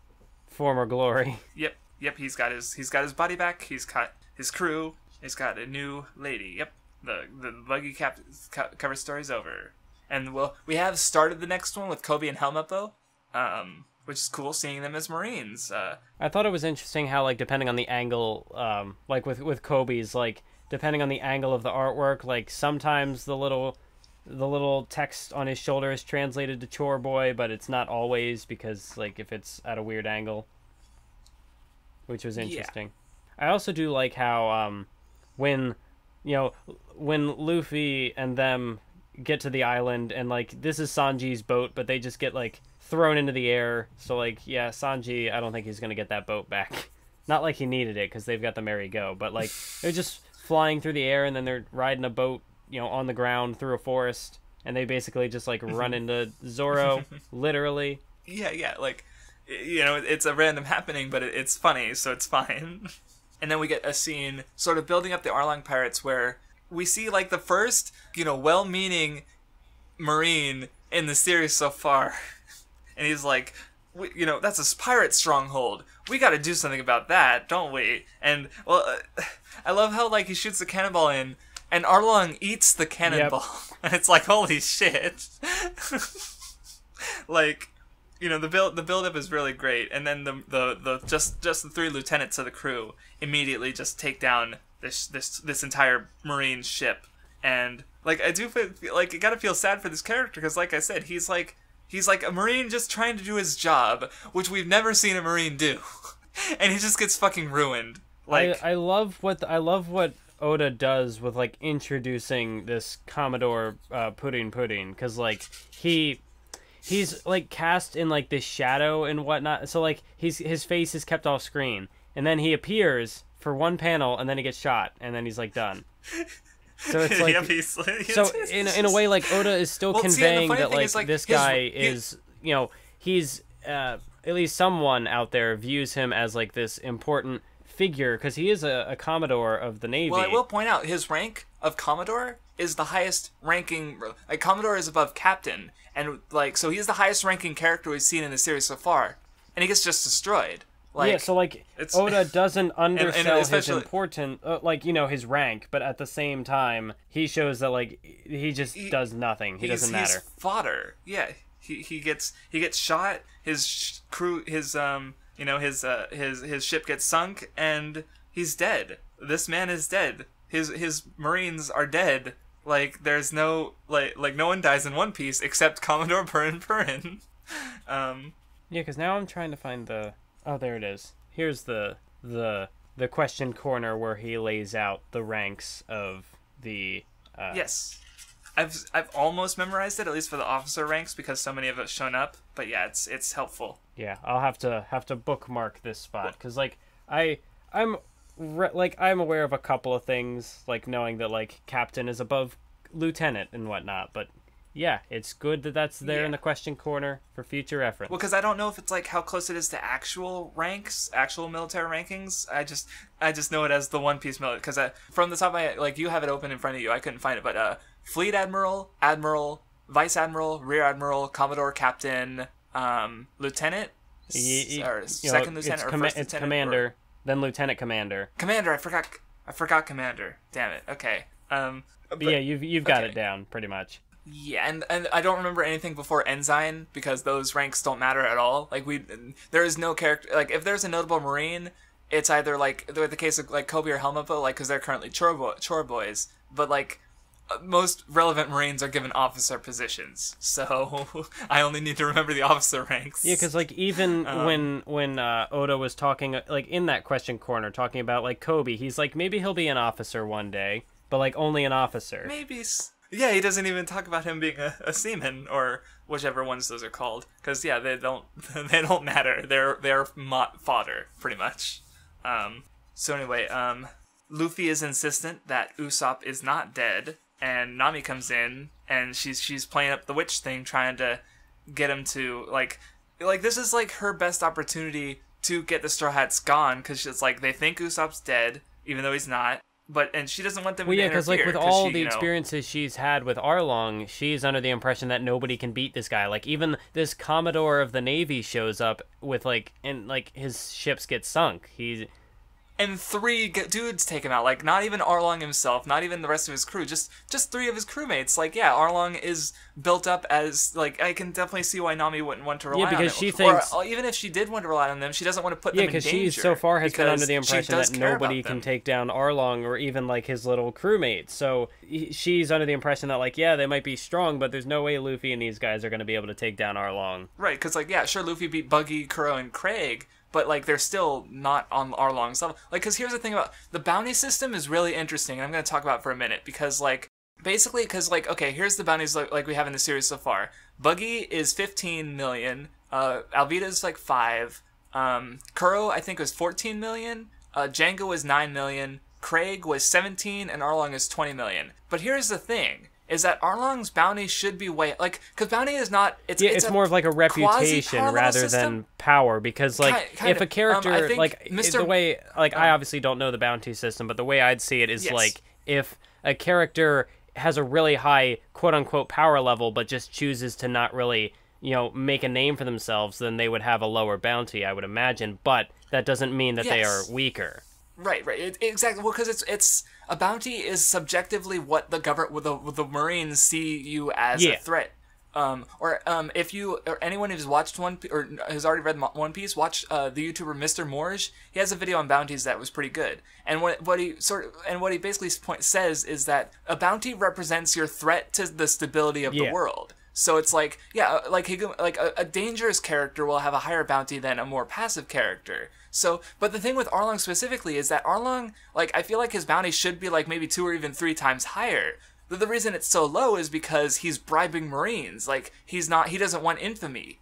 former glory. Yep. He's got his body back. He's got his crew. He's got a new lady. Yep. The Buggy cover story's over. And, well, we have started the next one with Kobe and Helmut, though. Which is cool, seeing them as Marines. I thought it was interesting how, like, depending on the angle, like with Kobe's, like, depending on the angle of the artwork, like, sometimes the little text on his shoulder is translated to Chore Boy, but it's not always, because, like, if it's at a weird angle. Which was interesting. Yeah. I also do like how, when Luffy and them get to the island and like this is Sanji's boat, but they just get like thrown into the air. So like, yeah, Sanji, I don't think he's gonna get that boat back. Not like he needed it because they've got the merry go, but like they're just flying through the air and then they're riding a boat, on the ground through a forest, and they basically just like run into Zoro, literally. Yeah, like it's a random happening, but it's funny, so it's fine. And then we get a scene sort of building up the Arlong pirates where we see, like, the first, well-meaning Marine in the series so far. And he's like, that's a pirate stronghold. We gotta do something about that, don't we? And, well, I love how, like, he shoots the cannonball in, and Arlong eats the cannonball. Yep. And it's like, holy shit. Like, the build up is really great, and then the just the 3 lieutenants of the crew immediately just take down this entire Marine ship, and like I do feel like you gotta feel sad for this character because, like I said, he's like a Marine just trying to do his job, which we've never seen a Marine do, and he just gets fucking ruined. Like I love what Oda does with like introducing this Commodore Pudding, because like he's like cast in like this shadow and whatnot, so like his face is kept off screen, and then he appears for one panel, and then he gets shot, and then he's like done. So it's like, so in a way, like Oda is still conveying that like this guy is, you know, he's at least someone out there views him as like this important figure because he is a Commodore of the Navy. Well, I will point out his rank of Commodore is the highest ranking. Like Commodore is above Captain, and like so he's the highest ranking character we've seen in the series so far, and he gets just destroyed. Like, yeah, so like Oda doesn't undersell his important, like, you know, his rank, but at the same time he shows that like he just does nothing. He doesn't matter. He's fodder. Yeah, he gets shot. His crew, his ship gets sunk, and he's dead. This man is dead. His Marines are dead. Like there's no like no one dies in One Piece except Commodore Purin. Yeah, because now I'm trying to find the. Oh, there it is. Here's the question corner where he lays out the ranks of the. Yes, I've almost memorized it, at least for the officer ranks, because so many of it's shown up. But yeah, it's helpful. Yeah, I'll have to bookmark this spot because like I'm aware of a couple of things, like knowing that like Captain is above Lieutenant and whatnot, but. Yeah, it's good that that's there in the question corner for future reference. Well, because I don't know if it's like how close it is to actual ranks, actual military rankings. I just know it as the One Piece military. Because from the top of my head, like you have it open in front of you, I couldn't find it. But Fleet Admiral, Admiral, Vice Admiral, Rear Admiral, Commodore, Captain, Lieutenant, or Second Lieutenant, or First Lieutenant. It's Commander, then Lieutenant Commander. Commander, I forgot Commander. Damn it. Okay. But yeah, you've got it down pretty much. Yeah, and I don't remember anything before Ensign because those ranks don't matter at all. Like there is no character. Like if there's a notable Marine, it's either like the case of like Kobe or Helmeppo, like because they're currently chore boys. But like most relevant Marines are given officer positions, so I only need to remember the officer ranks. Yeah, because like even when Oda was talking like in that question corner talking about like Kobe, he's like maybe he'll be an officer one day, but like only an officer. Maybe. Yeah, he doesn't even talk about him being a seaman or whichever ones those are called, because yeah, they don't matter. They're fodder pretty much. So anyway, Luffy is insistent that Usopp is not dead, and Nami comes in and she's playing up the witch thing, trying to get him to like this is like her best opportunity to get the Straw Hats gone, because it's like they think Usopp's dead even though he's not. And she doesn't want them to interfere. Well, yeah, because like with all the experiences she's had with Arlong, she's under the impression that nobody can beat this guy. Like even this Commodore of the Navy shows up with like, and like his ships get sunk. And 3 dudes take him out. Like not even Arlong himself, not even the rest of his crew. Just 3 of his crewmates. Like yeah, Arlong is built up as like I can definitely see why Nami wouldn't want to rely on him. Yeah, because she thinks, or even if she did want to rely on them, she doesn't want to put them in danger. Yeah, because she so far has been under the impression that nobody can take down Arlong or even like his little crewmates. So she's under the impression that like yeah, they might be strong, but there's no way Luffy and these guys are going to be able to take down Arlong. Right? Because like yeah, sure, Luffy beat Buggy, Kuro, and Krieg. But, like, they're still not on Arlong's level. Like, because here's the thing about... The bounty system is really interesting, and I'm going to talk about it for a minute. Because, like, basically, okay, here's the bounties like we have in the series so far. Buggy is 15 million. Alvida's, like, 5. Kuro, I think, was 14 million. Django was 9 million. Krieg was 17, and Arlong is 20 million. But here's the thing. Is that Arlong's bounty should be way like because bounty is not it's more of like a reputation rather than power, because like if a character like the way like I obviously don't know the bounty system, but the way I'd see it is like if a character has a really high quote unquote power level but just chooses to not really make a name for themselves, then they would have a lower bounty, I would imagine, but that doesn't mean that they are weaker. Right. Exactly. Well, because it's a bounty is subjectively what the Marines see you as a threat. if you or anyone who's watched or has already read One Piece, watch the YouTuber Mr. Morge. He has a video on bounties that was pretty good. And what he basically says is that a bounty represents your threat to the stability of the world. So it's like, a dangerous character will have a higher bounty than a more passive character. So, but the thing with Arlong specifically is that Arlong, like, I feel like his bounty should be like maybe 2 or even 3 times higher. But the reason it's so low is because he's bribing Marines. Like, he doesn't want infamy.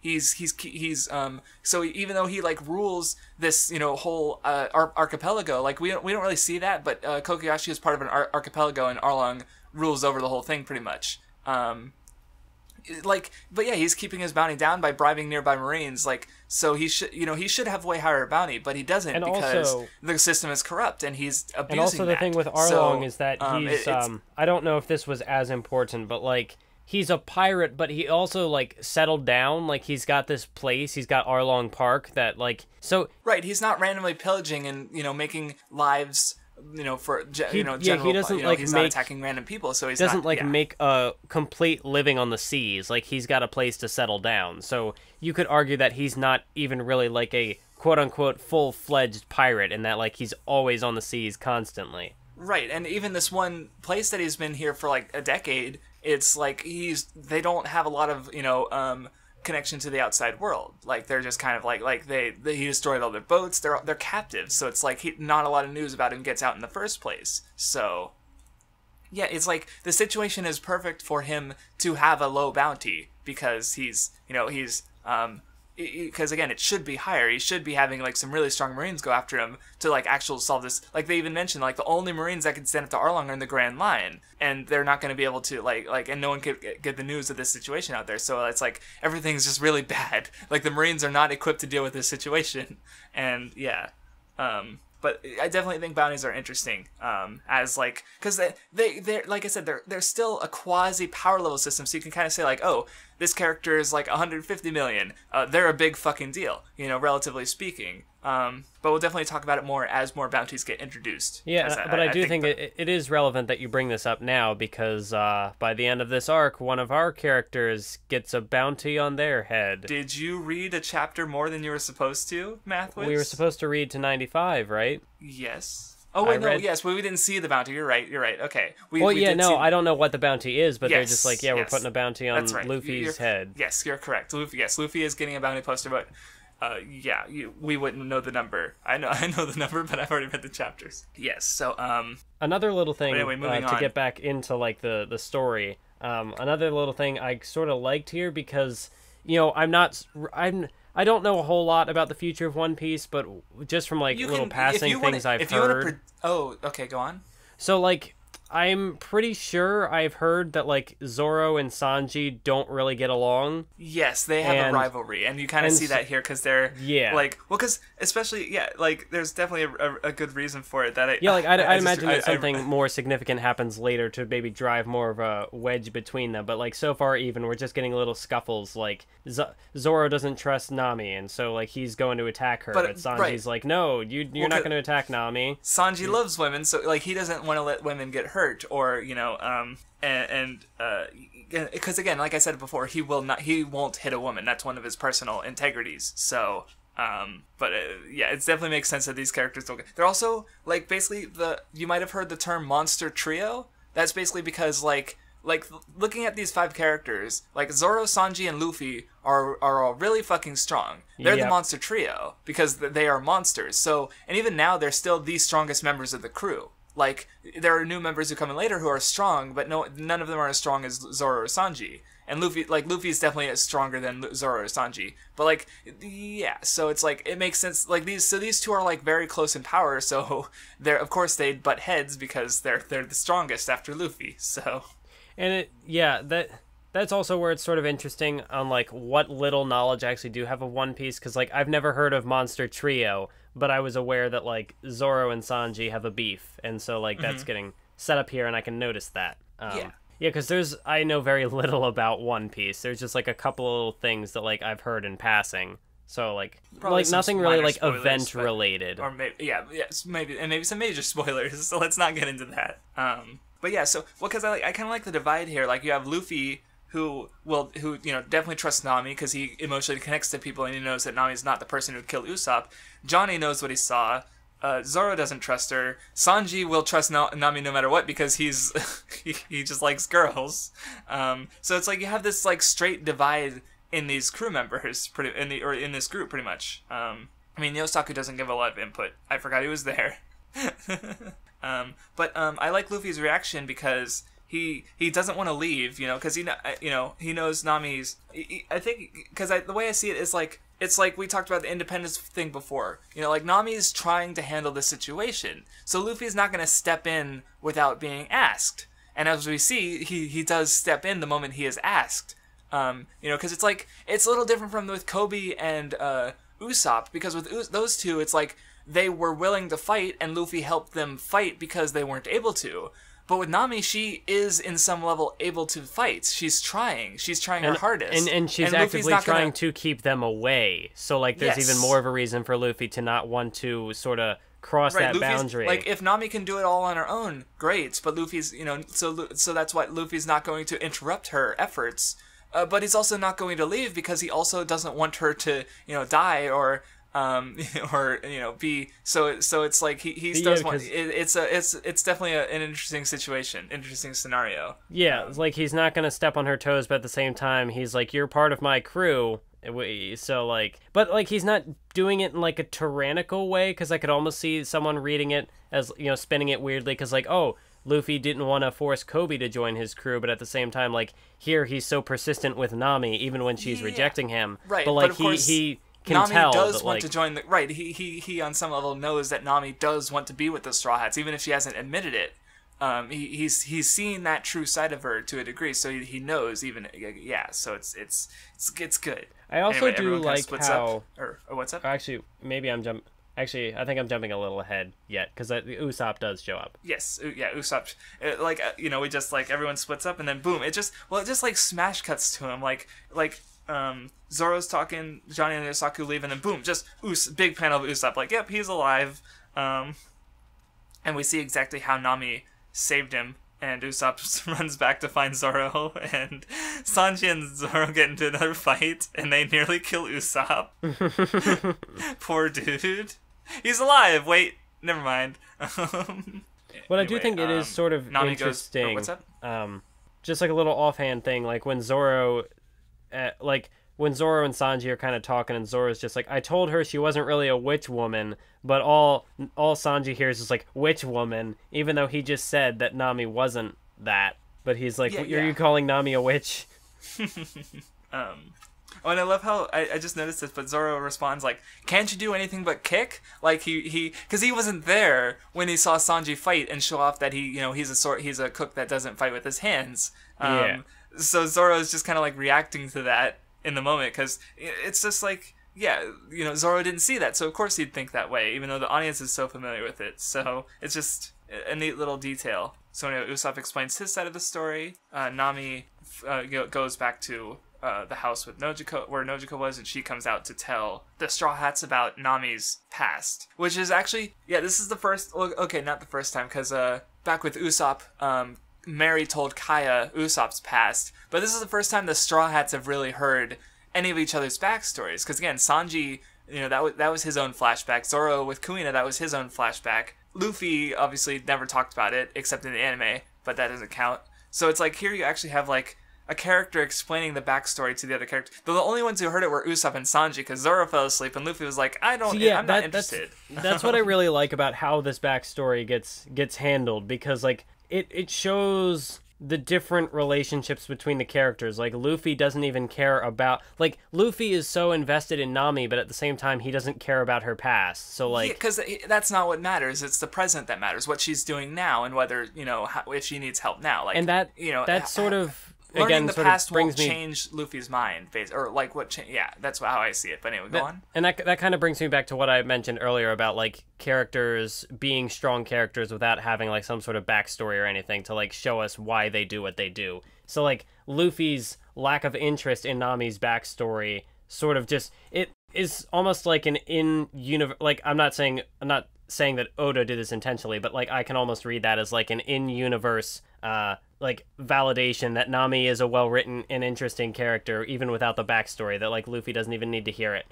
So even though he like rules this, whole archipelago, like we don't really see that, but Kokoyashi is part of an archipelago, and Arlong rules over the whole thing pretty much. But yeah, he's keeping his bounty down by bribing nearby Marines. Like, so he should have way higher bounty, but he doesn't, and because also, the system is corrupt and he's abusing. And also the thing with Arlong is that he's I don't know if this was as important, but like he's a pirate, but he also like settled down. Like he's got this place, he's got Arlong Park that like so. Right, he's not randomly pillaging and making lives. For general, he doesn't he's not attacking random people, so he doesn't make a complete living on the seas. Like he's got a place to settle down. So you could argue that he's not even really like a quote unquote full-fledged pirate, and that like he's always on the seas constantly. Right, and even this one place that he's been here for like a decade, it's like they don't have a lot of connection to the outside world. Like they're just kind of like he destroyed all their boats. They're captives, so it's like not a lot of news about him gets out in the first place. So yeah, it's like the situation is perfect for him to have a low bounty because because again, it should be higher. He should be having like some really strong Marines go after him to like actually solve this. Like they even mentioned, like the only Marines that can stand up to Arlong are in the Grand Line, and they're not going to be able to and no one could get the news of this situation out there. So it's like everything's just really bad. Like the Marines are not equipped to deal with this situation, and yeah. But I definitely think bounties are interesting, as like, because they're like I said, they're still a quasi power level system, so you can kind of say like, oh, this character is like 150 million, they're a big fucking deal, relatively speaking. But we'll definitely talk about it more as more bounties get introduced. Yeah, but I do think it is relevant that you bring this up now, because by the end of this arc, one of our characters gets a bounty on their head. Did you read a chapter more than you were supposed to, Mathwiz? We were supposed to read to 95, right? Yes. Oh, wait, yes, but we didn't see the bounty. You're right. Okay. I don't know what the bounty is, but they're just like, we're putting a bounty on Luffy's head. Yes, you're correct. Luffy is getting a bounty poster, but we wouldn't know the number. I know the number, but I've already read the chapters. Yes, so another little thing anyway, to get back into like the story. Another little thing I sort of liked here, because I don't know a whole lot about the future of One Piece, but just from like passing things I've heard. Oh, okay, go on. So like, I'm pretty sure I've heard that like Zoro and Sanji don't really get along. Yes, they have a rivalry, and you kind of see that here because they're because especially there's definitely a good reason for it. That I'd imagine that something more significant happens later to maybe drive more of a wedge between them. But like so far, even we're just getting little scuffles. Like Zoro doesn't trust Nami, and so like he's going to attack her, but Sanji's like, no, you're not going to attack Nami. Sanji loves women, so like he doesn't want to let women get hurt. Or because again, like I said before, he won't hit a woman. That's one of his personal integrities. So it definitely makes sense that these characters don't. They're also like basically you might have heard the term monster trio. That's basically because like looking at these 5 characters, like Zoro, Sanji, and Luffy are all really fucking strong. They're the monster trio because they are monsters. So, and even now they're still the strongest members of the crew. Like, there are new members who come in later who are strong, but none of them are as strong as Zoro or Sanji. And Luffy's definitely stronger than Zoro or Sanji. But so it's like, it makes sense. Like these two are like very close in power, so of course they'd butt heads because they're the strongest after Luffy. So, and that's also where it's sort of interesting on like what little knowledge I actually do have of One Piece, because like I've never heard of Monster Trio, but I was aware that like Zoro and Sanji have a beef, and so like that's getting set up here, and I can notice that. Because I know very little about One Piece. There's just like a couple of little things that like I've heard in passing. So like nothing really like event related, or maybe some major spoilers. So let's not get into that. But yeah, so because I kind of like the divide here. Like you have Luffy, who definitely trusts Nami because he emotionally connects to people and he knows that Nami's not the person who killed Usopp. Johnny knows what he saw. Zoro doesn't trust her. Sanji will trust Nami no matter what because he's he just likes girls. So it's like you have this like straight divide in these crew members, in this group pretty much. I mean, Yosaku doesn't give a lot of input. I forgot he was there. But I like Luffy's reaction because he doesn't want to leave, because he knows Nami's. I think because the way I see it is like. It's like we talked about the independence thing before. Like Nami's trying to handle the situation. So Luffy's not going to step in without being asked. And as we see, he does step in the moment he is asked. Because it's a little different from with Kobe and Usopp. Because with those two, it's like they were willing to fight and Luffy helped them fight because they weren't able to. But with Nami, she is in some level able to fight. She's trying. She's trying her hardest. And she's actively trying to keep them away. So, like, there's even more of a reason for Luffy to not want to sort of cross that boundary. Like, if Nami can do it all on her own, great. But Luffy's, so that's why Luffy's not going to interrupt her efforts. But he's also not going to leave because he also doesn't want her to, die or... be so it's like he does want it's definitely an interesting situation, interesting scenario. It's like he's not gonna step on her toes, but at the same time he's like, you're part of my crew, so like, but like he's not doing it in like a tyrannical way, because I could almost see someone reading it as spinning it weirdly, because like, oh, Luffy didn't want to force Kobe to join his crew, but at the same time, like, here he's so persistent with Nami even when she's rejecting him, right? But like, but of course, he Nami does want to join the... Right, he on some level knows that Nami does want to be with the Straw Hats, even if she hasn't admitted it. He's seen that true side of her to a degree, so he knows even... so it's good. I also anyway, do like how... what's up? Actually, maybe I'm jumping... Actually, I think I'm jumping a little ahead yet, because Usopp does show up. Yes, Usopp. We just, like, everyone splits up, and then boom, it just like, smash cuts to him, like... Zoro's talking, Johnny and Yosaku leave, and then boom, just big panel of Usopp, like, yep, he's alive. And we see exactly how Nami saved him, and Usopp runs back to find Zoro, and Sanji and Zoro get into another fight, and they nearly kill Usopp. Poor dude. He's alive! Wait, never mind. I do think it is sort of Nami interesting. What's up? Just like a little offhand thing, like when Zoro... when Zoro and Sanji are kind of talking, and Zoro's just like, I told her she wasn't really a witch woman, but all Sanji hears is like, witch woman, even though he just said that Nami wasn't that. But he's like, are you calling Nami a witch? And I love how I just noticed this, but Zoro responds like, "Can't you do anything but kick?" Like because he wasn't there when he saw Sanji fight and show off that he's a cook that doesn't fight with his hands. So Zoro is just kind of like reacting to that in the moment, because it's just like, Zoro didn't see that, so of course he'd think that way, even though the audience is so familiar with it. So it's just a neat little detail. So anyway, Usopp explains his side of the story. Nami goes back to the house with Nojiko, where Nojiko was, and she comes out to tell the Straw Hats about Nami's past, which is actually, this is the first, not the first time, because back with Usopp, Mary told Kaya Usopp's past, but this is the first time the Straw Hats have really heard any of each other's backstories, because again, Sanji, that was his own flashback. Zoro with Kuina, that was his own flashback. Luffy obviously never talked about it, except in the anime, but that doesn't count. So it's like, here you actually have like a character explaining the backstory to the other character. But the only ones who heard it were Usopp and Sanji, because Zoro fell asleep and Luffy was like, I'm not interested. That's what I really like about how this backstory gets handled, because like it shows the different relationships between the characters. Like, Luffy doesn't even care about... Like, Luffy is so invested in Nami, but at the same time, he doesn't care about her past. So, like... because that's not what matters. It's the present that matters. What she's doing now, and whether, if she needs help now. Like, and that sort of... Learning the past won't change Luffy's mind, or like what change. Yeah, that's how I see it. But anyway, go on. And that kind of brings me back to what I mentioned earlier about like characters being strong characters without having like some sort of backstory or anything to like show us why they do what they do. So like Luffy's lack of interest in Nami's backstory sort of just, it is almost like an like I'm not saying that Oda did this intentionally, but like I can almost read that as like an in-universe like validation that Nami is a well-written and interesting character, even without the backstory, that like Luffy doesn't even need to hear it.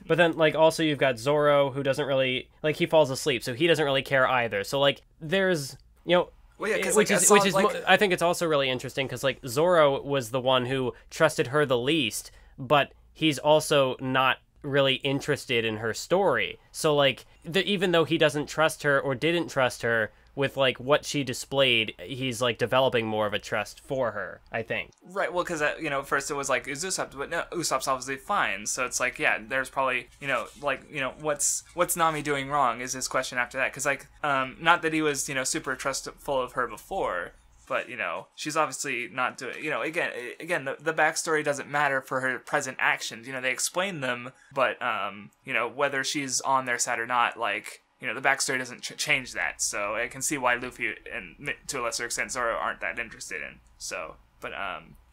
But then like also you've got Zoro, who doesn't really, like, he falls asleep, so he doesn't really care either. So like there's, you know, well, yeah, which is I think it's also really interesting because like Zoro was the one who trusted her the least, but he's also not really interested in her story. So like even though he doesn't trust her or didn't trust her, with like what she displayed, he's like developing more of a trust for her, I think. Right. Well, because you know, first it was like Usopp, but no, Usopp's obviously fine. So it's like, yeah, there's probably, you know, like, you know, what's Nami doing wrong is his question after that. Because like, not that he was, you know, super trustful of her before, but you know, she's obviously not doing, you know, again, the backstory doesn't matter for her present actions. You know, they explain them, but you know, whether she's on their side or not, like, you know, the backstory doesn't change that, so I can see why Luffy and to a lesser extent Zoro aren't that interested in. So, but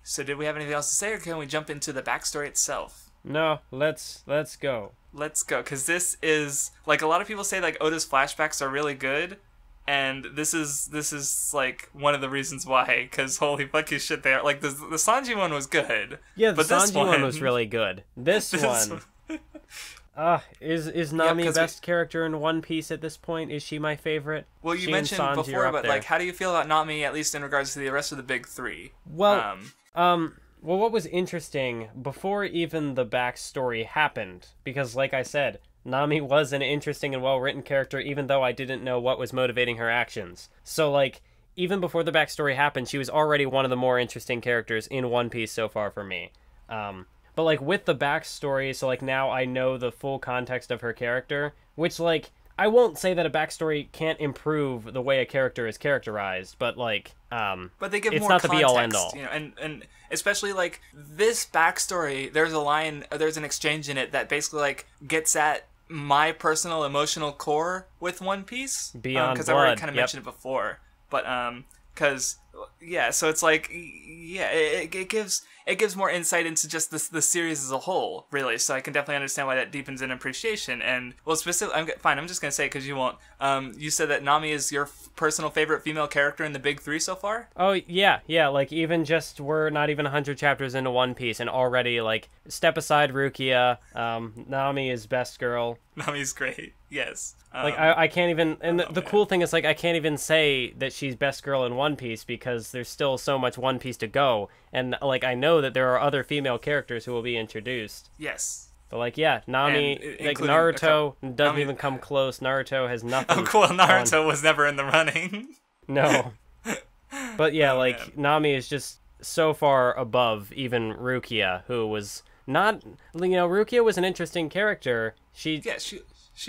so did we have anything else to say, or can we jump into the backstory itself? No, let's go. Let's go, because this is like, a lot of people say like Oda's flashbacks are really good, and this is like one of the reasons why. Because holy fucking shit, they are like the Sanji one was good. Yeah, the Sanji one was really good. This one. Is Nami best character in One Piece at this point? Is she my favorite? Well, you mentioned before, but like, how do you feel about Nami, at least in regards to the rest of the big three? Well, well, what was interesting before even the backstory happened, because like I said, Nami was an interesting and well-written character, even though I didn't know what was motivating her actions. So like, even before the backstory happened, she was already one of the more interesting characters in One Piece so far for me. But, like, with the backstory, so, like, now I know the full context of her character, which, like, I won't say that a backstory can't improve the way a character is characterized, but, like, but they give it's more not context, the be-all, end-all. You know, and especially, like, this backstory, there's an exchange in it that basically, like, gets at my personal emotional core with One Piece. Beyond because blood. I already kind of mentioned it before, but, because, yeah, so it's like, yeah, it gives more insight into just the series as a whole, really. So I can definitely understand why that deepens in appreciation. And well, I'm just gonna say, because you won't. You said that Nami is your personal favorite female character in the big three so far. Oh yeah. Like even just we're not even 100 chapters into One Piece, and already like step aside Rukia, Nami is best girl. Nami's great. Yes. Like I can't even, and the cool thing is like I can't even say that she's best girl in One Piece because there's still so much One Piece to go, and like I know that there are other female characters who will be introduced. Yes. But like yeah, Nami, like Naruto doesn't even come close. Naruto has nothing. Oh cool, Naruto was never in the running. No. But yeah, like Nami is just so far above even Rukia, who was not, you know, Rukia was an interesting character. She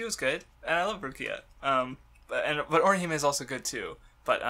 was good, and I love Rukia. But Orihime is also good too. But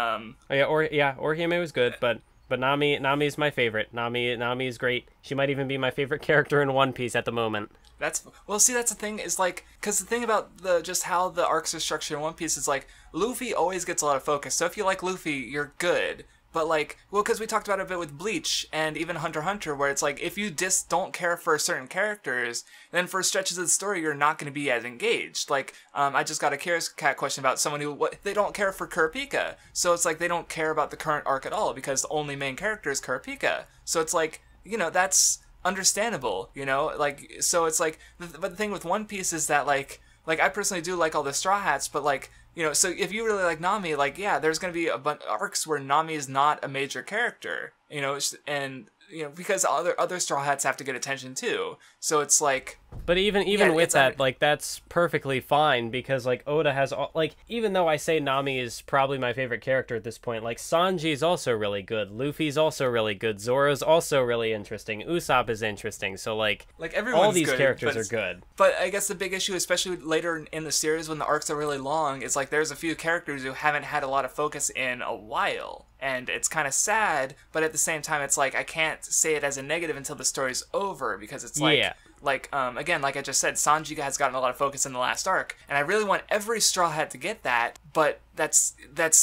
Orihime was good, but Nami's my favorite. Nami is great. She might even be my favorite character in One Piece at the moment. That's the thing is like, because the thing about just how the arcs are structured in One Piece is like, Luffy always gets a lot of focus. So if you like Luffy, you're good. But like, well, because we talked about it a bit with Bleach and even Hunter x Hunter, where it's like, if you just don't care for certain characters, then for stretches of the story, you're not going to be as engaged. Like, I just got a Curious Cat question about someone who, they don't care for Kurapika. So it's like, they don't care about the current arc at all, because the only main character is Kurapika. So it's like, you know, that's understandable, you know? Like, so it's like, but the thing with One Piece is that, like I personally do like all the Straw Hats, but like, you know, so if you really like Nami, like, yeah, there's going to be a bunch of arcs where Nami is not a major character, you know, and, you know, because other Straw Hats have to get attention too. So it's like... But even with that, like, that's perfectly fine, because, like, Oda has, like, even though I say Nami is probably my favorite character at this point, like, Sanji's also really good, Luffy's also really good, Zoro's also really interesting, Usopp is interesting, so, like all these characters are good. But I guess the big issue, especially later in the series when the arcs are really long, is, like, there's a few characters who haven't had a lot of focus in a while. And it's kind of sad, but at the same time, it's like, I can't say it as a negative until the story's over, because it's like... Yeah. Like, again, like I just said, Sanji has gotten a lot of focus in the last arc, and I really want every Straw Hat to get that, but that's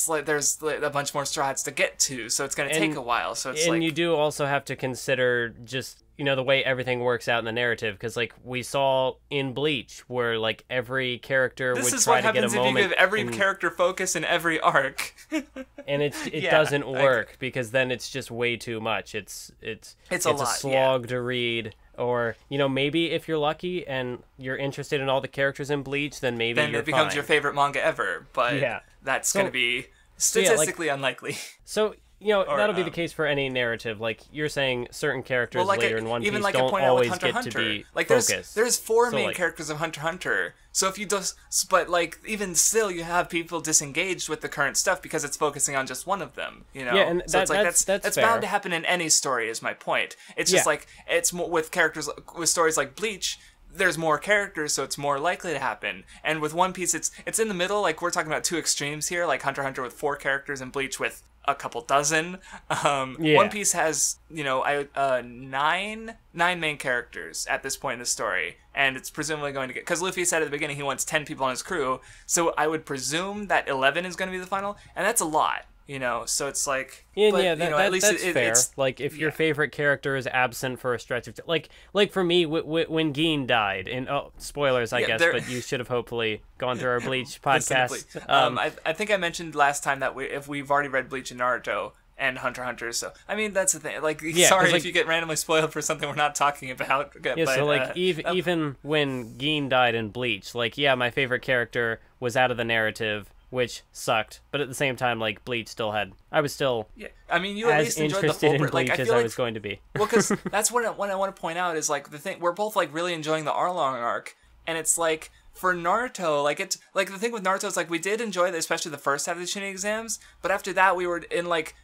like, there's a bunch more Straw Hats to get to, so it's going to take a while, so it's like... And you do also have to consider just you know, the way everything works out in the narrative, because like we saw in Bleach where like every character would try to get a moment. This is what happens if you give every character focus in every arc. And it doesn't work, because then it's just way too much. It's a slog to read. Or, you know, maybe if you're lucky and you're interested in all the characters in Bleach, then maybe it becomes your favorite manga ever. But that's going to be statistically unlikely. So, you know, that'll be the case for any narrative. Like, you're saying certain characters later in One Piece don't always get to be focused. There's 4 main characters of Hunter x Hunter. So if you just... But, like, even still, you have people disengaged with the current stuff because it's focusing on just one of them, you know? Yeah, and so that's bound to happen in any story, is my point. It's just, like, it's more with characters... With stories like Bleach... There's more characters, so it's more likely to happen. And with One Piece, it's in the middle. Like, we're talking about 2 extremes here, like Hunter x Hunter with 4 characters and Bleach with a couple dozen. One Piece has, you know, 9 main characters at this point in the story, and it's presumably going to get... Because Luffy said at the beginning he wants 10 people on his crew, so I would presume that 11 is going to be the final, and that's a lot. You know, so it's like... at least that's fair. It's, like, if your favorite character is absent for a stretch of... Like for me, when Gin died, and... Oh, spoilers, I guess, but you should have hopefully gone through our Bleach podcast. I think I mentioned last time that if we've already read Bleach and Naruto and Hunter x Hunter, so... I mean, that's the thing. Like, sorry if you get randomly spoiled for something we're not talking about. So, like, even when Gin died in Bleach, like, my favorite character was out of the narrative, which sucked, but at the same time, like, Bleach still had... I was still I mean, you at least enjoyed the full... in Bleach as I was going to be. Well, because that's what I want to point out is, like, the thing... We're both, like, really enjoying the Arlong arc, and it's, like, for Naruto, like, it's... Like, the thing with Naruto is, like, we did enjoy especially the first half of the Chunin exams, but after that, we were in, like,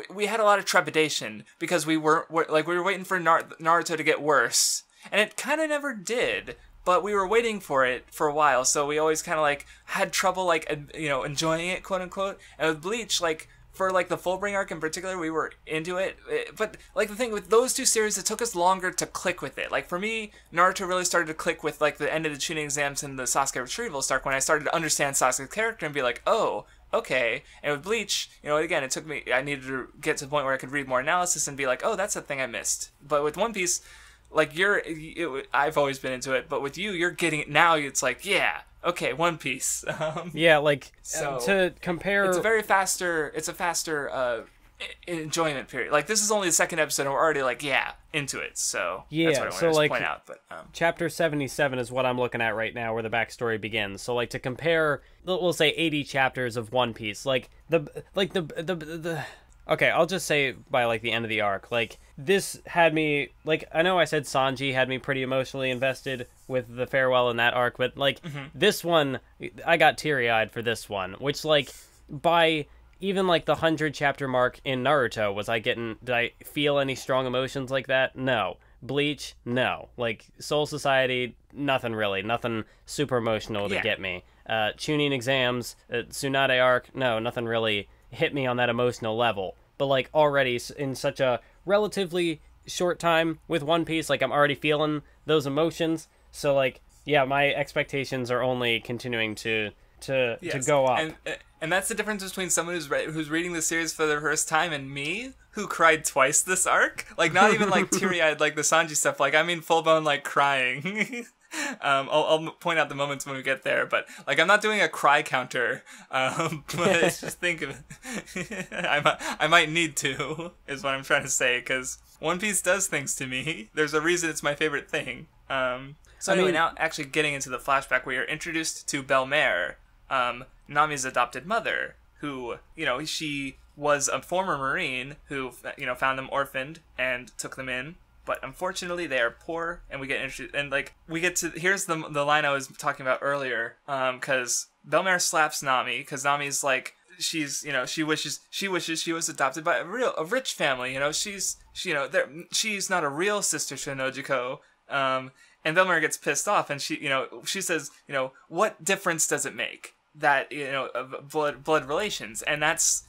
we had a lot of trepidation, because we were waiting for Naruto to get worse, and it kind of never did. But we were waiting for it for a while, so we always kind of, like, had trouble, like, you know, enjoying it, quote-unquote. And with Bleach, like, for, like, the Fullbring arc in particular, we were into it. But, like, the thing with those 2 series, it took us longer to click with it. Like, for me, Naruto really started to click with, like, the end of the Chunin exams and the Sasuke retrieval arc when I started to understand Sasuke's character and be like, oh, okay. And with Bleach, you know, again, it took me... I needed to get to the point where I could read more analysis and be like, oh, that's the thing I missed. But with One Piece... Like, I've always been into it, but with you're getting it now. It's like, okay, One Piece. To compare... It's a faster enjoyment period. Like, this is only the 2nd episode, and we're already, like, into it, so that's what I wanted to point out. But Chapter 77 is what I'm looking at right now, where the backstory begins. So, like, to compare, we'll say 80 chapters of One Piece, like, okay, I'll just say by, like, the end of the arc, like, this had me, like, I know I said Sanji had me pretty emotionally invested with the farewell in that arc, but, like, this one, I got teary-eyed for this one, which, like, by even, like, the 100-chapter mark in Naruto, did I feel any strong emotions like that? No. Bleach? No. Like, Soul Society? Nothing really. Nothing super emotional to get me. Chunin exams? Tsunade arc? No, nothing really hit me on that emotional level. But, like, already in such a relatively short time with One Piece, like, I'm already feeling those emotions. So, like, my expectations are only continuing to go up. And that's the difference between someone who's reading the series for the first time and me, who cried twice this arc. Like, not even, like, teary-eyed like the Sanji stuff. Like, I mean full-blown, like, crying. I'll point out the moments when we get there, but, like, I'm not doing a cry counter, but just think of it. I might need to, is what I'm trying to say, because One Piece does things to me. There's a reason it's my favorite thing. Now actually getting into the flashback, we are introduced to Bell-mère, Nami's adopted mother, who, you know, she was a former Marine who, you know, found them orphaned and took them in. But unfortunately, they are poor, and we get introduced, and, like, we get to, here's the line I was talking about earlier, because Bell-mère slaps Nami, because Nami's, like, she's, you know, she wishes she was adopted by a rich family, you know, she's not a real sister to Nojiko, and Bell-mère gets pissed off, and she says, you know, what difference does it make that, you know, blood relations, and that's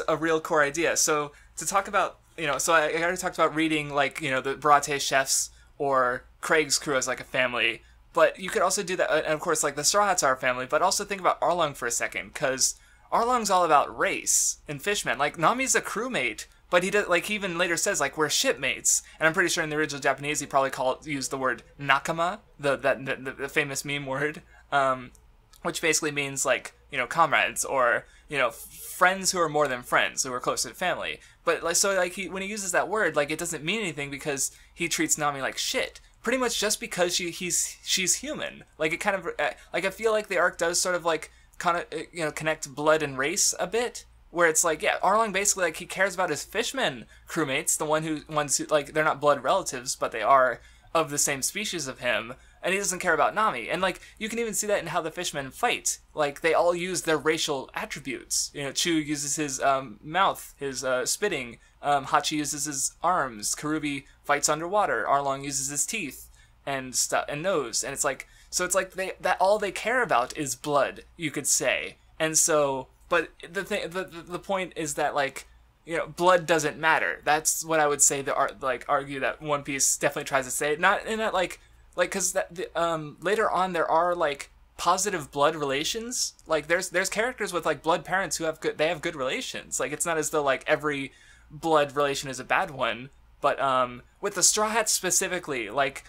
a real core idea. So to talk about, you know, so I already talked about reading, like, you know, the Baratie chefs or Krieg's crew as, like, a family, but you could also do that, and of course, like, the Straw Hats are a family, but also think about Arlong for a second, because Arlong's all about race and fishmen. Like, Nami's a crewmate, But he does, like, he even later says, like, we're shipmates. And I'm pretty sure in the original Japanese he probably used the word nakama, the famous meme word, which basically means, like, you know, comrades, or, you know, friends who are more than friends, who are closer to family. But, like, so, like, when he uses that word, like, it doesn't mean anything because he treats Nami like shit. Pretty much just because she's human. Like, it kind of, like, I feel like the arc does sort of, like, kind of, you know, connect blood and race a bit. Where it's like, yeah, Arlong basically, like, he cares about his fishmen crewmates, the ones who, like, they're not blood relatives, but they are of the same species of him, and he doesn't care about Nami. And, like, you can even see that in how the fishmen fight. Like, they all use their racial attributes. You know, Chu uses his mouth, his spitting. Hachi uses his arms. Karubi fights underwater. Arlong uses his teeth and nose. And it's like, so it's like that all they care about is blood, you could say. And so... But the point is that, like, you know, blood doesn't matter. That's what I would say. Argue that One Piece definitely tries to say. Not in that because later on there are, like, positive blood relations. Like, there's characters with, like, blood parents who have good relations. Like, it's not as though, like, every blood relation is a bad one. But with the Straw Hats specifically, like,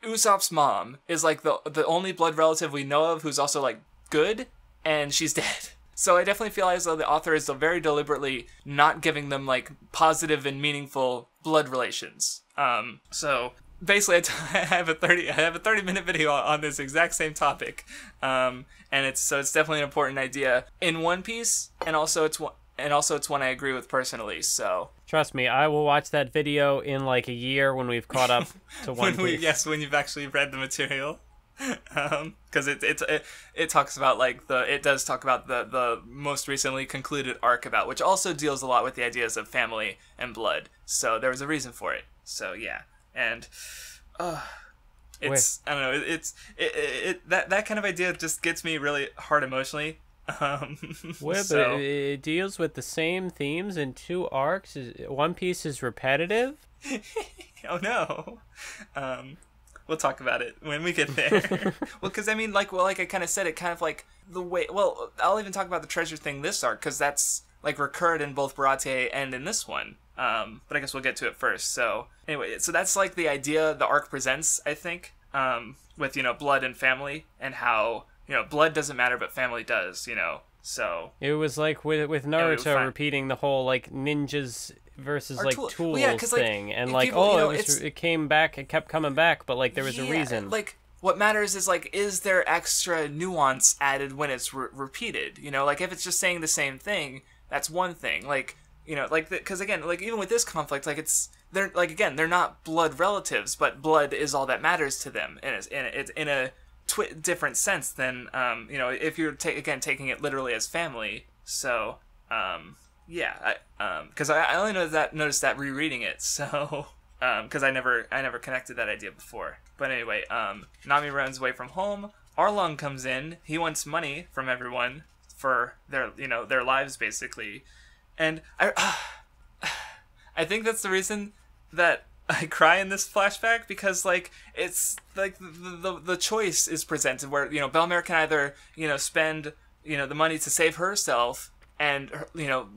Usopp's mom is, like, the only blood relative we know of who's also, like, good, and she's dead. So I definitely feel as though the author is very deliberately not giving them, like, positive and meaningful blood relations. So basically, I have a 30-minute video on this exact same topic, and it's definitely an important idea in One Piece, and also it's one I agree with personally. So trust me, I will watch that video in like a year when we've caught up to One Piece. When you've actually read the material. Because it talks about, like, it does talk about the most recently concluded arc about, which also deals a lot with the ideas of family and blood. So there was a reason for it. So yeah, and it's, I don't know, that kind of idea just gets me really hard emotionally. But it deals with the same themes in two arcs. One Piece is repetitive. Oh no. We'll talk about it when we get there. Well, because I mean, like I kind of said, it kind of like the way. Well, I'll even talk about the treasure thing this arc because that's, like, recurred in both Baratie and in this one. But I guess we'll get to it first. So anyway, so that's, like, the idea the arc presents, I think, with, you know, blood and family, and how, you know, blood doesn't matter but family does. You know, so it was like with Naruto repeating the whole, like, ninjas versus, like, tools thing, and, like, people, you know, it came back, it kept coming back, but, like, there was a reason. Like, what matters is, like, is there extra nuance added when it's repeated? You know, like, if it's just saying the same thing, that's one thing. Like, you know, like, because again, like, even with this conflict, like, they're not blood relatives, but blood is all that matters to them, and it's in a different sense than, you know, if you're taking it literally as family. So, yeah, because I only noticed that rereading it, so, because I never connected that idea before. But anyway, Nami runs away from home. Arlong comes in. He wants money from everyone for their, you know, their lives, basically. And I think that's the reason that I cry in this flashback, because, like, it's like the choice is presented where, you know, Bell-mère can either, you know, spend, you know, the money to save herself and, you know,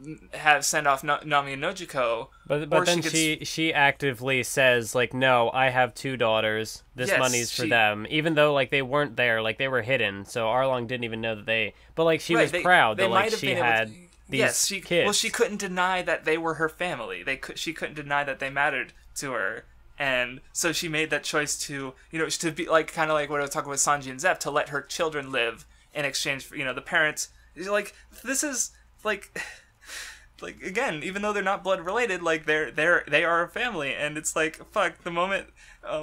send off Nami and Nojiko. But then she actively says, like, no, I have two daughters. This money's for them. Even though, like, they weren't there, like, they were hidden. So Arlong didn't even know that they... But, like, she was proud that, like, she had these kids. Well, she couldn't deny that they were her family. She couldn't deny that they mattered to her. And so she made that choice to, you know, to be, like, kind of like what I was talking with Sanji and Zepp, to let her children live in exchange for, you know, the parents. Like, this is... Like again, even though they're not blood related, like, they are a family, and it's like, fuck, the moment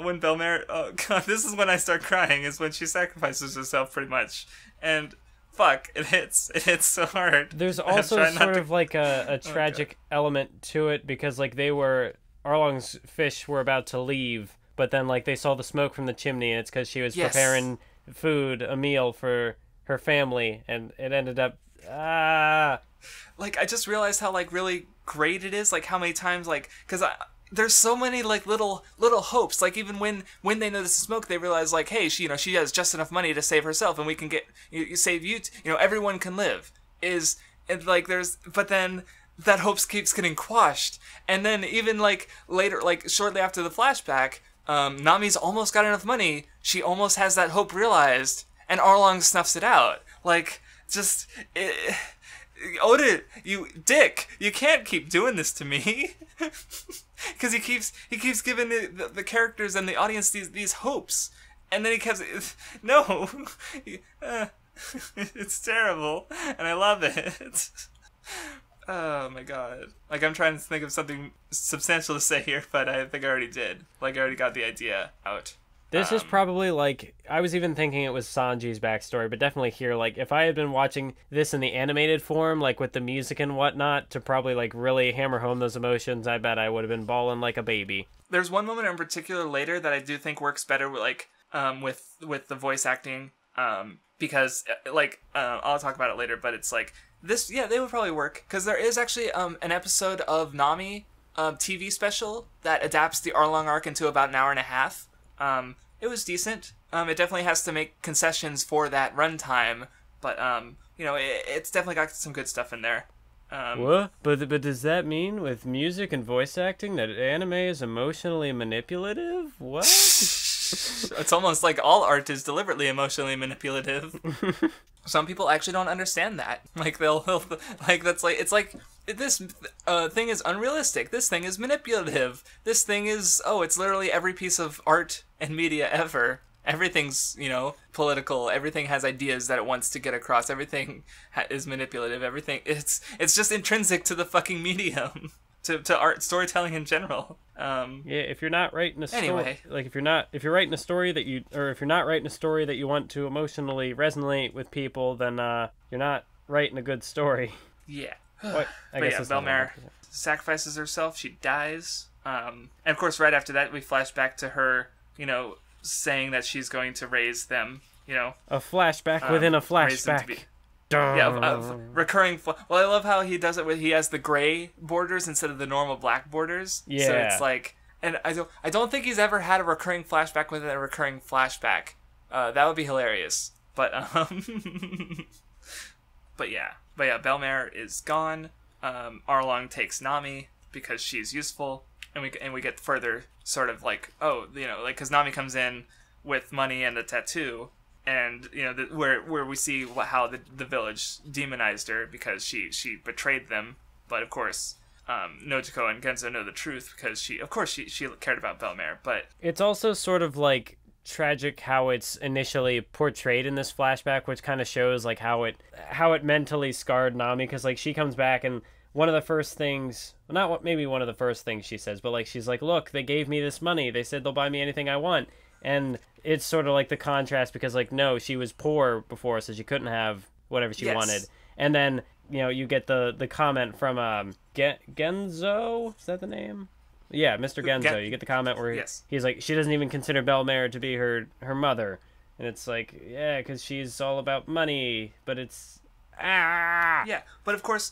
when Bell-mère, oh god, this is when I start crying, is when she sacrifices herself, pretty much, and fuck, it hits so hard. There's also sort of like a tragic element to it, because, like, Arlong's fish were about to leave, but then, like, they saw the smoke from the chimney, and it's because she was preparing a meal for her family, and it ended up like, I just realized how, like, really great it is, like, how many times, like, because there's so many, like, little hopes, like, even when they notice the smoke, they realize, like, hey, she has just enough money to save herself, and we can save you, you know, everyone can live, but then that hope keeps getting quashed. And then even like later, like shortly after the flashback, Nami's almost got enough money. She almost has that hope realized, and Arlong snuffs it out. Like, just Oda, you dick! You can't keep doing this to me, because he keeps giving the characters and the audience these hopes, and then he keeps no, it's terrible, and I love it. Oh my god! Like, I'm trying to think of something substantial to say here, but I think I already did. Like, I already got the idea out. This is probably, like, I was even thinking it was Sanji's backstory, but definitely here, like, if I had been watching this in the animated form, like, with the music and whatnot, to probably, like, really hammer home those emotions, I bet I would have been bawling like a baby. There's one moment in particular later that I do think works better with, like, with the voice acting, because, like, I'll talk about it later, but it's, like, this, yeah, they would probably work, because there is actually, an episode of Nami, TV special that adapts the Arlong arc into about an hour and a half. It was decent. It definitely has to make concessions for that runtime, but you know, it's definitely got some good stuff in there. What? But does that mean with music and voice acting that anime is emotionally manipulative? What? It's almost like all art is deliberately emotionally manipulative. Some people actually don't understand that. Like they'll like that's like it's like this thing is unrealistic. This thing is manipulative. This thing is it's literally every piece of art and media ever. Everything's, you know, political. Everything has ideas that it wants to get across. Everything is manipulative. Everything it's just intrinsic to the fucking medium. To art storytelling in general. Yeah, if you're not writing a story, anyway, like if you're not writing a story that you want to emotionally resonate with people, then you're not writing a good story. Yeah. I guess Bell-mère sacrifices herself. She dies. And of course, right after that, we flash back to her, you know, saying that she's going to raise them. You know, a flashback within a flashback. Yeah, recurring. Well, I love how he does it with he has the gray borders instead of the normal black borders. Yeah. So it's like, and I don't think he's ever had a recurring flashback within a recurring flashback. That would be hilarious. But but yeah, Bell-mère is gone. Arlong takes Nami because she's useful, and we get further sort of like because Nami comes in with money and a tattoo. And, you know, where we see how the village demonized her because she betrayed them. But, of course, Nojiko and Genzo know the truth because she cared about Bell-mère. But it's also sort of, like, tragic how it's initially portrayed in this flashback, which kind of shows, like, how it mentally scarred Nami. Because, like, she comes back and one of the first things... Well, not maybe one of the first things she says, but, like, she's like, look, they gave me this money. They said they'll buy me anything I want. And it's sort of like the contrast because, like, no, she was poor before, so she couldn't have whatever she wanted. And then, you know, you get the comment from Genzo? Is that the name? Yeah, Mr. Genzo. You get the comment where he's like, she doesn't even consider Bell-mère to be her mother. And it's like, yeah, because she's all about money, but it's... Yeah, but of course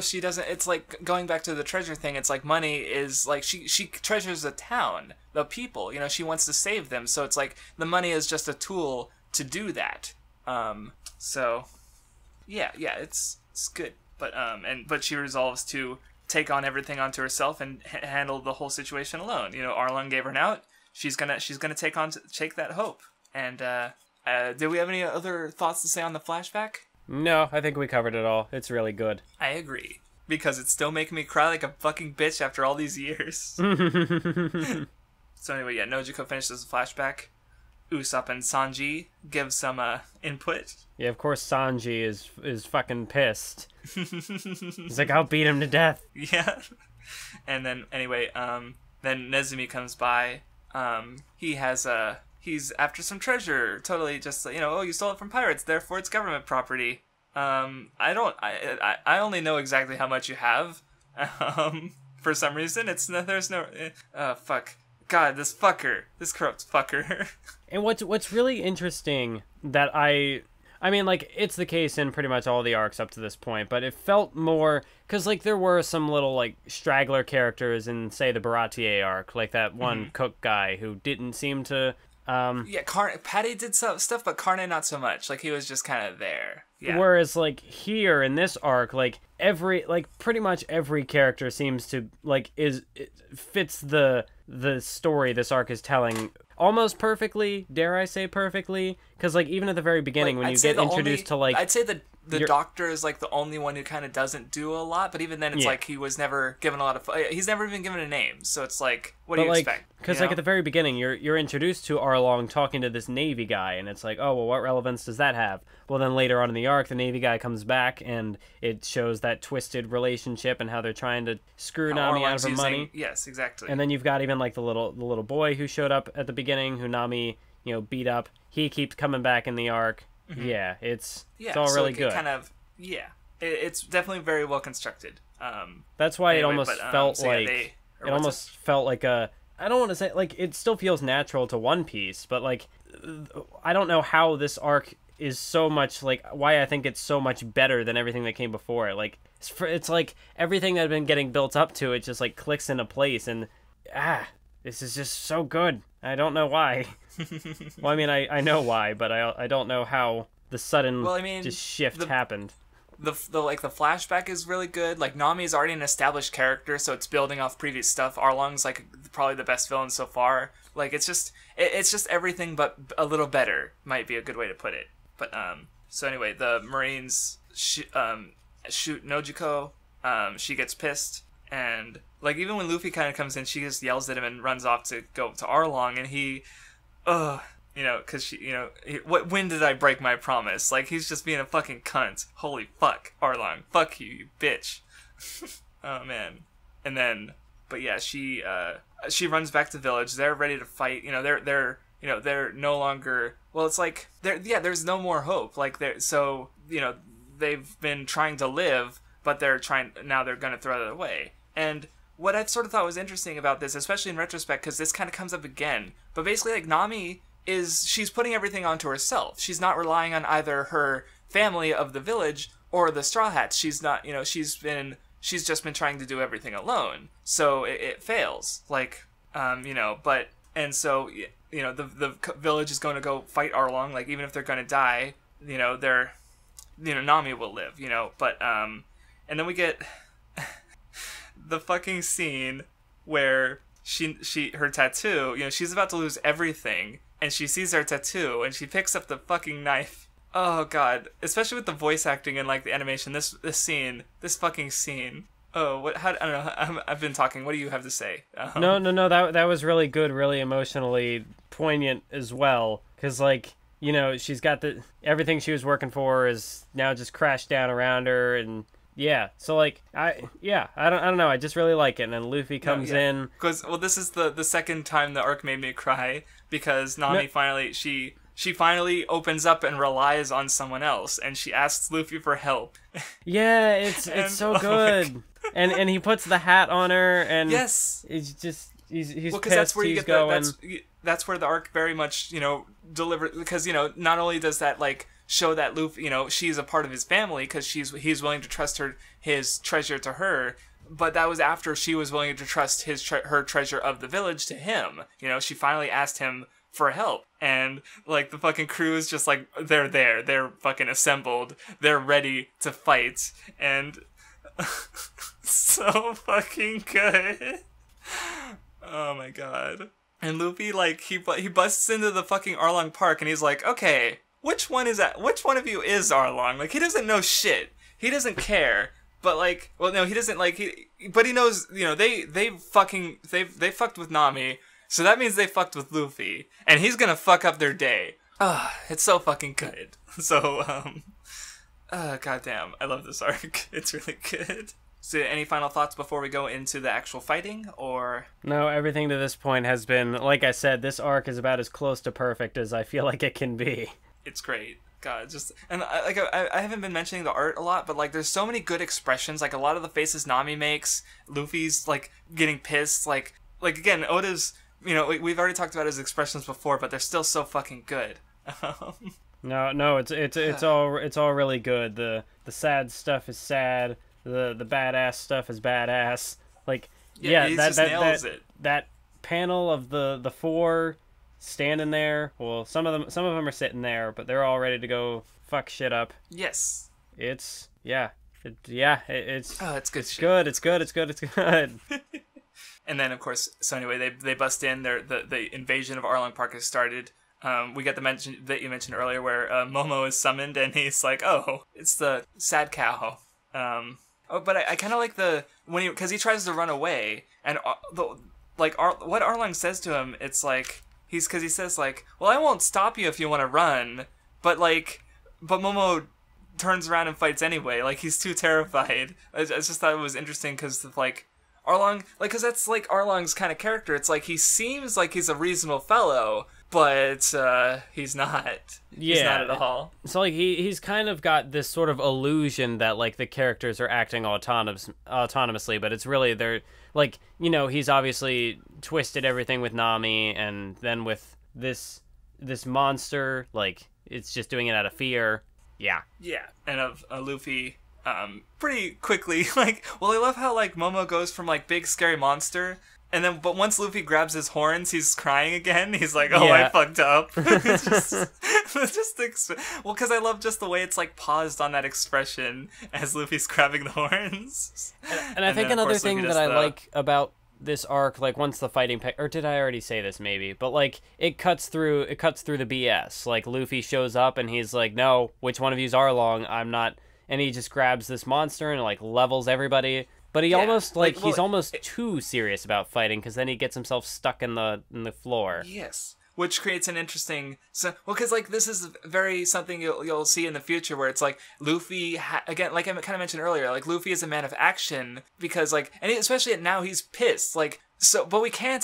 she doesn't. It's like going back to the treasure thing. It's like money is like she treasures the town, the people. You know, she wants to save them. So it's like the money is just a tool to do that. So yeah, it's good. But she resolves to take on everything onto herself and handle the whole situation alone. You know, Arlong gave her an out. She's gonna take that hope. And did we have any other thoughts to say on the flashback? No, I think we covered it all. It's really good. I agree. Because it's still making me cry like a fucking bitch after all these years. So anyway, yeah, Nojiko finishes the flashback. Usopp and Sanji give some input. Yeah, of course Sanji is fucking pissed. He's like, I'll beat him to death. Yeah. And then, anyway, then Nezumi comes by. He's after some treasure. Totally just, you know, you stole it from pirates, therefore it's government property. I only know exactly how much you have. For some reason, fuck. God, this corrupt fucker. And what's really interesting that I mean, like, it's the case in pretty much all the arcs up to this point, but it felt more, because, like, there were some little, like, straggler characters in, say, the Baratie arc, like that one cook guy who didn't seem to Yeah, Patty did some stuff, but Carne not so much. Like, he was just kind of there. Yeah. Whereas, like, here in this arc, like, pretty much every character seems to, like, it fits the story this arc is telling almost perfectly, dare I say perfectly, because, like, even at the very beginning, when you get introduced to, like... I'd say the doctor is, like, the only one who kind of doesn't do a lot, but even then it's like he was never given a lot of... He's never even given a name, so it's like, what do you expect? Because, like, at the very beginning, you're introduced to Arlong talking to this Navy guy, and it's like, oh, well, what relevance does that have? Well, then later on in the arc, the Navy guy comes back, and it shows that twisted relationship and how they're trying to screw Nami out of her money. Yes, exactly. And then you've got even, like, the little boy who showed up at the beginning, who Nami, beat up. He keeps coming back in the arc. Mm-hmm. Yeah, it's all really good. It's definitely very well constructed. That's why it almost felt like felt like a... I don't want to say, like, it still feels natural to One Piece, but, like, I don't know how this arc is so much, like, why I think it's so much better than everything that came before it. Like, it's like everything that had been getting built up to it just, like, clicks into place, and, this is just so good. I don't know why. Well, I mean, I know why, but I don't know how the sudden just shift happened. The flashback is really good. Like, Nami is already an established character, so it's building off previous stuff. Arlong's, like, probably the best villain so far. Like, it's just everything but a little better, might be a good way to put it. But so anyway, the Marines shoot Nojiko. She gets pissed, and, like, even when Luffy kind of comes in, she just yells at him and runs off to go to Arlong, and he, because she, when did I break my promise? Like, he's just being a fucking cunt. Holy fuck, Arlong, fuck you, you bitch. Oh man. And then, but yeah, she runs back to the village. They're ready to fight. They're no longer. Well, it's like there's no more hope. Like, they've been trying to live, but they're gonna throw it away. And what I sort of thought was interesting about this, especially in retrospect, because this kind of comes up again, but basically, like, Nami she's putting everything onto herself. She's not relying on either her family of the village or the Straw Hats. She's not, she's just been trying to do everything alone. So it fails. Like, and so, the village is going to go fight Arlong. Like, even if they're going to die, Nami will live, but, and then we get the fucking scene where her tattoo, she's about to lose everything, and she sees her tattoo, and she picks up the fucking knife. Oh god, especially with the voice acting and, like, the animation, this fucking scene. Oh, I don't know, I've been talking, what do you have to say? No, that was really good, really emotionally poignant as well, because, like, she's got everything she was working for is now just crashed down around her, and yeah, so, like, I don't know, I just really like it. And then Luffy comes in, because, well, this is the second time the arc made me cry, because Nami finally she finally opens up and relies on someone else, and she asks Luffy for help. Yeah, it's so good. And he puts the hat on her, and yes, it's just he's because that's where you get that's where the arc very much delivered, because not only does that, like, show that Luffy, she's a part of his family, because he's willing to trust his treasure to her, but that was after she was willing to trust her treasure of the village to him. She finally asked him for help, and, like, the fucking crew is just like, they're fucking assembled, they're ready to fight, and so fucking good. Oh my god. And Luffy, like, he busts into the fucking Arlong Park, and he's like, okay, which one is that? Which one of you is Arlong? Like, he doesn't know shit. He doesn't care. But, like, well, no, he doesn't, like, but he knows, they fucked with Nami, so that means they fucked with Luffy, and he's gonna fuck up their day. It's so fucking good. So, goddamn, I love this arc. It's really good. So, any final thoughts before we go into the actual fighting, or? No, everything to this point has been, like I said, this arc is about as close to perfect as I feel like it can be. It's great. God, and I haven't been mentioning the art a lot, but, like, there's so many good expressions. Like, a lot of the faces Nami makes, Luffy's, like, getting pissed. Like again, Oda's, we've already talked about his expressions before, but they're still so fucking good. No, it's all really good. The sad stuff is sad. The badass stuff is badass. Like, he just nails it. That panel of the four standing there. Well, some of them are sitting there, but they're all ready to go fuck shit up. Yes. It's Oh, it's good shit. Good. It's good. And then, of course, so anyway, they bust in. The invasion of Arlong Park has started. We got the mention that you mentioned earlier where Momo is summoned, and he's like, oh, it's the sad cow. But I kind of like because he tries to run away, and what Arlong says to him, it's like, he says like, well, I won't stop you if you want to run, but Momo turns around and fights anyway. Like, he's too terrified. I just thought it was interesting because of like Arlong, like, because that's like Arlong's kind of character. It's like he seems like he's a reasonable fellow, but he's not. Yeah. He's not at all. So like he's kind of got this sort of illusion that like the characters are acting autonomously, but it's really they're like, you know, he's obviously twisted everything with Nami, and then with this monster, like it's just doing it out of fear. Yeah. Yeah, and of Luffy. Pretty quickly, like, well, I love how like Momo goes from like big scary monster, and then but once Luffy grabs his horns, he's crying again. He's like, oh, yeah. I fucked up. Well, because I love just the way it's like paused on that expression as Luffy's grabbing the horns. And I think then, another thing that I like about this arc, like once the fighting, or did I already say this maybe? But like it cuts through the BS. Like Luffy shows up and he's like, no, which one of you's Arlong? I'm not. And he just grabs this monster and like levels everybody. But he almost he's almost too serious about fighting, because then he gets himself stuck in the floor. Yes, which creates an interesting. Because like this is very something you'll see in the future where it's like Luffy again, like I kind of mentioned earlier, like Luffy is a man of action because like, and especially now he's pissed like. So, but we can't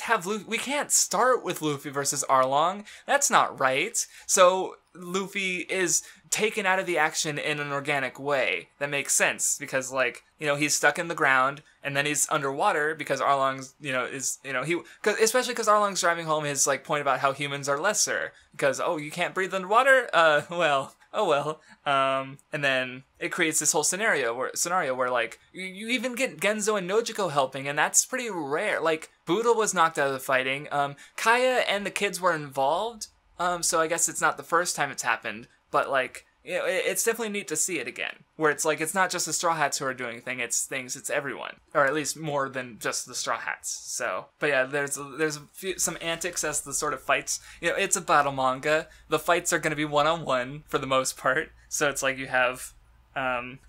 start with Luffy versus Arlong. That's not right. So Luffy is taken out of the action in an organic way. That makes sense because, like, you know, he's stuck in the ground and then he's underwater because Arlong's, you know, especially because Arlong's driving home his like point about how humans are lesser because, oh, you can't breathe underwater? Well. Oh well, and then it creates this whole scenario where like you even get Genzo and Nojiko helping, and that's pretty rare. Like Buddha was knocked out of the fighting. Kaya and the kids were involved, so I guess it's not the first time it's happened, but like, you know, it's definitely neat to see it again, where it's like it's not just the Straw Hats who are doing things, it's everyone, or at least more than just the Straw Hats. So, but yeah, there's some antics as the sort of fights. You know, it's a battle manga. The fights are going to be one-on-one for the most part. So it's like you have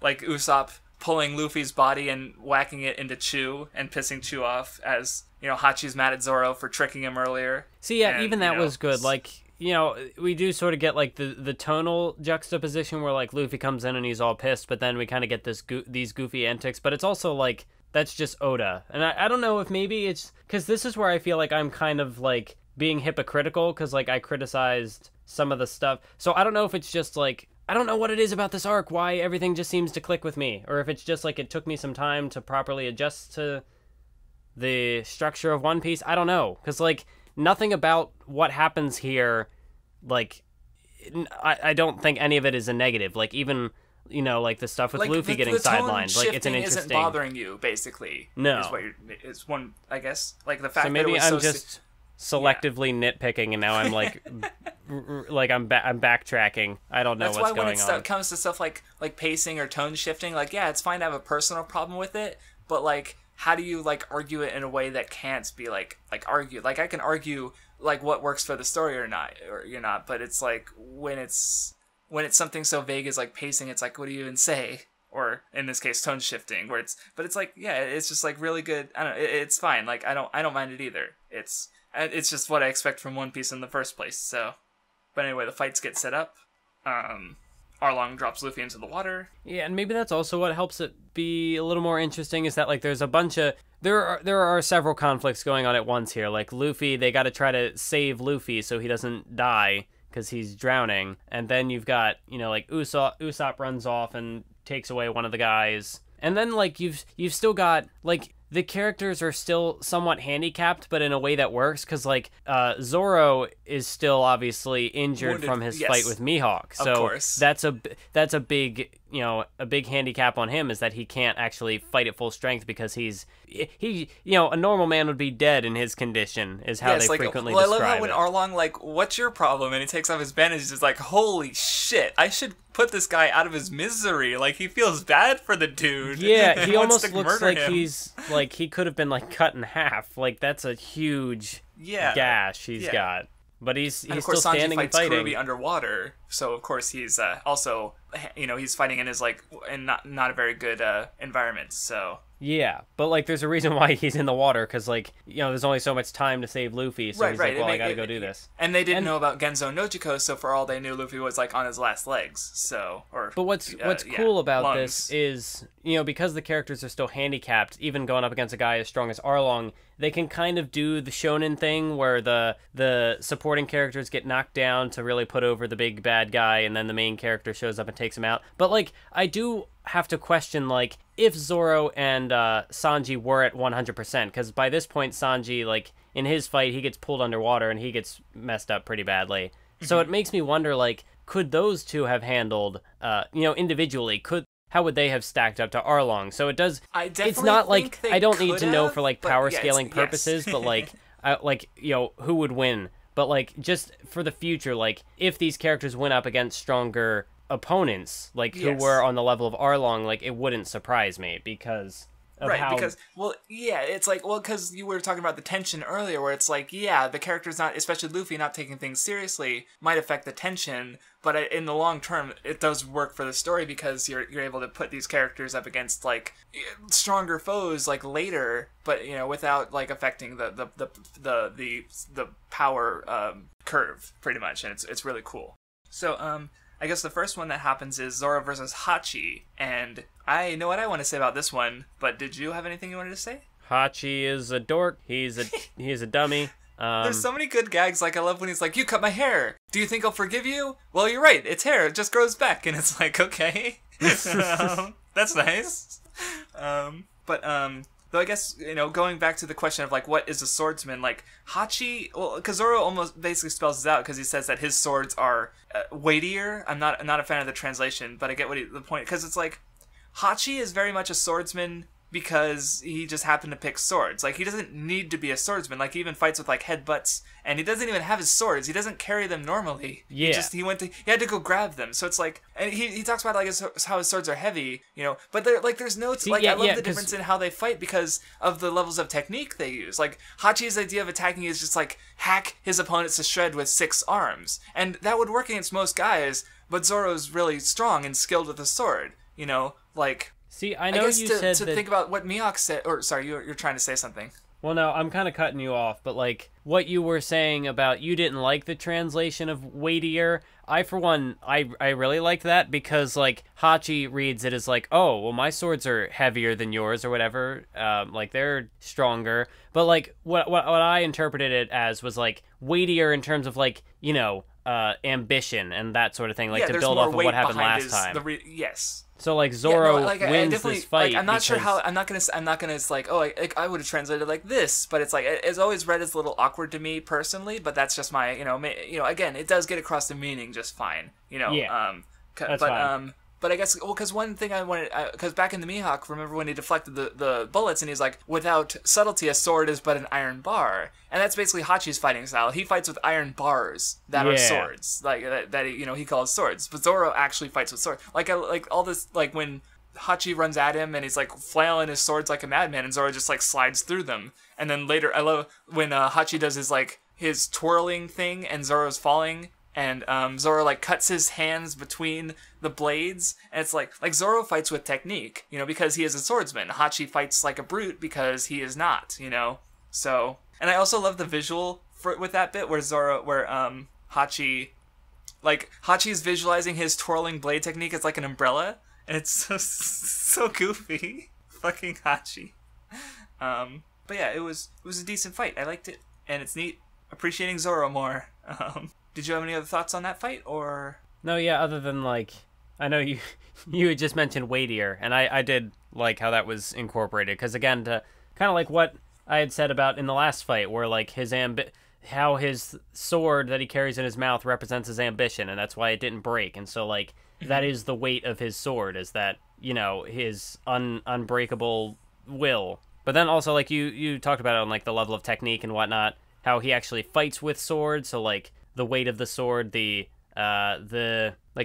like Usopp pulling Luffy's body and whacking it into Chew and pissing Chew off, as you know, Hachi's mad at Zoro for tricking him earlier. See, yeah, and, even that was good. Like, you know, we do sort of get like the tonal juxtaposition where like Luffy comes in and he's all pissed, but then we kind of get these goofy antics. But it's also like that's just Oda, and I don't know if maybe it's because this is where I feel like I'm kind of like being hypocritical because like I criticized some of the stuff. So I don't know if it's just like I don't know what it is about this arc, why everything just seems to click with me, or if it's just like it took me some time to properly adjust to the structure of One Piece. I don't know, because like nothing about what happens here, like, I don't think any of it is a negative. Like, even, you know, like the stuff with like Luffy getting sidelined. Like, it's an interesting. Isn't bothering you, basically. No. It's one, I guess. Like, the fact so maybe that it was I'm just selectively nitpicking, and now I'm like, I'm backtracking. I don't know what's going on. That's why when it comes to stuff like pacing or tone shifting, like, yeah, it's fine to have a personal problem with it, but, like, how do you like argue it in a way that can't be like argued? Like I can argue like what works for the story or not, but it's like when it's something so vague as like pacing, it's like, what do you even say? Or in this case, tone shifting, where it's like, yeah, it's just like really good. I don't know, it's fine. Like I don't mind it either. It's just what I expect from One Piece in the first place. So, but anyway, the fights get set up. Arlong drops Luffy into the water. Yeah, and maybe that's also what helps it be a little more interesting, is that like there's a bunch of there are several conflicts going on at once here. Like Luffy, they got to try to save Luffy so he doesn't die because he's drowning. And then you've got, you know, like Usopp runs off and takes away one of the guys. And then like you've still got like the characters are still somewhat handicapped, but in a way that works, because, like, Zoro is still obviously injured Wounded, from his yes. fight with Mihawk. So Of course. that's a big, a big handicap on him, is that he can't actually fight at full strength, because he a normal man would be dead in his condition, is how they frequently I describe love how when it. Arlong, like, what's your problem? And he takes off his bandages, he's like, holy shit, I should put this guy out of his misery. Like, he feels bad for the dude. Yeah, he wants almost to looks murder like him. he's, like, he could have been, like, cut in half. Like, that's a huge gash he's got. But he's And of still course, Sanji standing and fights fighting. Kirby underwater, so of course he's also, he's fighting in his, like, in not a very good environment, so... Yeah, but, like, there's a reason why he's in the water, because, like, there's only so much time to save Luffy, so he's like, well, I gotta go do this. And they didn't know about Genzo and Nojiko, so for all they knew, Luffy was, like, on his last legs, so... But what's cool about this is, because the characters are still handicapped, even going up against a guy as strong as Arlong, they can kind of do the Shounen thing, where the supporting characters get knocked down to really put over the big bad guy, and then the main character shows up and takes him out. But, like, I do have to question, like, if Zoro and Sanji were at 100%, because by this point Sanji, like, in his fight, he gets pulled underwater and he gets messed up pretty badly. So it makes me wonder, like, could those two have handled, individually, how would they have stacked up to Arlong? So it does, it's not like, I don't need to know for, like, power scaling purposes, but, like, who would win? But, like, just for the future, like, if these characters went up against stronger opponents, like, who were on the level of Arlong, like, it wouldn't surprise me, because of how... it's like, because you were talking about the tension earlier, where it's like, the characters not, especially Luffy, not taking things seriously might affect the tension, but in the long term, it does work for the story, because you're able to put these characters up against, like, stronger foes, like, later, but, without, like, affecting the power curve, pretty much, and it's really cool. So, I guess the first one that happens is Zoro versus Hachi, and I know what I want to say about this one, but did you have anything you wanted to say? Hachi is a dork. He's a dummy. There's so many good gags. Like, I love when he's like, "You cut my hair. Do you think I'll forgive you?" Well, you're right. It's hair. It just grows back, and it's like, okay, that's nice. Though I guess, going back to the question of, like, what is a swordsman, like, Hachi, well, because Zoro almost basically spells it out, because he says that his swords are weightier. I'm not a fan of the translation, but I get the point, because it's like, Hachi is very much a swordsman because he just happened to pick swords. Like, he doesn't need to be a swordsman. Like, he even fights with, like, headbutts, and he doesn't even have his swords. He doesn't carry them normally. Yeah. He had to go grab them. So it's like, and he talks about, like, how his swords are heavy, but there's no, I love the difference in how they fight because of the levels of technique they use. Like, Hachi's idea of attacking is just, like, hack his opponents to shred with 6 arms. And that would work against most guys, but Zoro's really strong and skilled with a sword, like... See, I know you said to think about what Mihawk said, or sorry, you're trying to say something. Well, no, I'm kind of cutting you off, but, like, what you were saying about you didn't like the translation of weightier, I, for one, I really like that, because, like, Hachi reads it as, like, oh, well, my swords are heavier than yours, or whatever, like, they're stronger, but, like, what I interpreted it as was, like, weightier in terms of, like, ambition and that sort of thing, like, to build off of what happened last time. Yes. So, like, Zoro wins this fight. Like, I'm not sure how. I'm not gonna. It's like, I would have translated like this, but it's like it's always read as a little awkward to me personally. But that's just my, again, it does get across the meaning just fine. That's fine. But I guess, because one thing I wanted, because back in the Mihawk, remember when he deflected the bullets, and he's like, without subtlety, a sword is but an iron bar. And that's basically Hachi's fighting style. He fights with iron bars that are swords, like, that he calls swords. But Zoro actually fights with swords. Like all this, like, when Hachi runs at him, and he's, like, flailing his swords like a madman, and Zoro just, like, slides through them. And then later, I love when Hachi does his twirling thing, and Zoro's falling, and Zoro, like, cuts his hands between the blades, and it's like Zoro fights with technique, because he is a swordsman. Hachi fights like a brute because he is not, So, and I also love the visual with that bit where Hachi, like, Hachi's visualizing his twirling blade technique as like an umbrella, and it's so goofy. Fucking Hachi. But yeah, it was a decent fight. I liked it, and it's neat. Appreciating Zoro more. Did you have any other thoughts on that fight, or? No, yeah, other than, like, I know you had just mentioned weightier, and I did like how that was incorporated, because, again, to kind of like what I had said about in the last fight, where like how his sword that he carries in his mouth represents his ambition, and that's why it didn't break. And so like that is the weight of his sword, is that, you know, his unbreakable will. But then also, like, you talked about it on, like, the level of technique and whatnot, how he actually fights with swords, so, like, the weight of the sword, the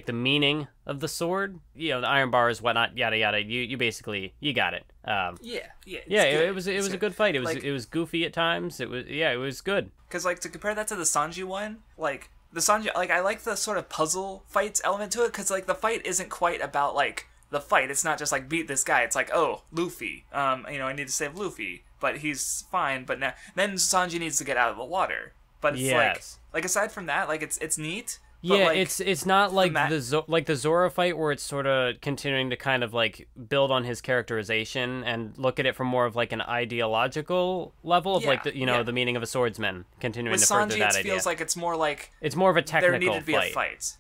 meaning of the sword, you know, the iron bars, whatnot, yada yada, you basically, you got it. It was a good fight. It was goofy at times. It was good. Because, like, to compare that to the Sanji one, like, the Sanji, like, I like the sort of puzzle fights element to it, because, like, the fight isn't quite about, like, the fight. It's not just like beat this guy. It's like, oh, Luffy. You know, I need to save Luffy, but he's fine. But now then Sanji needs to get out of the water. But it's like aside from that, like it's neat. But Yeah, like, it's not like the Zoro fight where it's sort of continuing to kind of like build on his characterization and look at it from more of like an ideological level of like the meaning of a swordsman, continuing with to Sanji, further that it idea. feels like it's more of a technical there needed to be fight. a fight.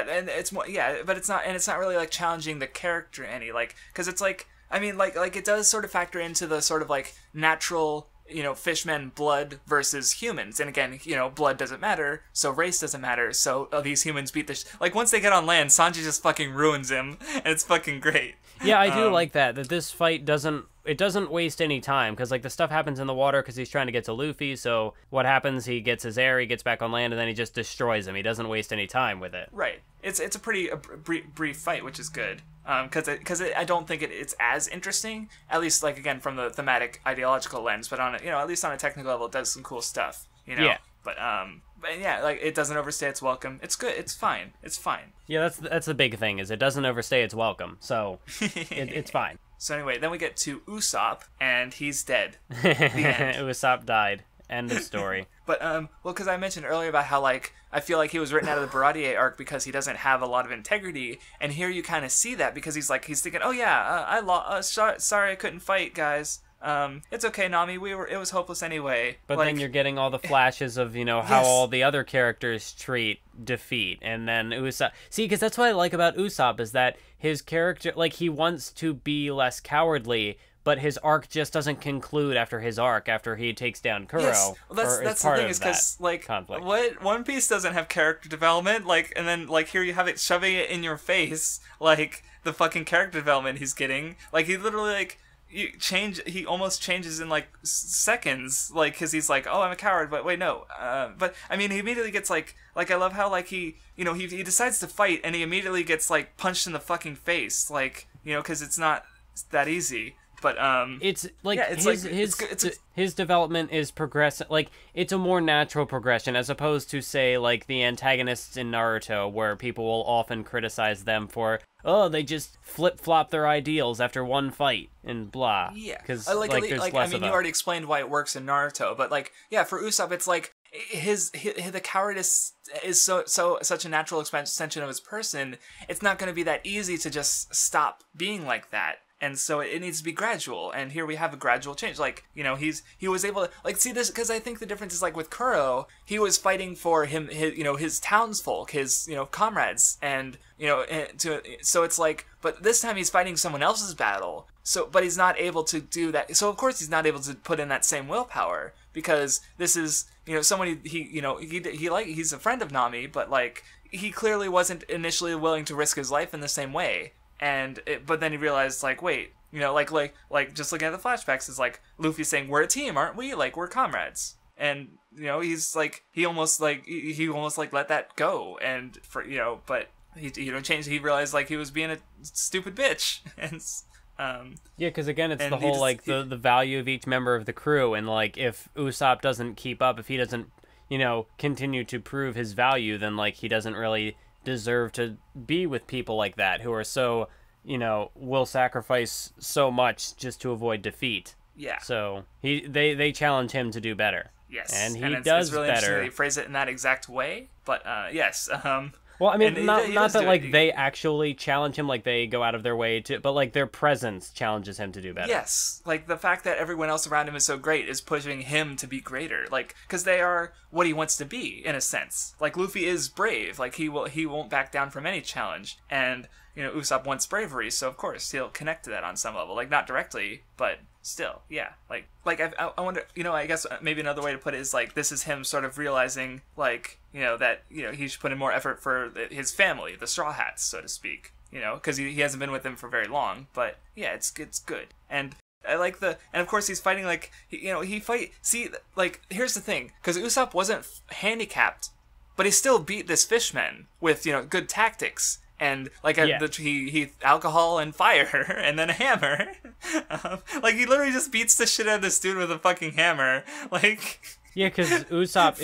And it's more but it's not really like challenging the character any, like, because it's like, I mean, like it does sort of factor into the sort of like natural, you know, fishmen blood versus humans. And again, you know, blood doesn't matter, so race doesn't matter. So these humans beat like once they get on land, Sanji just fucking ruins him, and it's fucking great. Yeah, I do like that this fight doesn't waste any time, because like the stuff happens in the water because he's trying to get to Luffy. So what happens? He gets his air, he gets back on land, and then he just destroys him. He doesn't waste any time with it. Right. It's a pretty brief fight, which is good. Because I don't think it's as interesting, at least like again from the thematic ideological lens, but on at least on a technical level, it does some cool stuff. You know. Yeah. But yeah, like it doesn't overstay its welcome. It's good. It's fine. It's fine. Yeah, that's the big thing, is it doesn't overstay its welcome. So it's fine. So anyway, then we get to Usopp, and he's dead. The end. Usopp died. End of story. But well, because I mentioned earlier about how like I feel like he was written out of the Baratie arc because he doesn't have a lot of integrity, and here you kind of see that because he's thinking, oh yeah, I lost. Sorry, I couldn't fight, guys. It's okay, Nami. It was hopeless anyway. But like, then you're getting all the flashes of, you know, how all the other characters treat defeat, and then Usopp. See, because that's what I like about Usopp, is that his character, like, he wants to be less cowardly, but his arc just doesn't conclude after he takes down Kuro. Yes, well, that's the thing, is because like conflict. What One Piece doesn't have character development, like, and then like here you have it shoving it in your face, like the fucking character development he's getting. Like he literally like. He almost changes in like seconds, like, because he's like, oh, I'm a coward, but wait, no, but I mean, he immediately gets like I love how like he decides to fight, and he immediately gets like punched in the fucking face, like, you know, because it's not that easy. But it's like his development is progressive. Like, it's a more natural progression, as opposed to, say, like the antagonists in Naruto, where people will often criticize them for, oh, they just flip-flop their ideals after one fight and blah. Yeah, because like I mean, you already explained why it works in Naruto, but like, yeah, for Usopp, it's like the cowardice is such a natural extension of his person. It's not going to be that easy to just stop being like that. And so it needs to be gradual, and here we have a gradual change. Like, you know, he was able to, like, see this, because I think the difference is, like, with Kuro, he was fighting for his townsfolk, his, comrades, and, so it's like, but this time he's fighting someone else's battle, but he's not able to do that. So of course he's not able to put in that same willpower, because this is, someone he's a friend of Nami, but, like, he clearly wasn't initially willing to risk his life in the same way. But then he realized, like, wait, like just looking at the flashbacks, is like Luffy saying, "We're a team, aren't we? Like, we're comrades." And he's like, he almost let that go, and but he changed. He realized, like, he was being a stupid bitch, and yeah, because again, it's the whole the value of each member of the crew, and like if Usopp doesn't keep up, if he doesn't continue to prove his value, then like he doesn't really deserve to be with people like that, who are so, will sacrifice so much just to avoid defeat. Yeah. So they challenge him to do better. Yes. And he does it's really better. Interesting that they phrase it in that exact way. But yes. Well, I mean, not that like they actually challenge him, like they go out of their way to, but like their presence challenges him to do better. Yes, like the fact that everyone else around him is so great is pushing him to be greater. Like, because they are what he wants to be, in a sense. Like, Luffy is brave. Like, he won't back down from any challenge. And Usopp wants bravery, so of course he'll connect to that on some level. Like, not directly, but still, yeah. I wonder, I guess maybe another way to put it is, like, this is him sort of realizing, like, that, he should put in more effort for his family, the Straw Hats, so to speak, because he hasn't been with them for very long, but, yeah, it's good. And I like and of course he's fighting, like, here's the thing, because Usopp wasn't handicapped, but he still beat this fishman with, good tactics. And, like, he alcohol and fire, and then a hammer. Like, he literally just beats the shit out of this dude with a fucking hammer. Like... Yeah, because Usopp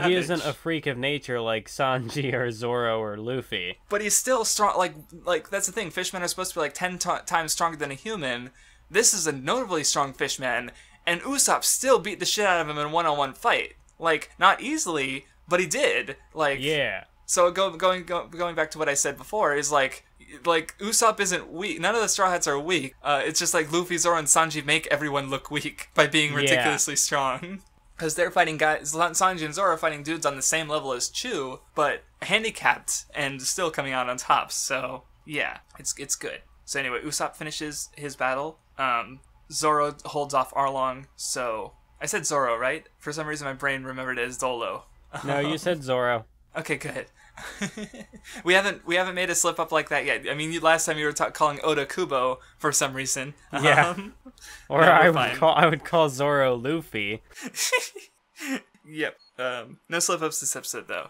isn't a freak of nature like Sanji or Zoro or Luffy. But he's still strong. Like that's the thing. Fishmen are supposed to be, like, 10 times stronger than a human. This is a notably strong fishman, and Usopp still beat the shit out of him in a one-on-one fight. Like, not easily, but he did. Like... Yeah. So going back to what I said before is like Usopp isn't weak. None of the Straw Hats are weak. It's just like Luffy, Zoro, and Sanji make everyone look weak by being ridiculously strong. Because they're fighting guys, Sanji and Zoro are fighting dudes on the same level as Chu, but handicapped and still coming out on top. So yeah, it's good. So anyway, Usopp finishes his battle. Zoro holds off Arlong. So I said Zoro, right? For some reason, my brain remembered it as Dolo. No, you said Zoro. Okay, good. we haven't made a slip up like that yet. I mean, last time you were calling Oda Kubo for some reason. Yeah. Or I would call Zoro Luffy. Yep. No slip ups this episode though.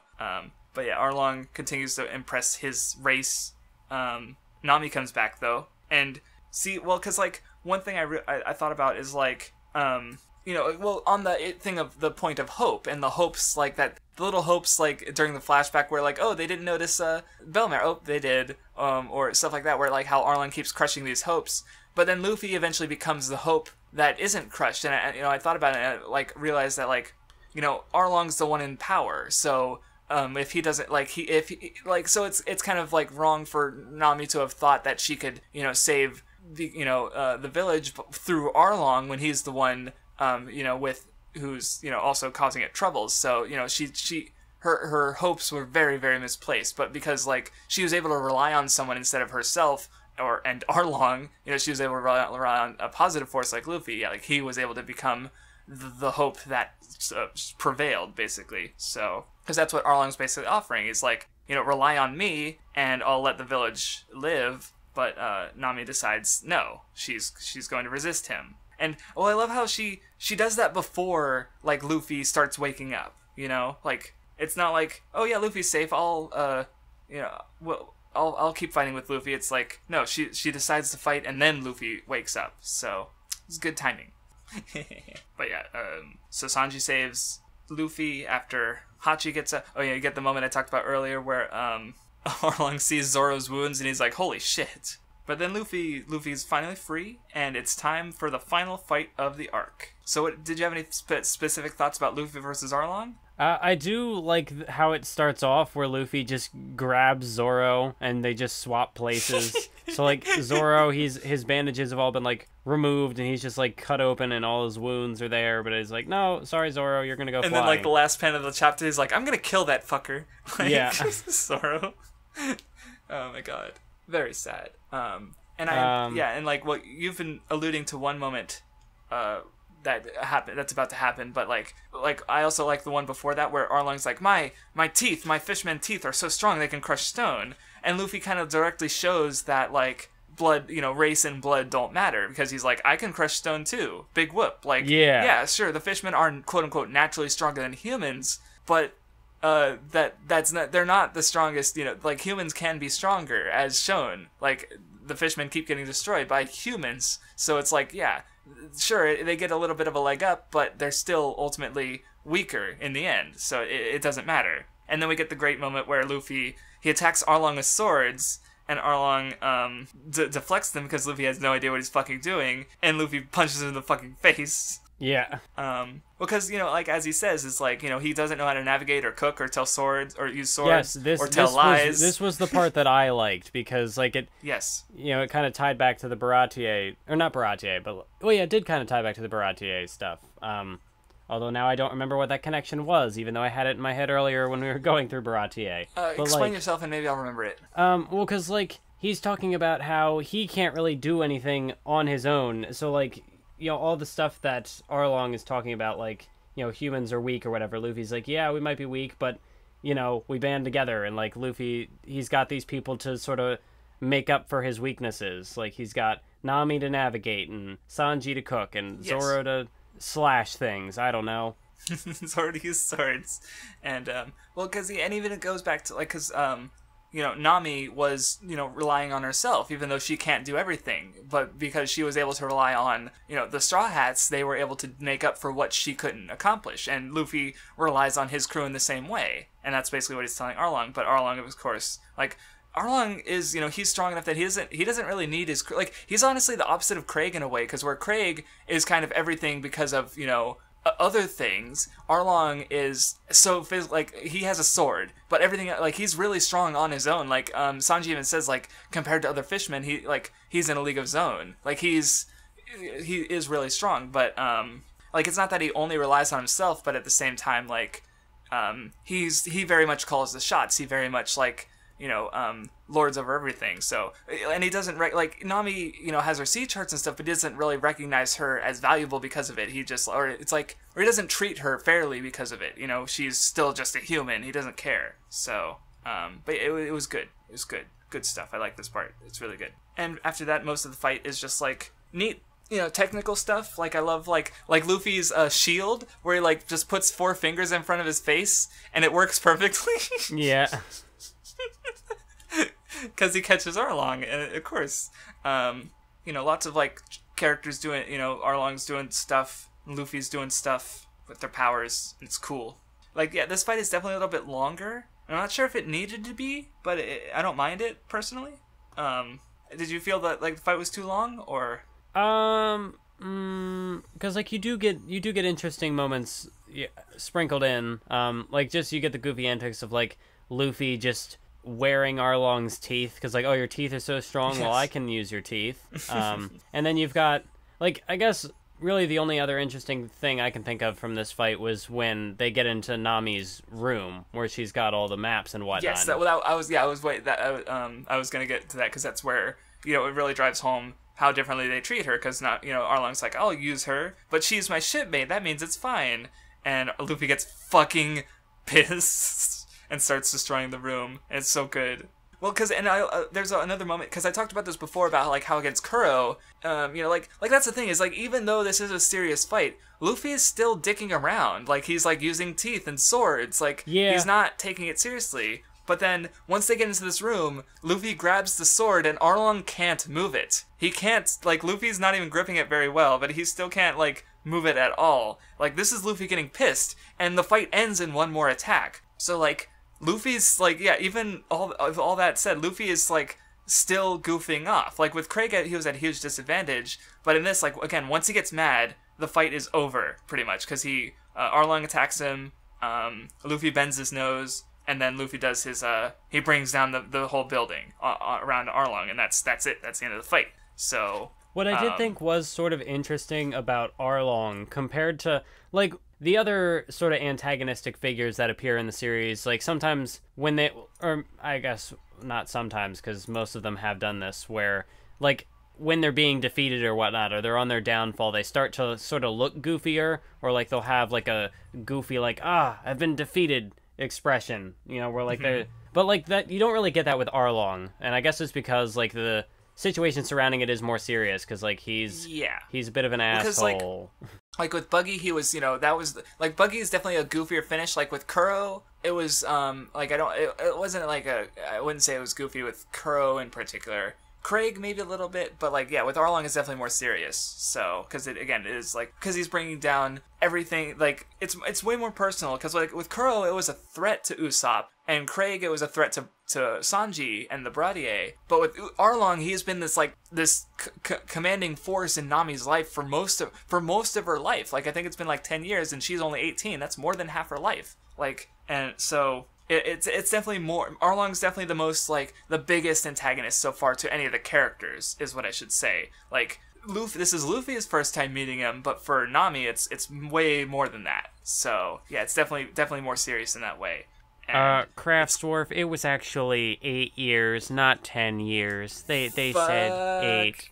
But yeah, Arlong continues to impress his race. Nami comes back though, and because like one thing I thought about is like on the thing of the point of hope and the hopes, like that, the little hopes, like during the flashback where like, oh, they didn't notice Bell-mère, oh, they did, or stuff like that, where like how Arlong keeps crushing these hopes, but then Luffy eventually becomes the hope that isn't crushed, and I thought about it and I like realized that like, Arlong's the one in power, so if he doesn't so it's kind of like wrong for Nami to have thought that she could save the village through Arlong when he's the one with who's also causing it troubles. So her hopes were very, very misplaced. But because like she was able to rely on someone instead of herself, and Arlong, she was able to rely on a positive force like Luffy. Yeah, like he was able to become the hope that prevailed basically. So because that's what Arlong's basically offering is like rely on me and I'll let the village live. But Nami decides no, she's going to resist him. And, I love how she does that before, like, Luffy starts waking up, Like, it's not like, oh, yeah, Luffy's safe, I'll keep fighting with Luffy. It's like, no, she decides to fight, and then Luffy wakes up. So, it's good timing. But, yeah, so Sanji saves Luffy after Hachi gets up. Oh, yeah, you get the moment I talked about earlier where, Arlong sees Zoro's wounds, and he's like, holy shit. But then Luffy's finally free, and it's time for the final fight of the arc. So did you have any specific thoughts about Luffy versus Arlong? I do like how it starts off where Luffy just grabs Zoro, and they just swap places. So, like, Zoro, his bandages have all been, like, removed, and he's just, like, cut open, and all his wounds are there, but he's like, no, sorry, Zoro, you're gonna go flying. And then, like, the last panel of the chapter is like, I'm gonna kill that fucker. Like, yeah. Zoro. Oh, my God. Very sad. And like what you've been alluding to one moment that's about to happen, but like I also like the one before that where Arlong's like, my fishmen teeth are so strong they can crush stone, and Luffy kind of directly shows that like blood, race and blood don't matter, because he's like, I can crush stone too, big whoop. Like, yeah, sure, the fishmen are quote unquote naturally stronger than humans, but they're not the strongest, like humans can be stronger as shown, like the fishmen keep getting destroyed by humans, so it's like, yeah, sure, they get a little bit of a leg up, but they're still ultimately weaker in the end, so it doesn't matter. And then we get the great moment where Luffy, he attacks Arlong with swords, and Arlong deflects them because Luffy has no idea what he's fucking doing, and Luffy punches him in the fucking face. Yeah. Because, like, as he says, it's like, he doesn't know how to navigate or cook or tell swords or use swords or tell lies. This was the part that I liked, because, like, it... Yes. It kind of tied back to the Baratie... Or not Baratie, but... Well, yeah, it did kind of tie back to the Baratie stuff. Although now I don't remember what that connection was, even though I had it in my head earlier when we were going through Baratie. Explain yourself and maybe I'll remember it. Well, because, like... he's talking about how he can't really do anything on his own. So, like, you know, all the stuff that Arlong is talking about, like, you know, humans are weak or whatever. Luffy's like, yeah, we might be weak, but, you know, we band together. And, like, Luffy, he's got these people to sort of make up for his weaknesses. Like, he's got Nami to navigate and Sanji to cook and Zoro to slash things. I don't know. Zoro to use swords. And, well, because, and even it goes back to, like, because, you know, Nami was, you know, relying on herself, even though she can't do everything. But because she was able to rely on, you know, the Straw Hats, they were able to make up for what she couldn't accomplish. And Luffy relies on his crew in the same way. And that's basically what he's telling Arlong. But Arlong, of course, like, Arlong is, you know, he's strong enough that he doesn't really need his crew. Like, he's honestly the opposite of Krieg in a way, because where Krieg is kind of everything because of, you know, other things, Arlong is so like, he has a sword, but everything, like, he's really strong on his own. Like, Sanji even says, like, compared to other fishmen, he's in a league of his own. Like, he is really strong, but like, it's not that he only relies on himself, but at the same time, like, he very much calls the shots. He very much, like, you know, lords over everything. So, and he doesn't, like, Nami, you know, has her sea charts and stuff, but he doesn't really recognize her as valuable because of it. He just, or he doesn't treat her fairly because of it. You know, she's still just a human. He doesn't care. So, but it was good. It was good. Good stuff. I like this part. It's really good. And after that, most of the fight is just, like, neat, you know, technical stuff. Like, I love, like Luffy's shield, where he, like, just puts 4 fingers in front of his face, and it works perfectly. Yeah. Because he catches Arlong, and of course, you know, lots of, like, characters doing, you know, Arlong's doing stuff, Luffy's doing stuff with their powers. It's cool. Like, yeah, this fight is definitely a little bit longer. I'm not sure if it needed to be, but I don't mind it personally. Did you feel that, like, the fight was too long, or? Because, like, you do get interesting moments sprinkled in. Like, just you get the goofy antics of, like, Luffy just wearing Arlong's teeth, because, like, oh, your teeth are so strong, well, I can use your teeth. And then you've got, like, I guess really the only other interesting thing I can think of from this fight was when they get into Nami's room, where she's got all the maps and whatnot. Yes, I was gonna get to that, because that's where, you know, it really drives home how differently they treat her, because, not, you know, Arlong's like, I'll use her, but she's my shipmate, that means it's fine. And Luffy gets fucking pissed and starts destroying the room. And it's so good. Well, because, and there's another moment, because I talked about this before about, like, how against Kuro, you know, like that's the thing, is, like, even though this is a serious fight, Luffy is still dicking around. Like, he's, like, using teeth and swords. Like, he's not taking it seriously. But then, once they get into this room, Luffy grabs the sword, and Arlong can't move it. He can't, like, Luffy's not even gripping it very well, but he still can't, like, move it at all. Like, this is Luffy getting pissed, and the fight ends in one more attack. So, like, Luffy's, like, yeah, even all that said, Luffy is, like, still goofing off. Like, with Krieg, he was at a huge disadvantage, but in this, like, again, once he gets mad, the fight is over, pretty much, because Arlong attacks him, Luffy bends his nose, and then Luffy does his, he brings down the whole building around Arlong, and that's it, that's the end of the fight. So, what I did think was sort of interesting about Arlong, compared to, like, the other sort of antagonistic figures that appear in the series, like, sometimes when they, or I guess not sometimes, because most of them have done this, where, like, when they're being defeated or whatnot, or they're on their downfall, they start to sort of look goofier, or, like, they'll have, like, a goofy, like, I've been defeated expression, you know, where, like, they're, but, like, that, you don't really get that with Arlong, and I guess it's because, like, the situation surrounding it is more serious, because, like, he's a bit of an asshole. Like with Buggy, he was, you know, that was, like, Buggy is definitely a goofier finish. Like with Kuro, it was, like, it wasn't like I wouldn't say it was goofy with Kuro in particular. Krieg maybe a little bit, but, like, yeah, with Arlong it's definitely more serious. So, because it is, like, because he's bringing down everything, like, it's way more personal, because, like, with Kuro it was a threat to Usopp, and Krieg it was a threat to Sanji and the Baratie. But with Arlong, he has been this, like, this commanding force in Nami's life for most of her life. Like, I think it's been like 10 years, and she's only 18. That's more than half her life. Like, and so it's definitely more. Arlong's definitely the most, like, the biggest antagonist so far to any of the characters, is what I should say. Like, Luffy, this is Luffy's first time meeting him, but for Nami, it's way more than that. So yeah, it's definitely more serious in that way. Craftsdwarf, it was actually 8 years, not 10 years. They said 8.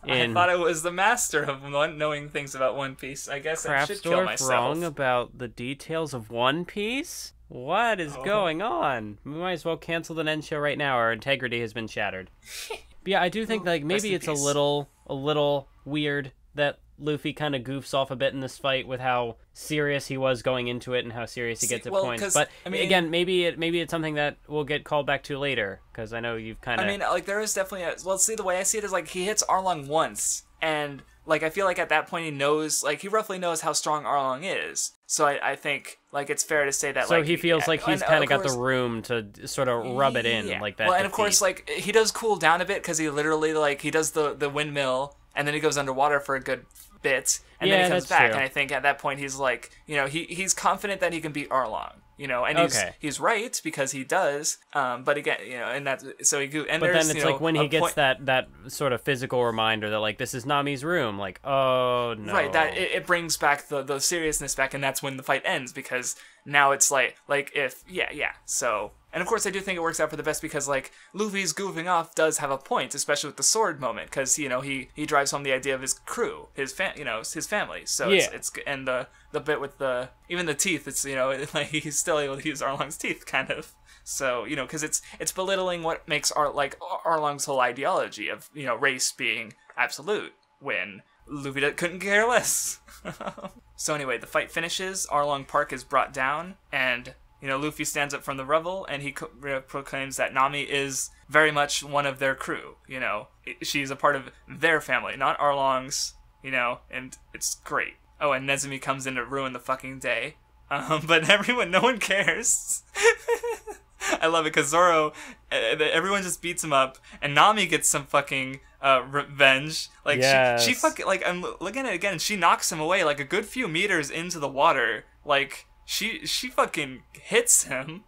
I thought it was the master of knowing things about One Piece. I guess I should kill myself. Wrong about the details of One Piece? What is going on? We might as well cancel the Nen Show right now. Our integrity has been shattered. But yeah, I do think like maybe it's a little weird that Luffy kind of goofs off a bit in this fight with how serious he was going into it and how serious he gets at points. But I mean, again, maybe it's something that we'll get called back to later, because I know you've kind of... I mean, like, there is definitely the way I see it is, like, he hits Arlong once, and, like, I feel like at that point he knows, like, he roughly knows how strong Arlong is. So I think, like, it's fair to say that, so he feels like he's kind of got the room to sort of rub it in, like that. Well, and of course, like, he does cool down a bit, because he literally, like, he does the windmill, and then he goes underwater for a good bit, and then he comes back, and I think at that point he's like, you know, he's confident that he can beat Arlong, you know, and he's right, because he does, but again, you know, and that's, so he, and but then it's like when he gets that sort of physical reminder that, like, this is Nami's room, like, oh no. Right, that it brings back the seriousness back, and that's when the fight ends, because now it's like if, so... And of course, I do think it works out for the best because, like, Luffy's goofing off does have a point, especially with the sword moment, because, you know, he drives home the idea of his crew, his family. So it's and the bit with even the teeth, it's, you know, like, he's still able to use Arlong's teeth, kind of. So, you know, because it's belittling what makes Arlong's whole ideology of, you know, race being absolute, when Luffy couldn't care less. So anyway, the fight finishes, Arlong Park is brought down, and... You know, Luffy stands up from the rubble, and he proclaims that Nami is very much one of their crew, you know. She's a part of their family, not Arlong's, you know, and it's great. Oh, and Nezumi comes in to ruin the fucking day. But no one cares. I love it, because Zoro, everyone just beats him up, and Nami gets some fucking revenge. Like, yes. she fucking, like, I'm looking at it again, and she knocks him away, like, a good few meters into the water, like... She fucking hits him.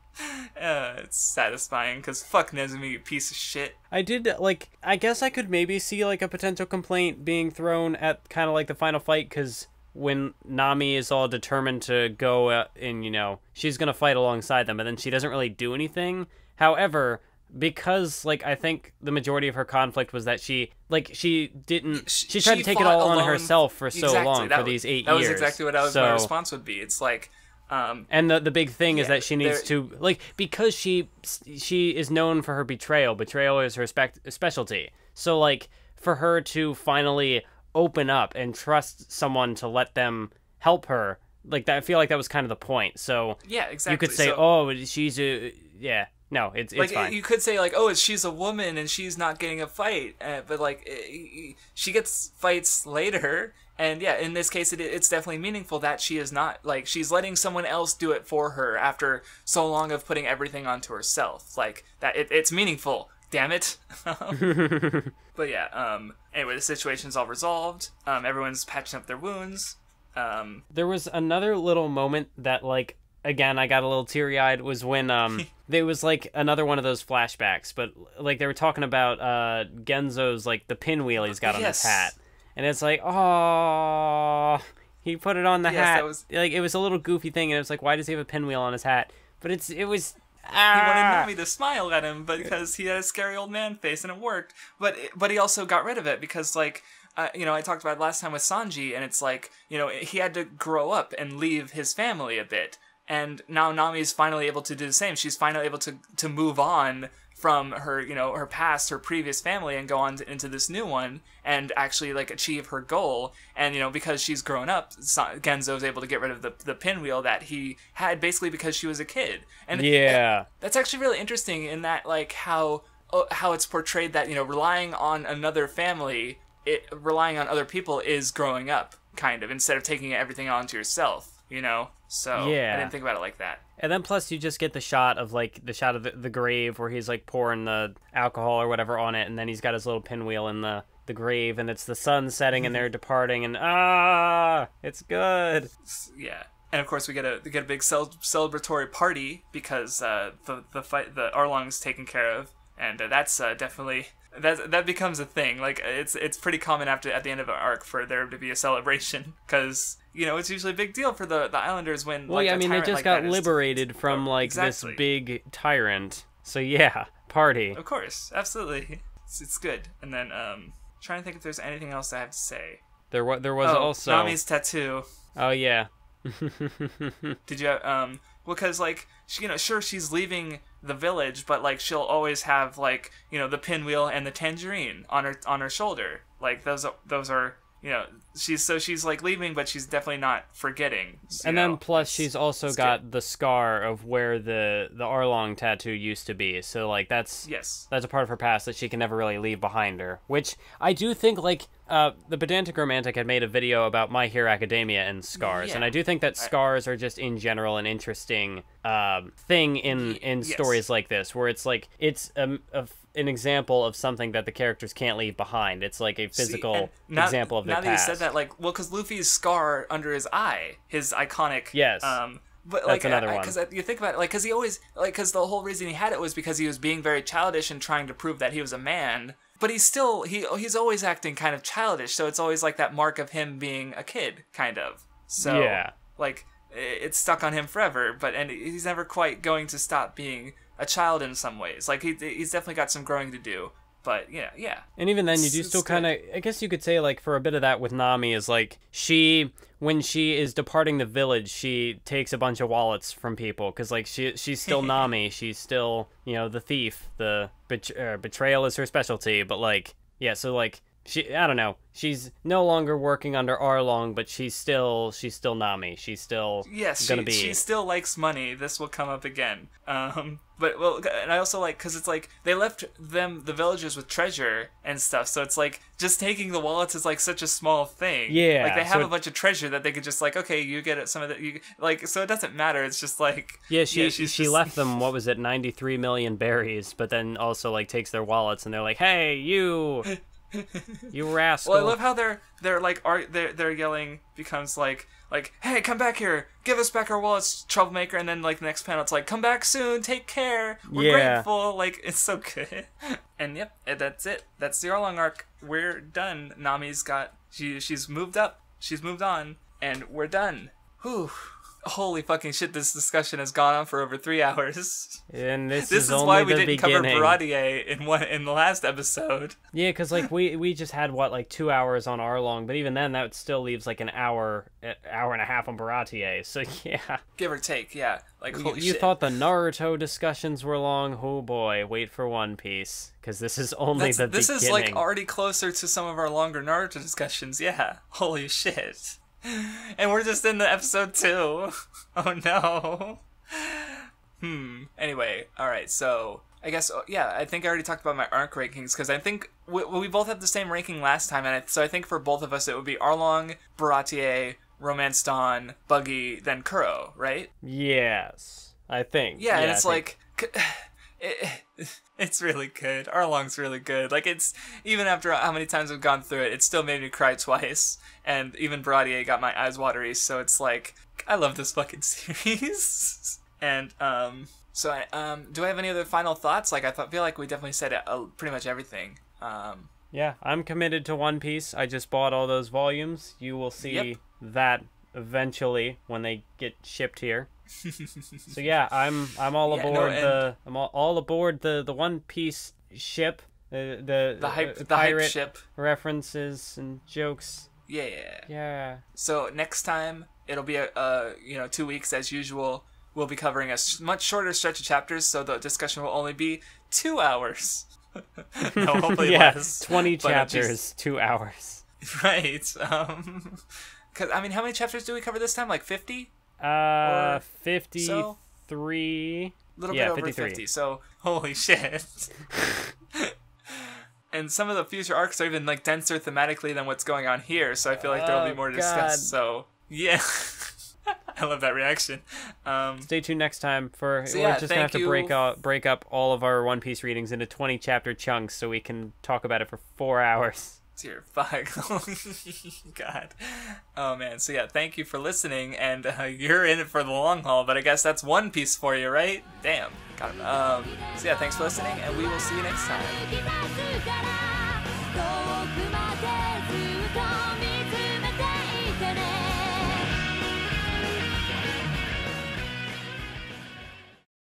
It's satisfying, because fuck Nezumi, you piece of shit. I guess I could maybe see, like, a potential complaint being thrown at kind of, like, the final fight, because when Nami is all determined to go and, you know, she's going to fight alongside them, but then she doesn't really do anything. However, because, like, I think the majority of her conflict was that she tried to take it all on herself for so long, for these 8 years. That was exactly what my response would be. It's like... and the big thing is that she needs to, like, because she is known for her betrayal. Betrayal is her specialty. So, like, for her to finally open up and trust someone to let them help her, like, that, I feel like that was kind of the point. So yeah, exactly. You could say, she's a no, it's like, fine. You could say, like, she's a woman and she's not getting a fight, but, like, she gets fights later. And yeah, in this case, it's definitely meaningful that she is not, like, she's letting someone else do it for her after so long of putting everything onto herself. Like, that it's meaningful, damn it. But yeah, anyway, the situation's all resolved. Everyone's patching up their wounds. There was another little moment that, like, again, I got a little teary-eyed, was when, there was, like, another one of those flashbacks, but, like, they were talking about, Genzo's, like, the pinwheel he's got on his hat. And it's like, oh, he put it on the hat. Like, it was a little goofy thing, and it was like, why does he have a pinwheel on his hat? But it was... He wanted Nami to smile at him, because he had a scary old man face, and it worked. But he also got rid of it, because, like, you know, I talked about it last time with Sanji, and it's like, you know, he had to grow up and leave his family a bit. And now Nami's finally able to do the same. She's finally able to move on from her, you know, her past, her previous family, and go on into this new one, and actually, like, achieve her goal. And, you know, because she's grown up, Genzo's able to get rid of the pinwheel that he had, basically because she was a kid. And that's actually really interesting in that, like, how it's portrayed that, you know, relying on another family, relying on other people is growing up, kind of, instead of taking everything onto yourself, you know? So, I didn't think about it like that. And then plus you just get the shot of the grave where he's, like, pouring the alcohol or whatever on it, and then he's got his little pinwheel in the grave, and it's the sun setting and they're departing, and it's good. Yeah. And of course we get a big celebratory party because the Arlong's taken care of, and that's definitely that becomes a thing. Like it's pretty common at the end of an arc for there to be a celebration because it's usually a big deal for the Islanders when. Well, yeah, I mean they just got liberated from this big tyrant. So yeah, party. Of course, absolutely, it's good. And then trying to think if there's anything else I have to say. There was also Nami's tattoo. Oh yeah. Did you well, because sure she's leaving the village, but she'll always have the pinwheel and the tangerine on her shoulder. Those are she's leaving, but she's definitely not forgetting. And then plus she's also got the scar of where the Arlong tattoo used to be. So that's a part of her past that she can never really leave behind her. Which I do think the Pedantic Romantic had made a video about My Hero Academia and scars, and I do think that scars are just in general an interesting thing in stories like this, where it's an example of something that the characters can't leave behind. It's a physical example of their past. Now that you said that, because Luffy's scar under his eye, his iconic... Yes. But that's another one. Because you think about it, because he always... because the whole reason he had it was because he was being very childish and trying to prove that he was a man. But he's still... He's always acting kind of childish, so it's always that mark of him being a kid, kind of. So, yeah. It's stuck on him forever, and he's never quite going to stop being a child in some ways. He's definitely got some growing to do. But yeah. And even then, you do still kind of, I guess you could say, for a bit of that with Nami is when she is departing the village, she takes a bunch of wallets from people because she's still Nami, she's still the thief. The betrayal is her specialty, but I don't know. She's no longer working under Arlong, but she's still Nami. She's still gonna be. She still likes money. This will come up again. But and I also because it's they left the villagers with treasure and stuff. So it's just taking the wallets is such a small thing. Yeah. They have a bunch of treasure that they could just okay, you get it. Some of it, so it doesn't matter. It's just she left them. What was it? 93 million berries, but then also takes their wallets and they're hey, you. You rascal. Well, I love how they're yelling becomes hey, come back here, give us back our wallets, troublemaker, and then the next panel it's come back soon, take care, we're grateful. It's so good. And yep, that's it. That's the Arlong arc. We're done. Nami's got she's moved up, she's moved on, and we're done. Whew. Holy fucking shit, this discussion has gone on for over 3 hours. And this is only why we the didn't beginning. cover Baratie in the last episode. Yeah, because we just had 2 hours on Arlong, but even then that still leaves an hour and a half on Baratie. So yeah, give or take. Yeah, holy you shit. thought the Naruto discussions were long? Oh boy, wait for One Piece, because this is only the beginning. This is already closer to some of our longer Naruto discussions. Yeah, holy shit. And we're just in the episode 2. Oh no. Anyway, alright, so I guess, I think I already talked about my arc rankings, because I think we both had the same ranking last time, and so I think for both of us it would be Arlong, Baratie, Romance Dawn, Buggy, then Kuro, right? Yes, I think. Yeah, and it's it's really good. Arlong's really good. It's even after how many times I've gone through it, it still made me cry twice. And even Baratie got my eyes watery. So it's I love this fucking series. And so do I have any other final thoughts? I feel like we definitely said pretty much everything. Yeah, I'm committed to One Piece. I just bought all those volumes. You will see that eventually when they get shipped here. So yeah, I'm all aboard I'm all aboard the One Piece ship. The pirate hype ship references and jokes. Yeah. So next time it'll be 2 weeks as usual. We'll be covering a much shorter stretch of chapters, so the discussion will only be 2 hours. No, hopefully less. 20 chapters, 2 hours. Right. Because how many chapters do we cover this time? 50? 53. So? A little bit over 53. 50. So holy shit. And some of the future arcs are even denser thematically than what's going on here, so I feel like there will be more to discuss. So yeah. I love that reaction. Stay tuned next time we're just gonna have to break up all of our One Piece readings into 20 chapter chunks so we can talk about it for 4 hours. Dear fuck. God. Oh man. So yeah, thank you for listening, and you're in it for the long haul, but I guess that's One Piece for you, right? Damn. Got him. So yeah, thanks for listening, and we will see you next time.